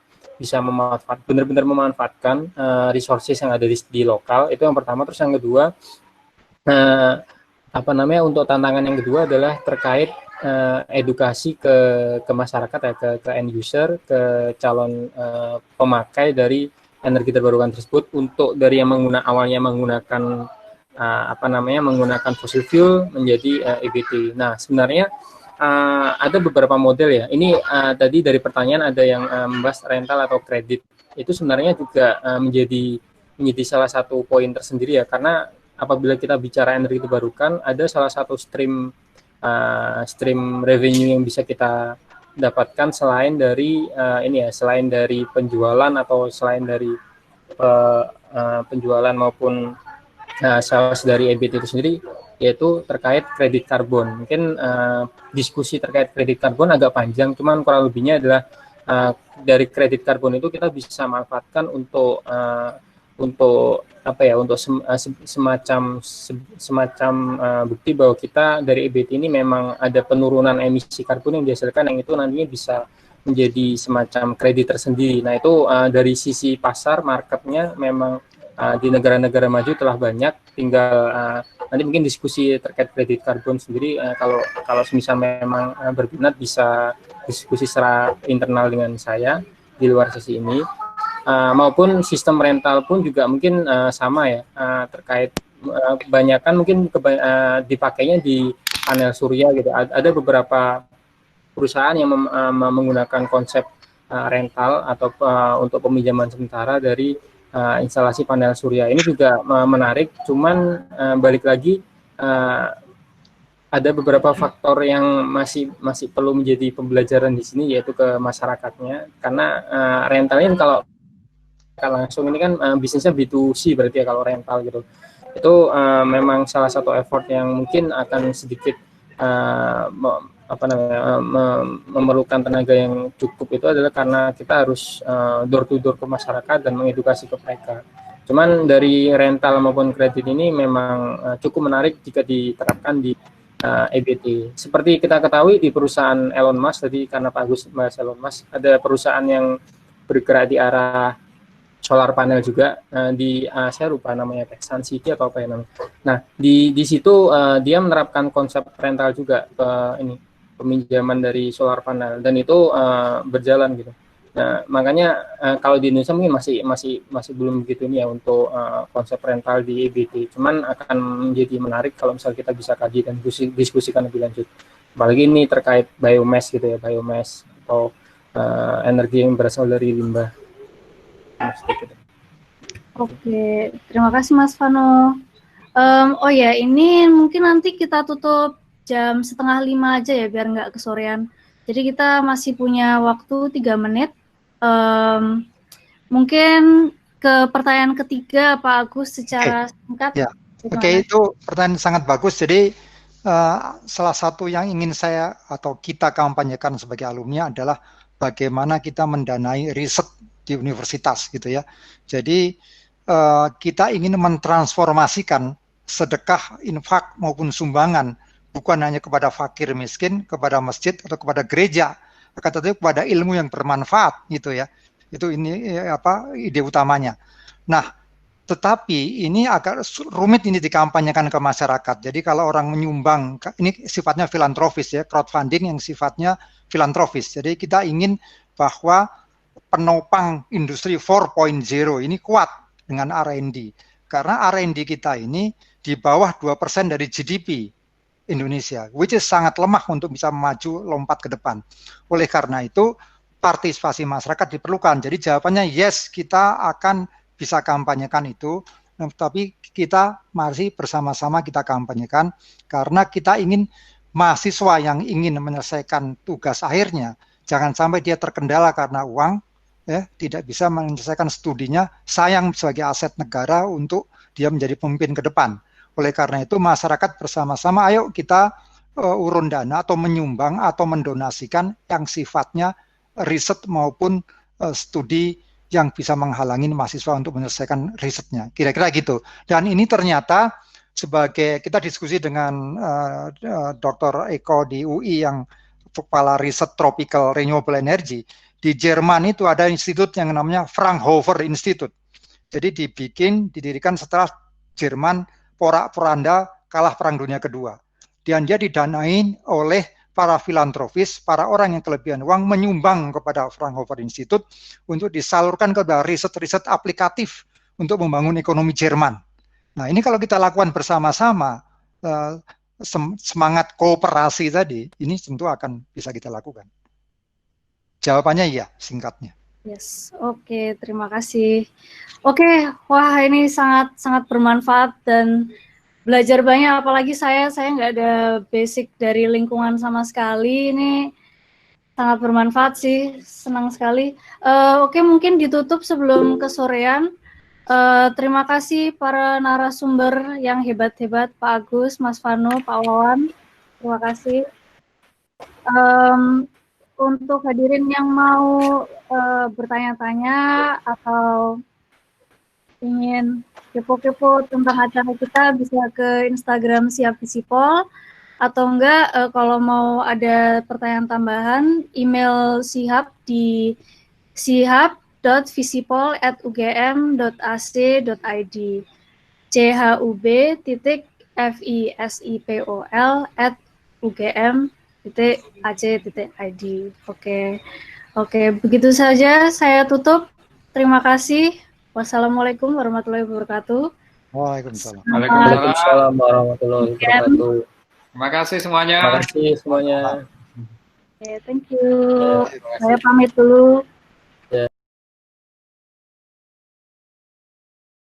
benar-benar memanfaatkan resources yang ada di lokal. Itu yang pertama. Terus yang kedua, untuk tantangan yang kedua adalah terkait edukasi ke masyarakat ya, ke end user, ke calon pemakai dari energi terbarukan tersebut, untuk dari yang awalnya menggunakan menggunakan fossil fuel menjadi EBT. Nah, sebenarnya ada beberapa model ya. Ini tadi dari pertanyaan ada yang membahas rental atau kredit. Itu sebenarnya juga menjadi salah satu poin tersendiri ya, karena apabila kita bicara energi terbarukan, ada salah satu stream revenue yang bisa kita dapatkan selain dari selain dari penjualan atau selain dari penjualan maupun sales dari EBT itu sendiri, yaitu terkait kredit karbon. Mungkin diskusi terkait kredit karbon agak panjang, cuman kurang lebihnya adalah dari kredit karbon itu kita bisa manfaatkan untuk semacam bukti bahwa kita dari EBT ini memang ada penurunan emisi karbon yang dihasilkan, yang itu nantinya bisa menjadi semacam kredit tersendiri. Nah, itu dari sisi pasar marketnya memang di negara-negara maju telah banyak, tinggal nanti mungkin diskusi terkait kredit karbon sendiri, kalau misal memang berminat bisa diskusi secara internal dengan saya di luar sesi ini. Maupun sistem rental pun juga mungkin sama ya, terkait kebanyakan mungkin dipakainya di panel surya gitu. Ada beberapa perusahaan yang menggunakan konsep rental atau untuk peminjaman sementara dari instalasi panel surya. Ini juga menarik, cuman balik lagi ada beberapa faktor yang masih perlu menjadi pembelajaran di sini, yaitu ke masyarakatnya, karena rental ini kalau langsung ini kan bisnisnya B2C berarti ya kalau rental gitu. Itu memang salah satu effort yang mungkin akan sedikit memerlukan tenaga yang cukup, itu adalah karena kita harus door to door ke masyarakat dan mengedukasi ke mereka. Cuman dari rental maupun kredit ini memang cukup menarik jika diterapkan di EBT. Seperti kita ketahui di perusahaan Elon Musk tadi, karena Pak Agus bahas Elon Musk, ada perusahaan yang bergerak di arah solar panel juga saya lupa namanya, Sun City atau apa ya namanya. Nah, di situ dia menerapkan konsep rental juga ke peminjaman dari solar panel, dan itu berjalan gitu. Nah, makanya kalau di Indonesia mungkin masih belum begitu ini ya untuk konsep rental di EBT. Cuman akan menjadi menarik kalau misalnya kita bisa kaji dan diskusikan lebih lanjut. Apalagi ini terkait biomass gitu ya, biomass atau energi yang berasal dari limbah. Oke, terima kasih Mas Vano. Oh ya, ini mungkin nanti kita tutup jam 4:30 aja ya, biar nggak kesorean. Jadi kita masih punya waktu 3 menit. Mungkin ke pertanyaan ketiga Pak Agus secara singkat. Ya. Oke, itu pertanyaan sangat bagus. Jadi salah satu yang ingin saya atau kita kampanyekan sebagai alumni adalah bagaimana kita mendanai riset di universitas gitu ya. Jadi kita ingin mentransformasikan sedekah, infak maupun sumbangan bukan hanya kepada fakir miskin, kepada masjid atau kepada gereja, akan tetapi kepada ilmu yang bermanfaat gitu ya. Itu ide utamanya. Nah, tetapi ini agak rumit ini dikampanyekan ke masyarakat. Jadi kalau orang menyumbang, ini sifatnya filantropis ya, crowdfunding yang sifatnya filantropis. Jadi kita ingin bahwa penopang industri 4.0 ini kuat dengan R&D. Karena R&D kita ini di bawah 2% dari GDP Indonesia, which is sangat lemah untuk bisa maju lompat ke depan. Oleh karena itu, partisipasi masyarakat diperlukan. Jadi jawabannya yes, kita akan bisa kampanyekan itu, tapi kita masih bersama-sama kita kampanyekan karena kita ingin mahasiswa yang ingin menyelesaikan tugas akhirnya, jangan sampai dia terkendala karena uang, ya, tidak bisa menyelesaikan studinya, sayang sebagai aset negara untuk dia menjadi pemimpin ke depan. Oleh karena itu masyarakat bersama-sama, ayo kita urun dana atau menyumbang atau mendonasikan yang sifatnya riset maupun studi yang bisa menghalangi mahasiswa untuk menyelesaikan risetnya. Kira-kira gitu. Dan ini ternyata sebagai kita diskusi dengan Dr. Eko di UI yang kepala riset tropical renewable energy, di Jerman itu ada institut yang namanya Fraunhofer Institute. Jadi didirikan setelah Jerman porak-poranda kalah Perang Dunia Kedua. Dan dia didanain oleh para filantropis, para orang yang kelebihan uang menyumbang kepada Fraunhofer Institute untuk disalurkan ke riset-riset aplikatif untuk membangun ekonomi Jerman. Nah, ini kalau kita lakukan bersama-sama, semangat kooperasi tadi, ini tentu akan bisa kita lakukan. Jawabannya iya, singkatnya. Yes, oke, terima kasih. Oke, wah ini sangat bermanfaat dan belajar banyak, apalagi saya nggak ada basic dari lingkungan sama sekali. Ini sangat bermanfaat sih, senang sekali. Oke, mungkin ditutup sebelum kesorean. Terima kasih para narasumber yang hebat-hebat, Pak Agus, Mas Vano, Pak Wawan. Terima kasih. Untuk hadirin yang mau bertanya-tanya atau ingin kepo-kepo tentang acara kita, bisa ke Instagram Siap Visipol, atau enggak kalau mau ada pertanyaan tambahan, email Sihab di sihab.visipol@ugm.ac.id, chubvisipol@ugm.ac.id. Oke, begitu saja saya tutup. Terima kasih. Wassalamualaikum warahmatullahi wabarakatuh. Waalaikumsalam. Waalaikumsalam warahmatullahi wabarakatuh. Terima kasih semuanya. Terima kasih semuanya. Oke, thank you. Saya pamit dulu.